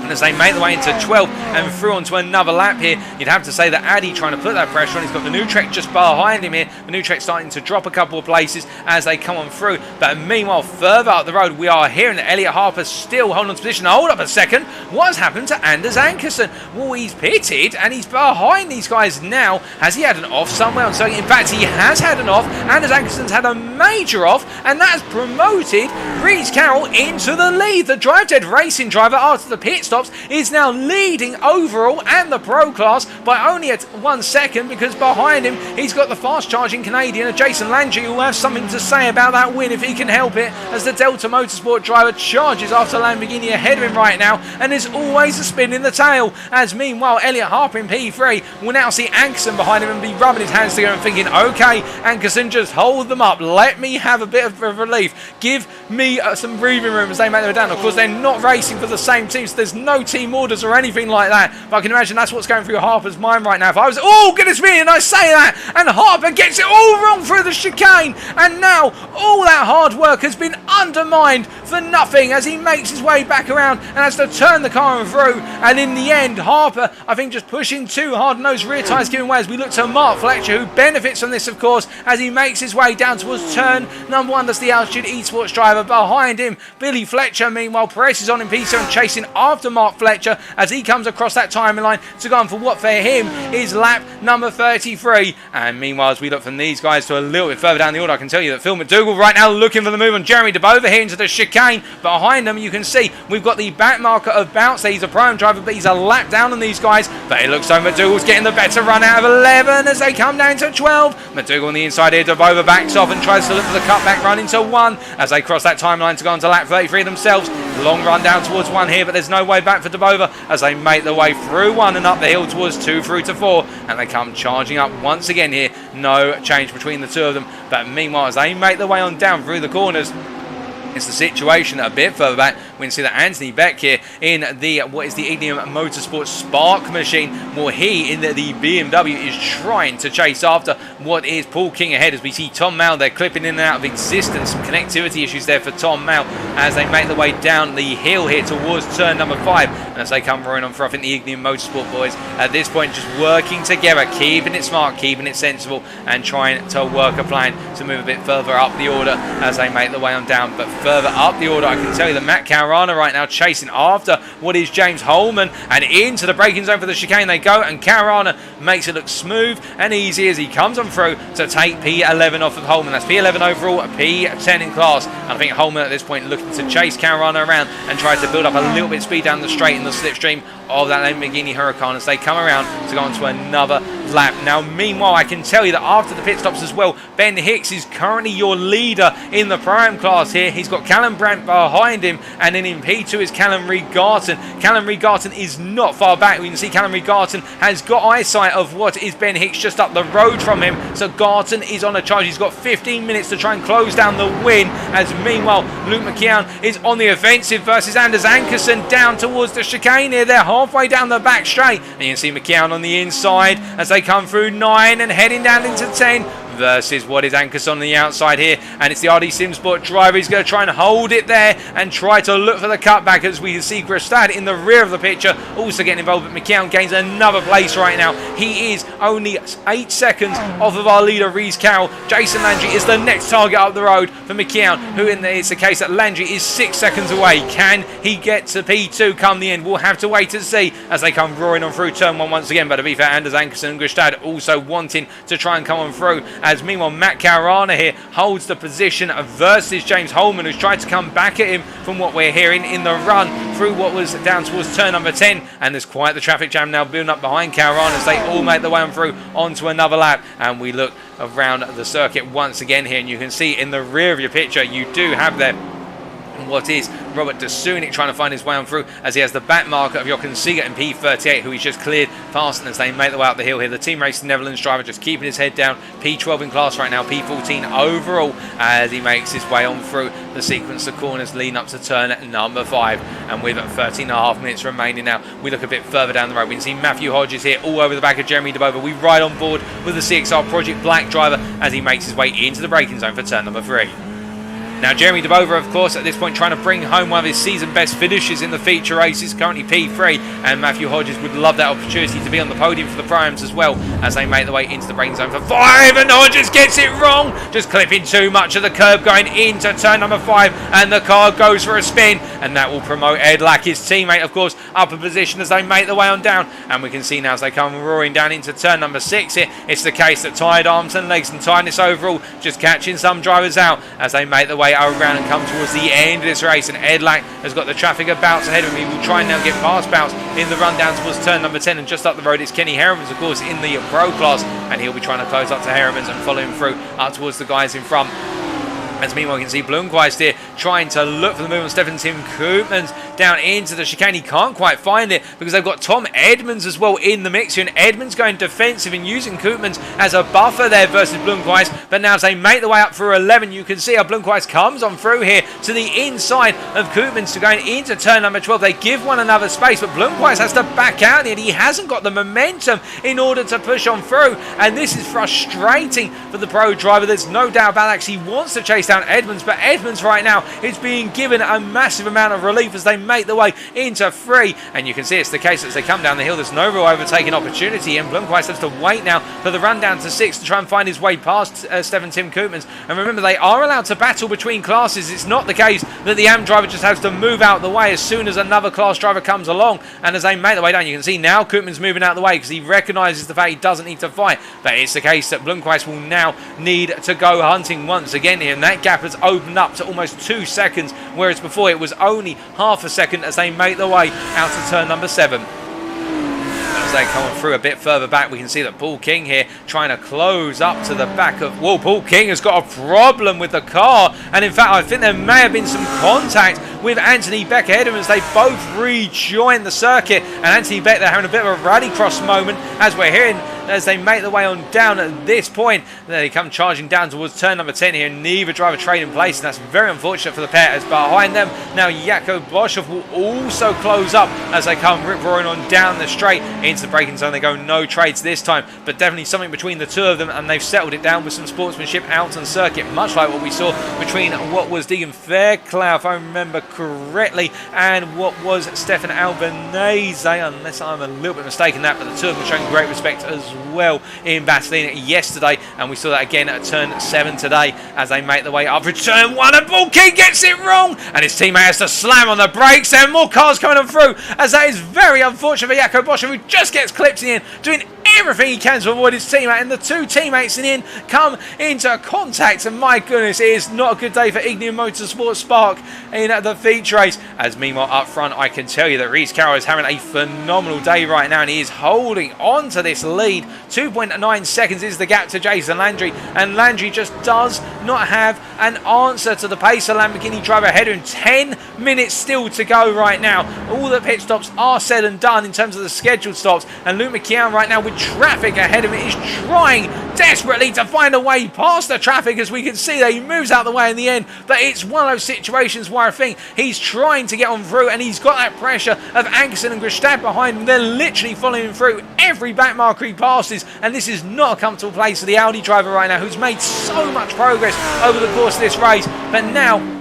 A: And as they make their way into 12 and through onto another lap here, you'd have to say that Addy trying to put that pressure on. He's got the new Trek just behind him here. The new Trek starting to drop a couple of places as they come on through. But meanwhile, further up the road, we are hearing that Elliot Harper still holding on to position. Hold up a second. What has happened to Anders Ankersen? Well, he's pitted and he's behind these guys now. Has he had an off somewhere on circuit? In fact, he has had an off. Anders Ankersen's had a major off, and that has promoted Reese Carroll into the lead. The Drive Dead Racing driver after the pit stops is now leading overall and the Pro class by only at 1 second, because behind him he's got the fast charging Canadian Jason Landry, who will have something to say about that win if he can help it, as the Delta Motorsport driver charges after Lamborghini ahead of him right now, and there's always a spin in the tail, as meanwhile Elliot Harper in P3 will now see Ankersen behind him and be rubbing his hands together and thinking, okay Ankersen, just hold them up, let me have a bit of relief, give me some breathing room as they make their way down. Of course, they're not racing for the same team, so there's no team orders or anything like that. But I can imagine that's what's going through Harper's mind right now. If I was, oh goodness me, and I say that, and Harper gets it all wrong through the chicane, and now all that hard work has been undermined for nothing as he makes his way back around and has to turn the car through. And in the end, Harper, I think, just pushing too hard, and those rear tyres giving way as we look to Mark Fletcher, who benefits from this, of course, as he makes his way down towards turn number 1. That's the Altitude Esports driver. Behind him, Billy Fletcher, meanwhile, presses on in P7, chasing after Mark Fletcher as he comes across that timing line to go on for what for him is lap number 33. And meanwhile, as we look from these guys to a little bit further down the order, I can tell you that Phil McDougall right now looking for the move on Jeremy DeBover here into the chicane. Behind them, you can see we've got the back marker of Bounce. He's a prime driver, but he's a lap down on these guys. But it looks like McDougall's getting the better run out of 11 as they come down to 12. McDougall on the inside here, DeBover backs off and tries to look for the cutback run into 1 as they cross that timeline to go on to lap 33 themselves. Long run down towards 1 here, but there's no way back for DeBover as they make their way through 1 and up the hill towards 2 through to 4, and they come charging up once again here. No change between the two of them, but meanwhile as they make their way on down through the corners, it's the situation a bit further back. We can see that Anthony Beck here in the what is the Ignium Motorsport Spark machine. Well, he in the BMW is trying to chase after what is Paul King ahead as we see Tom Mao there clipping in and out of existence. Some connectivity issues there for Tom Mao as they make their way down the hill here towards turn number 5. And as they come roaring on for, I think the Ignium Motorsport boys at this point just working together, keeping it smart, keeping it sensible, and trying to work a plan to move a bit further up the order as they make their way on down. But further up the order, I can tell you that Matt Caruana right now chasing after what is James Holman, and into the braking zone for the chicane they go, and Caruana makes it look smooth and easy as he comes on through to take P11 off of Holman. That's P11 overall, P10 in class, and I think Holman at this point looking to chase Caruana around and try to build up a little bit of speed down the straight in the slipstream of that Lamborghini Huracan as they come around to go on to another lap. Now meanwhile, I can tell you that after the pit stops as well, Ben Hicks is currently your leader in the Prime class here. He's got Callum Brandt behind him, and then in P2 is Callum Reid Garton. Callum Reid Garton is not far back. We can see Callum Reid Garton has got eyesight of what is Ben Hicks just up the road from him, so Garton is on a charge. He's got 15 minutes to try and close down the win, as meanwhile Luke McKeown is on the offensive versus Anders Ankerson down towards the chicane here. They're halfway down the back straight, and you can see McKeown on the inside as they come through 9 and heading down into 10 versus what is Ankerson on the outside here, and it's the RD Simsport driver. He's going to try and hold it there and try to look for the cutback as we can see Grestad in the rear of the picture also getting involved, but McKeown gains another place right now. He is only 8 seconds off of our leader Reese Carroll. Jason Landry is the next target up the road for McKeown, who it's the case that Landry is 6 seconds away. Can he get to P2 come the end? We'll have to wait and see as they come roaring on through turn 1 once again, but to be fair, Anders Ankerson and Grestad also wanting to try and come on through, as meanwhile Matt Caruana here holds the position versus James Holman, who's tried to come back at him from what we're hearing in the run through what was down towards turn number 10, and there's quite the traffic jam now building up behind Caruana as they all make their way on through onto another lap. And we look around the circuit once again here, and you can see in the rear of your picture you do have there what is Robert de Sunic trying to find his way on through as he has the back marker of Jochen Seeger in P38, who he's just cleared past as they make their way up the hill here. The Team Racing Netherlands driver just keeping his head down, P12 in class right now, P14 overall as he makes his way on through the sequence of corners leading up to turn number 5. And with 13.5 minutes remaining now, we look a bit further down the road. We can see Matthew Hodges here all over the back of Jeremy DeBover. We ride on board with the CXR Project Black driver as he makes his way into the braking zone for turn number 3. Now Jeremy DeBover, of course, at this point trying to bring home one of his season best finishes in the feature races, currently P3, and Matthew Hodges would love that opportunity to be on the podium for the Primes as well as they make their way into the braking zone for 5, and Hodges gets it wrong, just clipping too much of the curb going into turn number 5, and the car goes for a spin, and that will promote Ed Lack, his teammate, of course, up a position as they make their way on down. And we can see now as they come roaring down into turn number 6 here, it's the case that tired arms and legs and tiredness overall just catching some drivers out as they make their way around and come towards the end of this race. And Ed Lack has got the traffic of Bounce ahead of him. He will try and now get past Bounce in the run down towards turn number 10, and just up the road it's Kenny Heremans, of course, in the Pro class, and he'll be trying to close up to Heremans and follow him through up towards the guys in front. As meanwhile, you can see Blomqvist here trying to look for the move on Stefan Tim Koopmans down into the chicane. He can't quite find it because they've got Tom Edmonds as well in the mix here, and Edmonds going defensive and using Koopmans as a buffer there versus Blomqvist. But now as they make the way up through 11, you can see how Blomqvist comes on through here to the inside of Koopmans to going into turn number 12. They give one another space, but Blomqvist has to back out here. He hasn't got the momentum in order to push on through, and this is frustrating for the pro driver. There's no doubt about that. He wants to chase down Edmonds, but Edmonds right now is being given a massive amount of relief as they make their way into 3, and you can see it's the case as they come down the hill. There's no real overtaking opportunity, and Blomqvist has to wait now for the run down to 6 to try and find his way past Stefan Tim Koopmans. And remember, they are allowed to battle between classes. It's not the case that the AM driver just has to move out the way as soon as another class driver comes along. And as they make their way down, you can see now Koopmans moving out the way because he recognises the fact he doesn't need to fight. But it's the case that Blomqvist will now need to go hunting once again here, and that gap has opened up to almost 2 seconds, whereas before it was only half a second as they make their way out to turn number 7. As they come through a bit further back, we can see that Paul King here trying to close up to the back of... Well, Paul King has got a problem with the car, and in fact I think there may have been some contact with Anthony Beck ahead of him as they both rejoin the circuit, and Anthony Beck, they're having a bit of a rallycross moment as we're hearing as they make their way on down at this point. They come charging down towards turn number 10 here, and neither driver trade in place, and that's very unfortunate for the pair. As behind them now Jaco Boschhoff will also close up as they come rip-roaring on down the straight into the braking zone. They go no trades this time, but definitely something between the two of them, and they've settled it down with some sportsmanship out on circuit, much like what we saw between what was Deegan Fairclough, if I remember correctly, and what was Stefan Albanese, unless I'm a little bit mistaken that, but the two of them showing great respect as well in battling yesterday, and we saw that again at turn 7 today as they make their way up for turn 1, and Paul King gets it wrong, and his teammate has to slam on the brakes, and more cars coming on through, as that is very unfortunate for Jaco Boschhoff, who just gets clipped in, doing everything he can to avoid his teammate, and the two teammates in come into contact, and my goodness, it is not a good day for Ignium Motorsport Spark in the feature race. As meanwhile up front, I can tell you that Reece Carroll is having a phenomenal day right now, and he is holding on to this lead. 2.9 seconds is the gap to Jason Landry, and Landry just does not have an answer to the pace of Lamborghini driver ahead of him. 10 minutes still to go right now. All the pit stops are said and done in terms of the scheduled stops, and Luke McKeown right now with traffic ahead of him is trying desperately to find a way past the traffic. As we can see that he moves out the way in the end, but it's one of those situations where I think he's trying to get on through, and he's got that pressure of Ankerson and Gristad behind him. They're literally following him through every back marker he passes, and this is not a comfortable place for the Audi driver right now, who's made so much progress over the course of this race, but now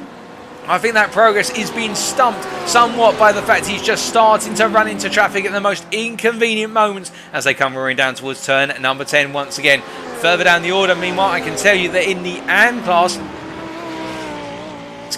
A: I think that progress is being stumped somewhat by the fact he's just starting to run into traffic at the most inconvenient moments as they come roaring down towards turn number 10 once again. Further down the order, meanwhile, I can tell you that in the AM class,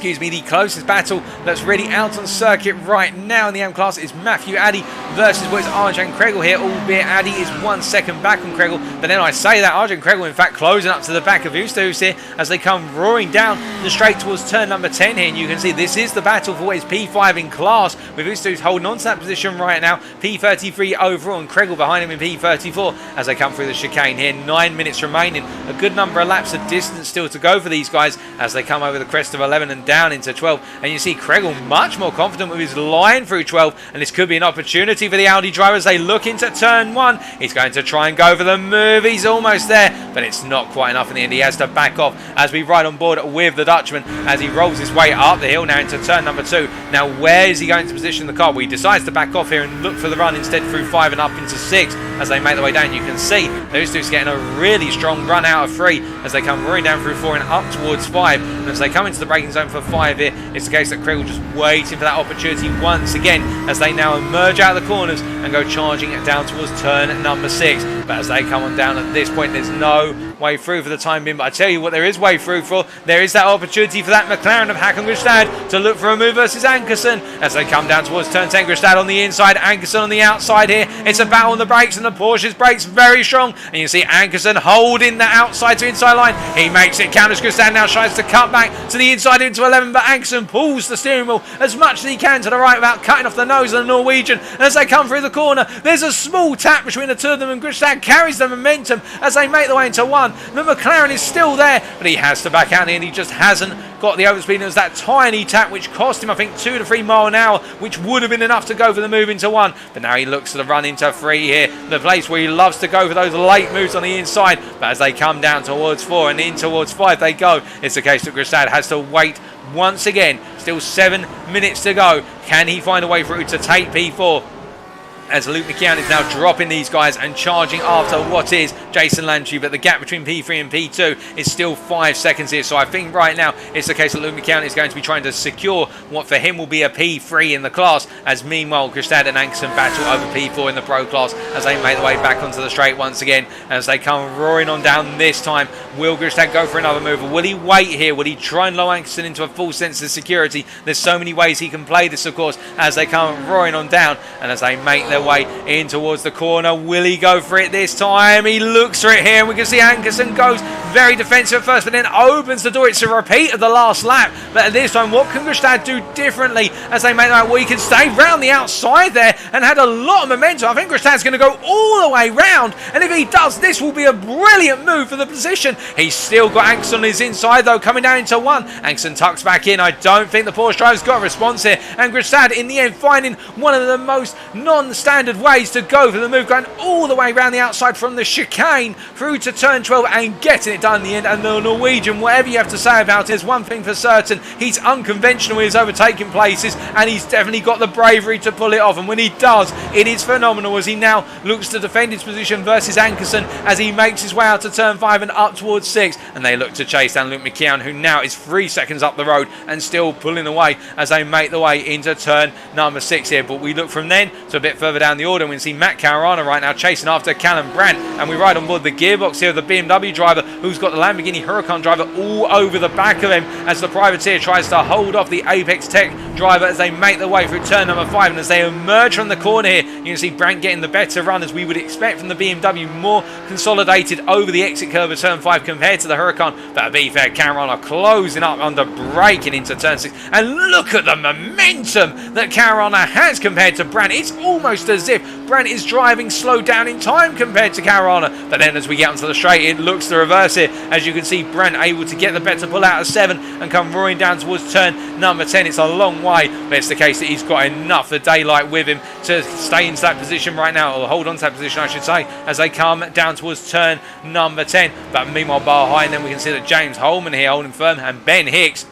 A: the closest battle that's really out on circuit right now in the AM class is Matthew Addy versus what is Arjan Kregel here, albeit Addy is 1 second back on Kregel. But then I say that Arjan Kregel in fact closing up to the back of Ustaus here as they come roaring down the straight towards turn number 10 here, and you can see this is the battle for what is P5 in class, with Ustaus holding on to that position right now, P33 overall, and Kregel behind him in P34 as they come through the chicane here. 9 minutes remaining, a good number of laps of distance still to go for these guys as they come over the crest of 11 and down into 12, and you see Kregel much more confident with his line through 12, and this could be an opportunity for the Audi driver as they look into turn 1. He's going to try and go for the move. He's almost there, but it's not quite enough in the end. He has to back off as we ride on board with the Dutchman as he rolls his way up the hill now into turn number 2. Now where is he going to position the car? Well, he decides to back off here and look for the run instead through 5 and up into 6 as they make their way down. You can see those two getting a really strong run out of 3 as they come roaring down through 4 and up towards 5, and as they come into the braking zone for 5 here, it's the case that Kregel just waiting for that opportunity once again as they now emerge out of the corners and go charging down towards turn number 6. But as they come on down at this point, there's no way through for the time being. But I tell you what, there is way through for. There is that opportunity for that McLaren of Hakan Gristad to look for a move versus Ankerson as they come down towards turn 10. Gristad on the inside, Ankerson on the outside here. It's a battle on the brakes, and the Porsche's brakes very strong. And you see Ankerson holding the outside to inside line. He makes it count as Gristad now tries to cut back to the inside into 11, but Ankerson pulls the steering wheel as much as he can to the right without cutting off the nose of the Norwegian. And as they come through the corner, there's a small tap between the two of them, and Gristad carries the momentum as they make their way into 1. The McLaren is still there, but he has to back out in the end. He just hasn't got the overspeed. It was that tiny tap which cost him, I think, 2 to 3 miles an hour, which would have been enough to go for the move into 1. But now he looks to run into 3 here, the place where he loves to go for those late moves on the inside. But as they come down towards 4 and in towards 5 they go, it's the case that Gristad has to wait once again. Still 7 minutes to go. Can he find a way through to take P4? As Luke McKeown is now dropping these guys and charging after what is Jason Lantry, but the gap between P3 and P2 is still 5 seconds here. So I think right now it's the case that Luke McKeown is going to be trying to secure what for him will be a P3 in the class, as meanwhile Gristad and Ankerson battle over P4 in the pro class as they make their way back onto the straight once again. As they come roaring on down this time, will Gristad go for another move, or will he wait here? Will he try and lower Ankerson into a full sense of security? There's so many ways he can play this, of course, as they come roaring on down and as they make their way in towards the corner. Will he go for it this time? He looks for it here, and we can see Ankerson goes very defensive at first, but then opens the door. It's a repeat of the last lap, but at this time, what can Gristad do differently as they make that? Well, he can stay round the outside there and had a lot of momentum. I think Gristad's going to go all the way round, and if he does, this will be a brilliant move for the position. He's still got Ankerson on his inside though, coming down into 1. Ankerson tucks back in. I don't think the Porsche driver's got a response here, and Gristad in the end finding one of the most non-standard ways to go for the move, going all the way around the outside from the chicane through to turn 12 and getting it done in the end. And the Norwegian, whatever you have to say about it, is one thing for certain: he's unconventional in his overtaking places, and he's definitely got the bravery to pull it off, and when he does, it is phenomenal as he now looks to defend his position versus Ankerson as he makes his way out to turn 5 and up towards 6, and they look to chase down Luke McKeown, who now is 3 seconds up the road and still pulling away as they make the way into turn number 6 here. But we look from then to a bit further down the order, and we see Matt Caruana right now chasing after Callum Brandt, and we ride on board the gearbox here of the BMW driver, who's got the Lamborghini Huracan driver all over the back of him as the privateer tries to hold off the Apex Tech driver as they make their way through turn number 5. And as they emerge from the corner here, you can see Brandt getting the better run, as we would expect from the BMW, more consolidated over the exit curve of turn 5 compared to the Huracan. But to be fair, Caruana closing up under braking into turn 6, and look at the momentum that Caruana has compared to Brandt. It's almost as if Brandt is driving slow down in time compared to Caruana, but then as we get onto the straight, it looks the reverse here. As you can see, Brandt able to get the better pull out of 7 and come roaring down towards turn number 10. It's a long way, but it's the case that he's got enough of daylight with him to stay in that position right now, or hold on to that position I should say, as they come down towards turn number 10. But meanwhile behind them we can see that James Holman here holding firm, and Ben Hicks,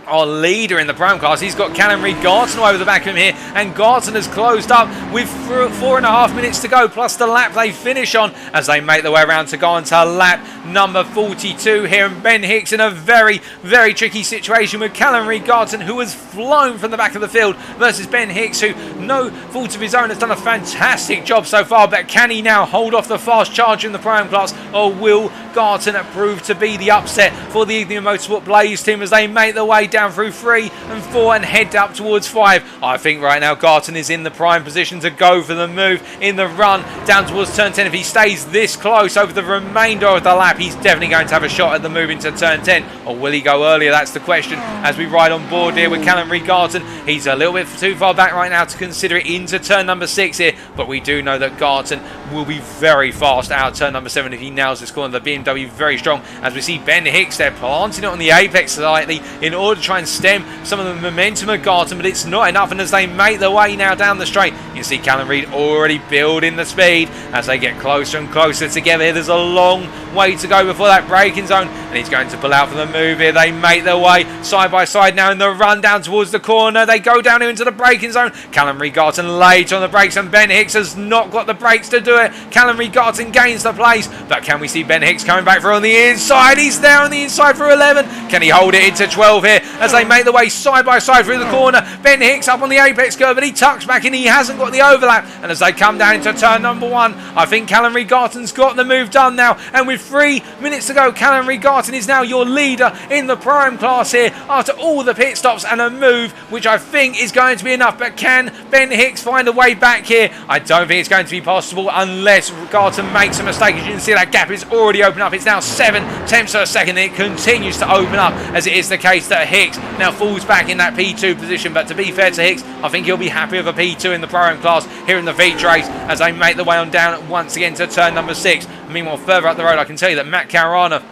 A: our leader in the Prime class, he's got Callum Reid Garton over the back of him here, and Garton has closed up with 4.5 minutes to go, plus the lap they finish on as they make their way around to go on to lap number 42 here. And Ben Hicks in a very, very tricky situation with Callum Reid Garton, who has flown from the back of the field, versus Ben Hicks, who, no fault of his own, has done a fantastic job so far. But can he now hold off the fast charger in the Prime class, or will Garton prove to be the upset for the Ignium Motorsport Blaze team as they make their way down through 3 and 4 and head up towards 5? I think right now Garton is in the prime position to go for the move in the run down towards turn 10. If he stays this close over the remainder of the lap, he's definitely going to have a shot at the move into turn 10, or will he go earlier? That's the question as we ride on board here with Callum Reid Garton. He's a little bit too far back right now to consider it into turn number 6 here, but we do know that Garton will be very fast out turn number 7 if he nails this corner. The BMW very strong, as we see Ben Hicks there planting it on the apex slightly in order to try and stem some of the momentum of Garton, but it's not enough. And as they make their way now down the straight, you see Callum Reid already building the speed as they get closer and closer together here. There's a long way to go before that braking zone, and he's going to pull out for the move here. They make their way side by side now in the run down towards the corner. They go down here into the braking zone. Callum Reid Garton late on the brakes, and Ben Hicks has not got the brakes to do it. Callum Reid Garton gains the place, but can we see Ben Hicks coming back through on the inside? He's there on the inside for 11. Can he hold it into 12 here as they make the way side by side through the corner? Ben Hicks up on the apex curve, but he tucks back in. He hasn't got the overlap, and as they come down into turn number 1, I think Callum Reid Garton's got the move done now, and with 3 minutes to go, Callum Reid Garton is now your leader in the prime class here after all the pit stops and a move which I think is going to be enough. But can Ben Hicks find a way back here? I don't think it's going to be possible unless Garton makes a mistake. As you can see, that gap is already opened up. It's now 7/10 of a second. It continues to open up, as it is the case that Hicks now falls back in that P2 position. But to be fair to Hicks, I think he'll be happy with a P2 in the Pro-Am class here in the feature race, as they make their way on down once again to turn number 6. Meanwhile, further up the road, I can tell you that Matt Caruana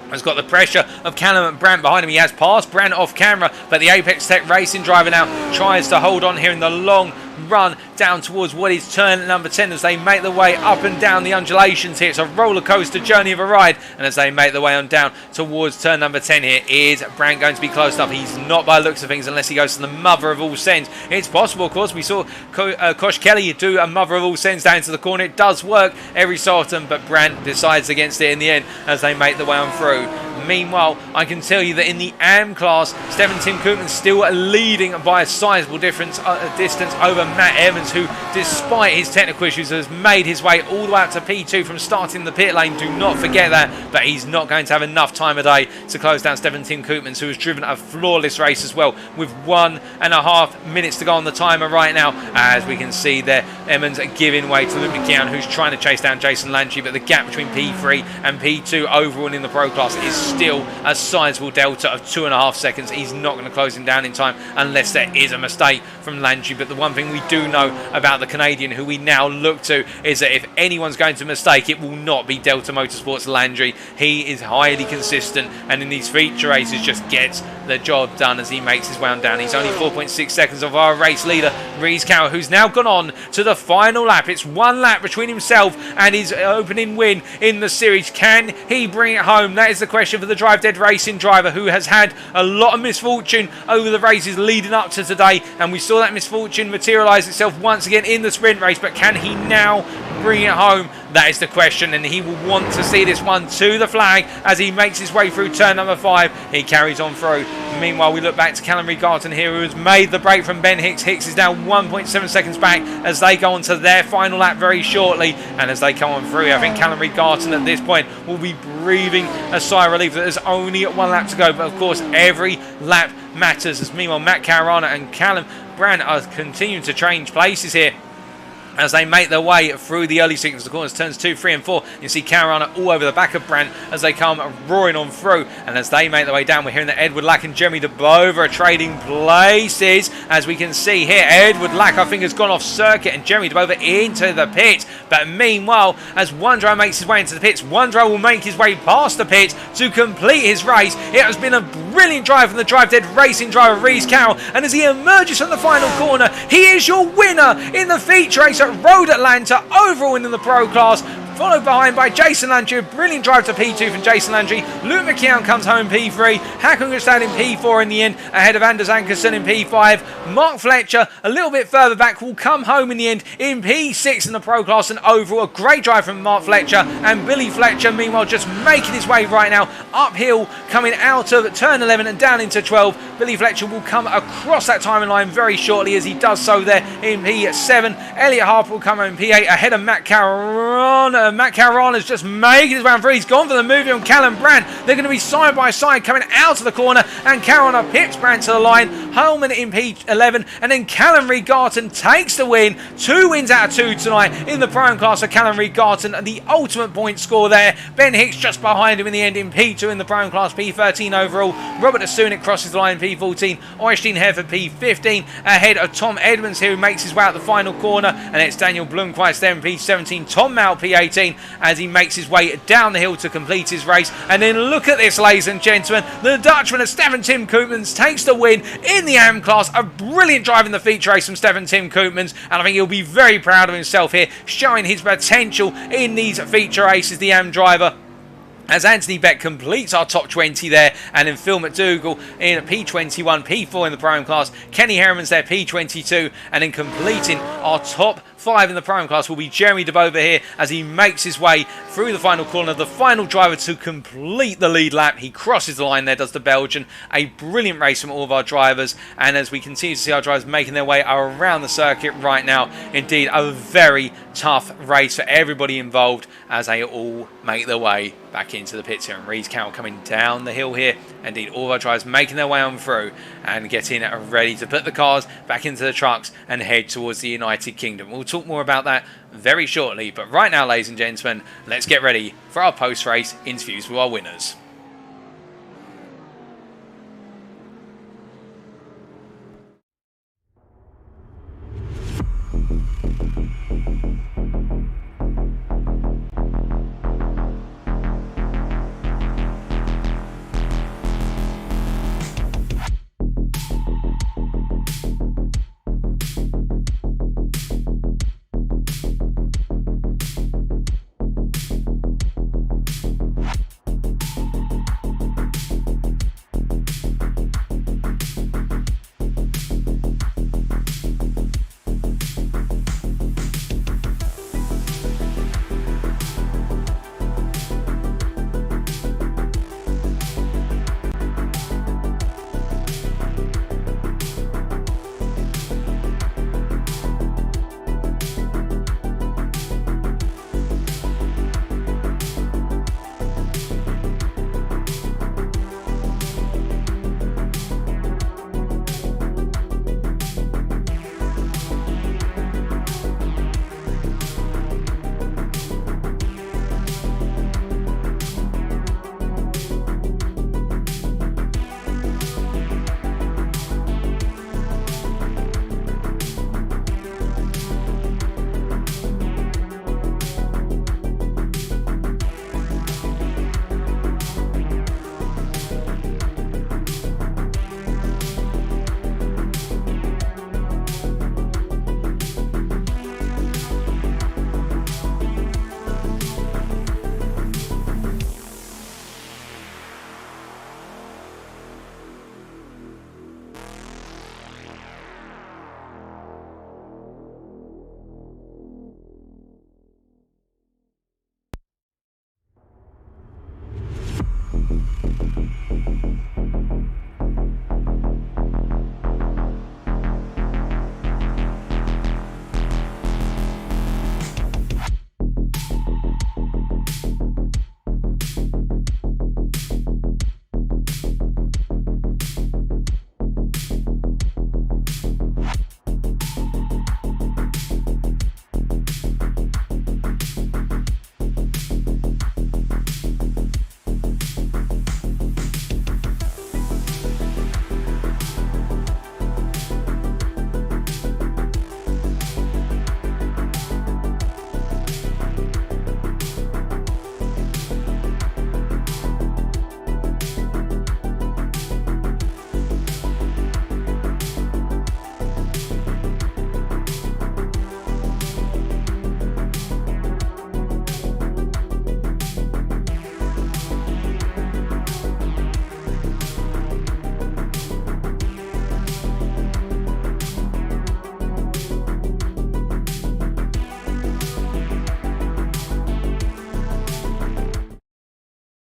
A: has got the pressure of Callum Brandt behind him. He has passed Brandt off camera, but the Apex Tech Racing driver now tries to hold on here in the long run down towards what is turn number 10 as they make their way up and down the undulations here. It's a roller coaster journey of a ride, and as they make their way on down towards turn number 10 here, is Brandt going to be close enough? He's not by the looks of things, unless he goes to the mother of all sends. It's possible, of course. We saw Kosh Kelly do a mother of all sends down to the corner. It does work every so often, but Brandt decides against it in the end as they make their way on through. Meanwhile, I can tell you that in the AM class, Stephen Tim Koopman still leading by a sizable distance over Matt Emmens, who, despite his technical issues, has made his way all the way up to P2 from starting the pit lane. Do not forget that, but he's not going to have enough time of day to close down Stephen Tim Koopman, who has driven a flawless race as well, with 1.5 minutes to go on the timer right now. As we can see there, Emmens giving way to Luke McKeown, who's trying to chase down Jason Landry, but the gap between P3 and P2 overall in the Pro class is still a sizable delta of 2.5 seconds. He's not going to close him down in time unless there is a mistake from Landry. But the one thing we do know about the Canadian, who we now look to, is that if anyone's going to mistake, it will not be Delta Motorsports Landry. He is highly consistent, and in these feature races just gets the job done as he makes his way on down. He's only 4.6 seconds of our race leader, Reese Cower, who's now gone on to the final lap. It's one lap between himself and his opening win in the series. Can he bring it home? That is the question for the Drive Dead Racing driver, who has had a lot of misfortune over the races leading up to today, and we saw that misfortune materialise itself once again in the sprint race. But can he now bring it home? That is the question, and he will want to see this one to the flag as he makes his way through turn number 5. He carries on through. Meanwhile, we look back to Callum Reid Garton here, who has made the break from Ben Hicks. Hicks is now 1.7 seconds back as they go on to their final lap very shortly. And as they come on through, I think Callum Reid Garton at this point will be breathing a sigh of relief that there's only 1 lap to go. But of course, every lap matters, as meanwhile Matt Caruana and Callum Brandt are continuing to change places here as they make their way through the early sequence of corners, turns 2, 3 and 4. You see Caruana all over the back of Brandt as they come roaring on through, and as they make their way down, we're hearing that Edward Lack and Jeremy DeBova are trading places. As we can see here, Edward Lack, I think, has gone off circuit, and Jeremy DeBova into the pit. But meanwhile, as one driver makes his way into the pits, one driver will make his way past the pit to complete his race. It has been a brilliant drive from the Drive Dead Racing driver, Reese Carroll, and as he emerges from the final corner, he is your winner in the feature race at Road Atlanta, overall in the Pro class, followed behind by Jason Landry. A brilliant drive to P2 from Jason Landry. Luke McKeown comes home in P3. Hakon Gustad in P4 in the end, ahead of Anders Ankerson in P5. Mark Fletcher, a little bit further back, will come home in the end in P6 in the Pro class, and overall a great drive from Mark Fletcher. And Billy Fletcher, meanwhile, just making his way right now uphill, coming out of turn 11 and down into 12. Billy Fletcher will come across that timing line very shortly as he does so there in P7. Elliot Harper will come home in P8 ahead of Matt Caruana. Matt Caruana's just making his way through. He's gone for the movie on Callum Brandt. They're going to be side by side coming out of the corner, and Caruana pips Brandt to the line. Holman in P11, and then Callum Reid Garton takes the win. 2 wins out of 2 tonight in the Pro class for Callum Reid Garton, and the ultimate point score there. Ben Hicks just behind him in the end in P2 in the Pro class, P13 overall. Robert Asunik crosses the line in P14. Oystein Herford P15 ahead of Tom Edmonds, who makes his way out the final corner, and it's Daniel Blomqvist there in P17. Tom Mount P18 as he makes his way down the hill to complete his race. And then look at this, ladies and gentlemen, the Dutchman of Stephen Tim Koopmans takes the win in the AM class. A brilliant drive in the feature race from Stephen Tim Koopmans, and I think he'll be very proud of himself here, showing his potential in these feature races, the AM driver. As Anthony Beck completes our top 20 there, and then Phil McDougall in P21, P4 in the Pro class, Kenny Herman's there, P22, and then completing our top 5 in the Pro class will be Jeremy DeBova here as he makes his way through the final corner, the final driver to complete the lead lap. He crosses the line there, does the Belgian. A brilliant race from all of our drivers, and as we continue to see our drivers making their way around the circuit right now, indeed a very tough race for everybody involved as they all make their way back into the pits here. And Reese Carroll coming down the hill here. Indeed, all of our drivers making their way on through and getting ready to put the cars back into the trucks and head towards the United Kingdom. We'll talk more about that very shortly. But right now, ladies and gentlemen, let's get ready for our post-race interviews with our winners.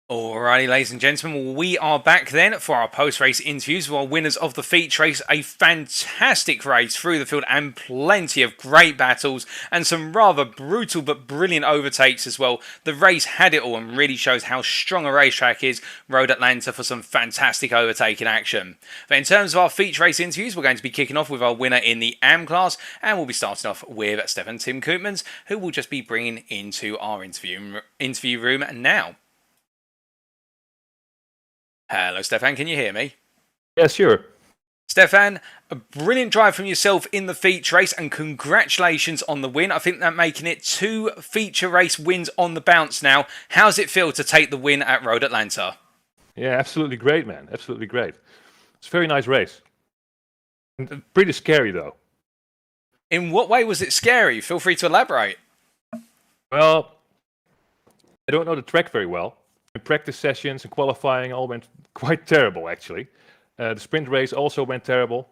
A: Alrighty, ladies and gentlemen, we are back then for our post-race interviews with our winners of the feature race. A fantastic race through the field and plenty of great battles and some rather brutal but brilliant overtakes as well. The race had it all and really shows how strong a racetrack is, Road Atlanta, for some fantastic overtaking action. But in terms of our feature race interviews, we're going to be kicking off with our winner in the AM class, and we'll be starting off with Stefan Tim Koopmans, who will just be bringing into our interview room now. Hello, Stefan. Can you hear me?
D: Yeah, sure.
A: Stefan, a brilliant drive from yourself in the feature race, and congratulations on the win. I think that making it 2 feature race wins on the bounce now. How's it feel to take the win at Road Atlanta?
D: Yeah, absolutely great, man. Absolutely great. It's a very nice race. And pretty scary, though.
A: In what way was it scary? Feel free to elaborate.
D: Well, I don't know the track very well. Practice sessions and qualifying all went quite terrible, actually. The sprint race also went terrible.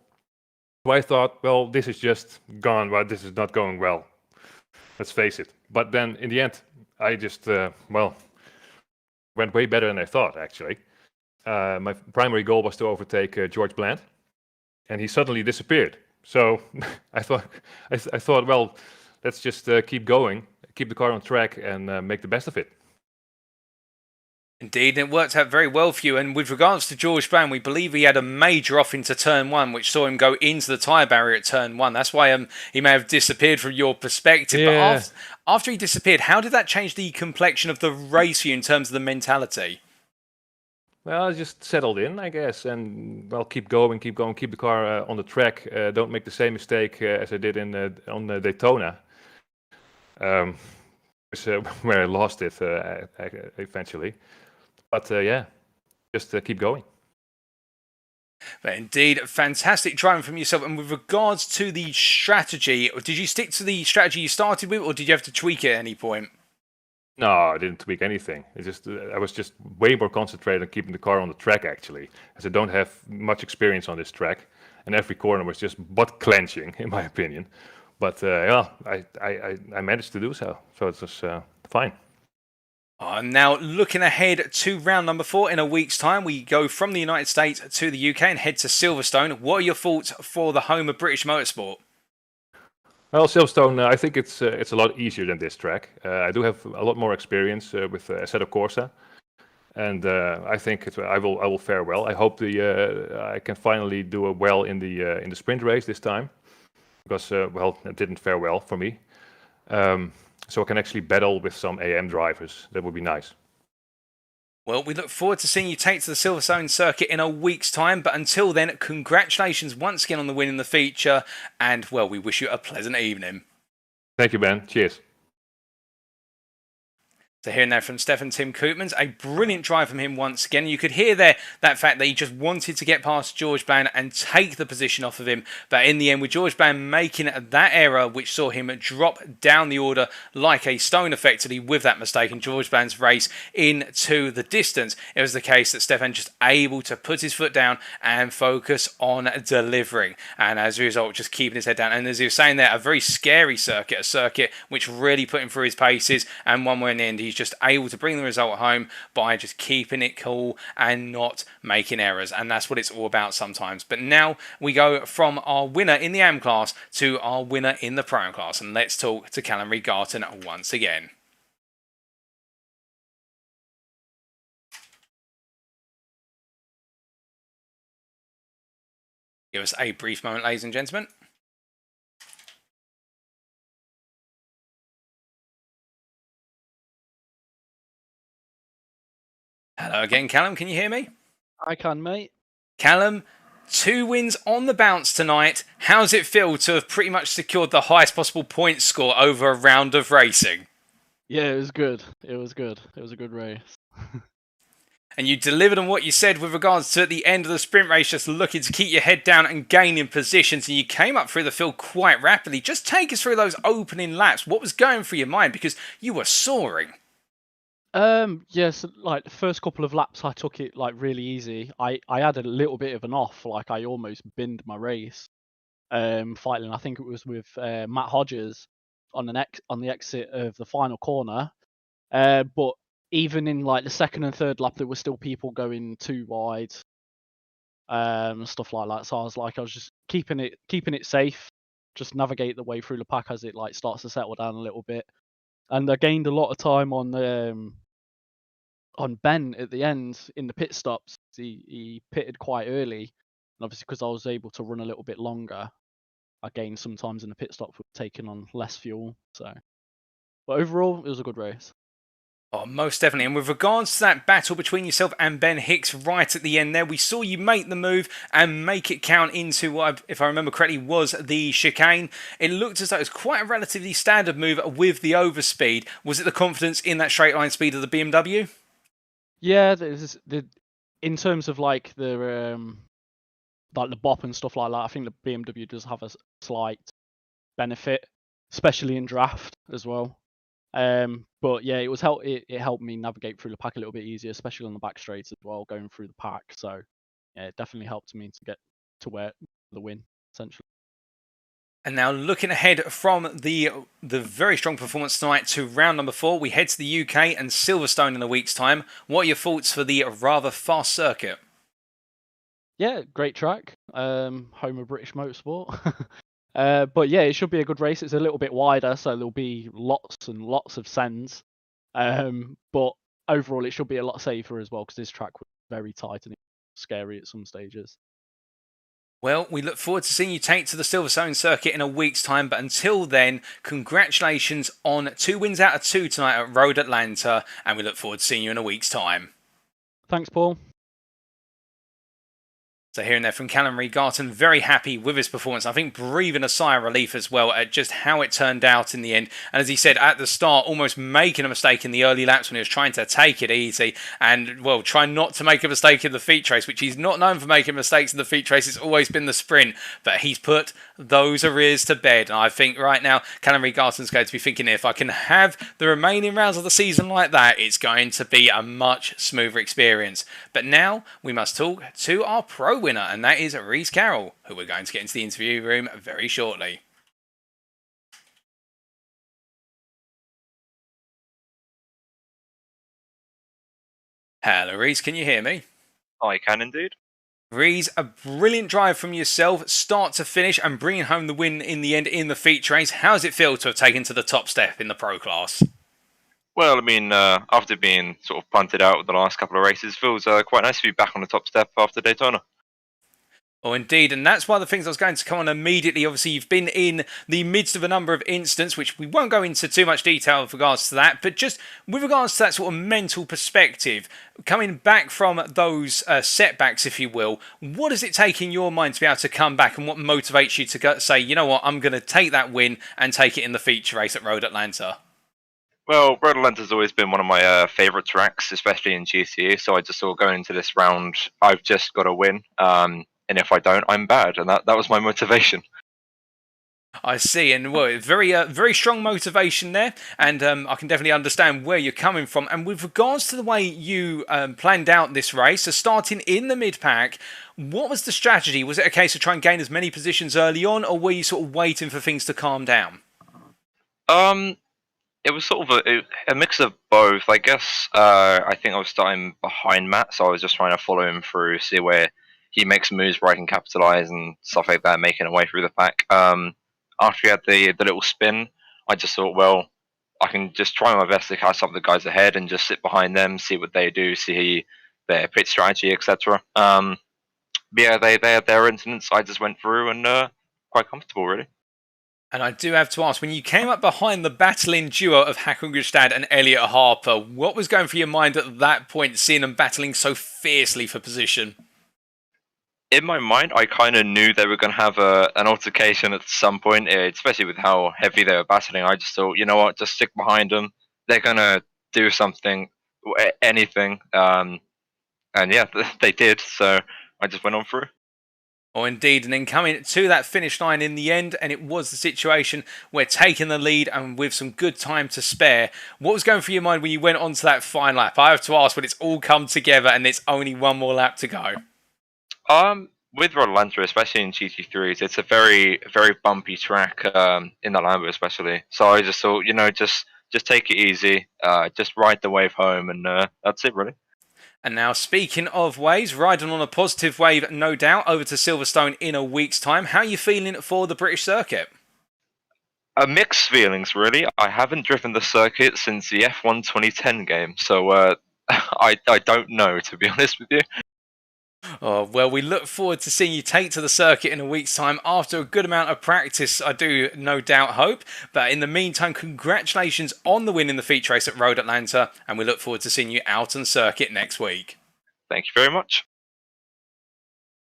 D: So I thought, well, this is just gone. Well, this is not going well. Let's face it. But then in the end, I just, went way better than I thought, actually. My primary goal was to overtake George Bland, and he suddenly disappeared. So I thought, well, let's just keep going, keep the car on track, and make the best of it.
A: Indeed, it worked out very well for you. And with regards to George Brown, we believe he had a major off into turn one, which saw him go into the tyre barrier at turn one. That's why he may have disappeared from your perspective.
D: Yeah.
A: But after he disappeared, how did that change the complexion of the race for you in terms of the mentality?
D: Well, I just settled in, I guess, and well, keep going, keep the car on the track. Don't make the same mistake as I did on Daytona, where I lost it eventually. But yeah, just keep going.
A: But indeed, fantastic driving from yourself. And with regards to the strategy, did you stick to the strategy you started with, or did you have to tweak it at any point?
D: No, I didn't tweak anything. I was just way more concentrated on keeping the car on the track, actually, as I don't have much experience on this track, and every corner was just butt clenching, in my opinion. But yeah, I managed to do so it was fine.
A: Now, looking ahead to round number 4 in a week's time, we go from the United States to the UK and head to Silverstone. What are your thoughts for the home of British motorsport?
D: Well, Silverstone, I think it's a lot easier than this track. I do have a lot more experience with Assetto Corsa, and I think I will fare well. I hope I can finally do well in the sprint race this time, because well, it didn't fare well for me. So I can actually battle with some AM drivers. That would be nice.
A: Well, we look forward to seeing you take to the Silverstone circuit in a week's time. But until then, congratulations once again on the win in the feature. And, well, we wish you a pleasant evening.
D: Thank you, Ben. Cheers.
A: So hearing that from Stefan Tim Koopmans, a brilliant drive from him once again. You could hear there that fact that he just wanted to get past George Brown and take the position off of him. But in the end, with George Brown making that error, which saw him drop down the order like a stone effectively with that mistake, and George Brown's race into the distance, it was the case that Stefan just able to put his foot down and focus on delivering. And as a result, just keeping his head down. And as he was saying there, a very scary circuit, a circuit which really put him through his paces, and one where in the end he's just able to bring the result home by just keeping it cool and not making errors. And that's what it's all about sometimes. But now we go from our winner in the AM class to our winner in the Pro class, and let's talk to Callum Reid Garton once again. Give us a brief moment, ladies and gentlemen. Hello again, Callum. Can you hear me?
C: I can, mate.
A: Callum, 2 wins on the bounce tonight. How's it feel to have pretty much secured the highest possible point score over a round of racing?
C: Yeah, it was good. It was good. It was a good race.
A: And you delivered on what you said with regards to at the end of the sprint race, just looking to keep your head down and gaining positions. And you came up through the field quite rapidly. Just take us through those opening laps. What was going through your mind? Because you were soaring.
C: Yes, like the first couple of laps I took it like really easy. I had a little bit of an off, like I almost binned my race. Fighting, I think it was with Matt Hodges on the exit of the final corner. But even in like the second and third lap, there were still people going too wide, stuff like that. So I was just keeping it safe, just navigate the way through the pack as it like starts to settle down a little bit. And I gained a lot of time on Ben at the end in the pit stops. He pitted quite early, and obviously because I was able to run a little bit longer, I gained sometimes in the pit stop with taking on less fuel. So, but overall, it was a good race.
A: Oh, most definitely. And with regards to that battle between yourself and Ben Hicks right at the end there, we saw you make the move and make it count into what, if I remember correctly, was the chicane. It looked as though it was quite a relatively standard move with the overspeed. Was it the confidence in that straight line speed of the BMW?
C: Yeah, in terms of like the bop and stuff like that, I think the BMW does have a slight benefit, especially in draft as well. But yeah, it helped me navigate through the pack a little bit easier, especially on the back straights as well, going through the pack. So yeah, it definitely helped me to get to where the win essentially.
A: And now looking ahead from the very strong performance tonight to round number 4, we head to the UK and Silverstone in a week's time. What are your thoughts for the rather fast circuit?
C: Yeah, great track. Home of British motorsport. But yeah, it should be a good race. It's a little bit wider, so there'll be lots and lots of sends. But overall, it should be a lot safer as well because this track was very tight and scary at some stages.
A: Well, we look forward to seeing you take to the Silverstone circuit in a week's time, but until then, congratulations on 2 wins out of 2 tonight at Road Atlanta, and we look forward to seeing you in a week's time.
C: Thanks, Paul.
A: So hearing there from Callum Reid Garton, very happy with his performance. I think breathing a sigh of relief as well at just how it turned out in the end. And as he said at the start, almost making a mistake in the early laps when he was trying to take it easy. And, well, try not to make a mistake in the feature race, which he's not known for making mistakes in the feature race. It's always been the sprint. But he's put those arrears to bed. And I think right now, Callum Reid Garton's going to be thinking, if I can have the remaining rounds of the season like that, it's going to be a much smoother experience. But now we must talk to our pro winner, and that is Reese Carroll, who we're going to get into the interview room very shortly. Hello, Reese, can you hear me?
E: I can indeed.
A: Reese, a brilliant drive from yourself, start to finish, and bringing home the win in the end in the feature race. How does it feel to have taken to the top step in the pro class?
E: Well, I mean, after being sort of punted out the last couple of races, feels quite nice to be back on the top step after Daytona.
A: Oh, indeed, and that's one of the things I was going to come on immediately. Obviously, you've been in the midst of a number of incidents, which we won't go into too much detail with regards to that, but just with regards to that sort of mental perspective, coming back from those setbacks, if you will, what does it take in your mind to be able to come back, and what motivates you to go, say, you know what, I'm going to take that win and take it in the feature race at Road Atlanta?
E: Well, Road Atlanta's always been one of my favourite tracks, especially in GTE, so I just thought going into this round, I've just got to win. And if I don't, I'm bad, and that was my motivation.
A: I see, and well, very strong motivation there, and I can definitely understand where you're coming from. And with regards to the way you planned out this race, so starting in the mid-pack, what was the strategy? Was it a case of trying to gain as many positions early on, or were you sort of waiting for things to calm down?
E: It was sort of a mix of both. I guess I think I was starting behind Matt, so I was just trying to follow him through, see where he makes moves where I can capitalise and stuff like that, making a way through the pack. After he had the little spin, I just thought, well, I can just try my best to catch up the guys ahead and just sit behind them, see what they do, see their pit strategy, etc. Yeah, they had their incidents. I just went through and quite comfortable, really.
A: And I do have to ask, when you came up behind the battling duo of Hackengristad and Elliot Harper, what was going through your mind at that point, seeing them battling so fiercely for position?
E: In my mind, I kind of knew they were going to have an altercation at some point, especially with how heavy they were battling. I just thought, you know what, just stick behind them. They're going to do something, anything. And yeah, they did. So I just went on through.
A: Oh, indeed. And then coming to that finish line in the end, and it was the situation where taking the lead and with some good time to spare, what was going through your mind when you went on to that final lap? I have to ask, when it's all come together and there's only one more lap to go.
E: With Road Atlanta, especially in GT3s, it's a very, very bumpy track, in the Lambo especially. So I just thought, you know, just take it easy, just ride the wave home, and that's it, really.
A: And now, speaking of waves, riding on a positive wave, no doubt, over to Silverstone in a week's time. How are you feeling for the British circuit?
E: Mixed feelings, really. I haven't driven the circuit since the F1 2010 game, so I don't know, to be honest with you.
A: Oh, well, we look forward to seeing you take to the circuit in a week's time after a good amount of practice, I do no doubt hope. But in the meantime, congratulations on the win in the feature race at Road Atlanta, and we look forward to seeing you out on circuit next week.
E: Thank you very much.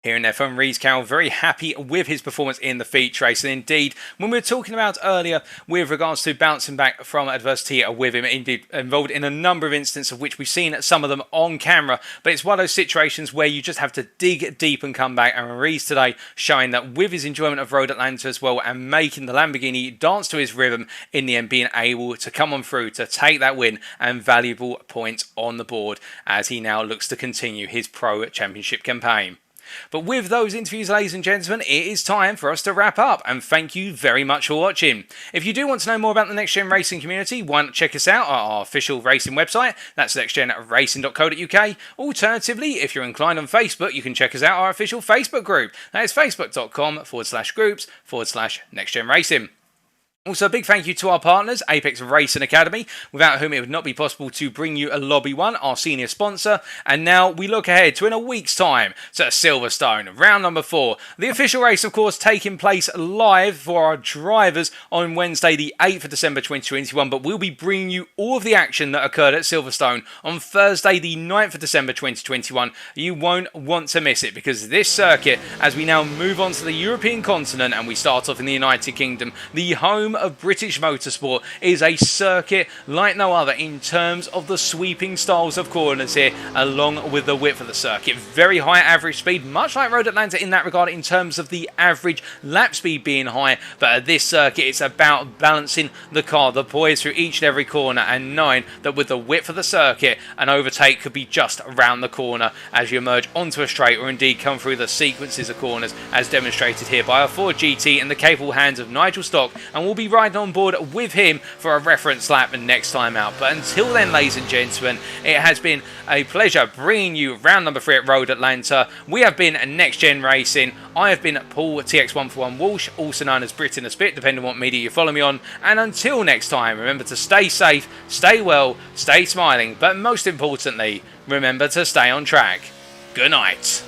A: Here in there from Reese Carroll, very happy with his performance in the feature race. And indeed, when we were talking about earlier with regards to bouncing back from adversity with him, indeed involved in a number of instances of which we've seen some of them on camera. But it's one of those situations where you just have to dig deep and come back. And Reese today showing that with his enjoyment of Road Atlanta as well, and making the Lamborghini dance to his rhythm in the end, being able to come on through to take that win and valuable points on the board as he now looks to continue his Pro Championship campaign. But with those interviews, ladies and gentlemen, it is time for us to wrap up, and thank you very much for watching. If you do want to know more about the Next Gen Racing community, why not check us out at our official racing website. That's nextgenracing.co.uk. Alternatively, if you're inclined on Facebook, you can check us out our official Facebook group. That is facebook.com/groups/nextgenracing. Also, a big thank you to our partners, Apex Racing Academy, without whom it would not be possible to bring you a Lobby 1, our senior sponsor. And now we look ahead to, in a week's time, to Silverstone, round number 4. The official race, of course, taking place live for our drivers on Wednesday, the 8th of December 2021. But we'll be bringing you all of the action that occurred at Silverstone on Thursday, the 9th of December 2021. You won't want to miss it, because this circuit, as we now move on to the European continent and we start off in the United Kingdom, the home of British motorsport, is a circuit like no other in terms of the sweeping styles of corners here, along with the width of the circuit. Very high average speed, much like Road Atlanta in that regard, in terms of the average lap speed being high. But at this circuit, it's about balancing the car, the poise through each and every corner, and knowing that with the width of the circuit, an overtake could be just around the corner as you emerge onto a straight, or indeed come through the sequences of corners, as demonstrated here by our Ford GT in the capable hands of Nigel Stock. And we'll be riding on board with him for a reference lap next time out. But until then, ladies and gentlemen, it has been a pleasure bringing you round number 3 at Road Atlanta. We have been Next Gen Racing. I have been Paul TX141 Walsh, also known as Brit in a Spit, depending on what media you follow me on. And until next time, remember to stay safe, stay well, stay smiling, but most importantly, remember to stay on track. Good night.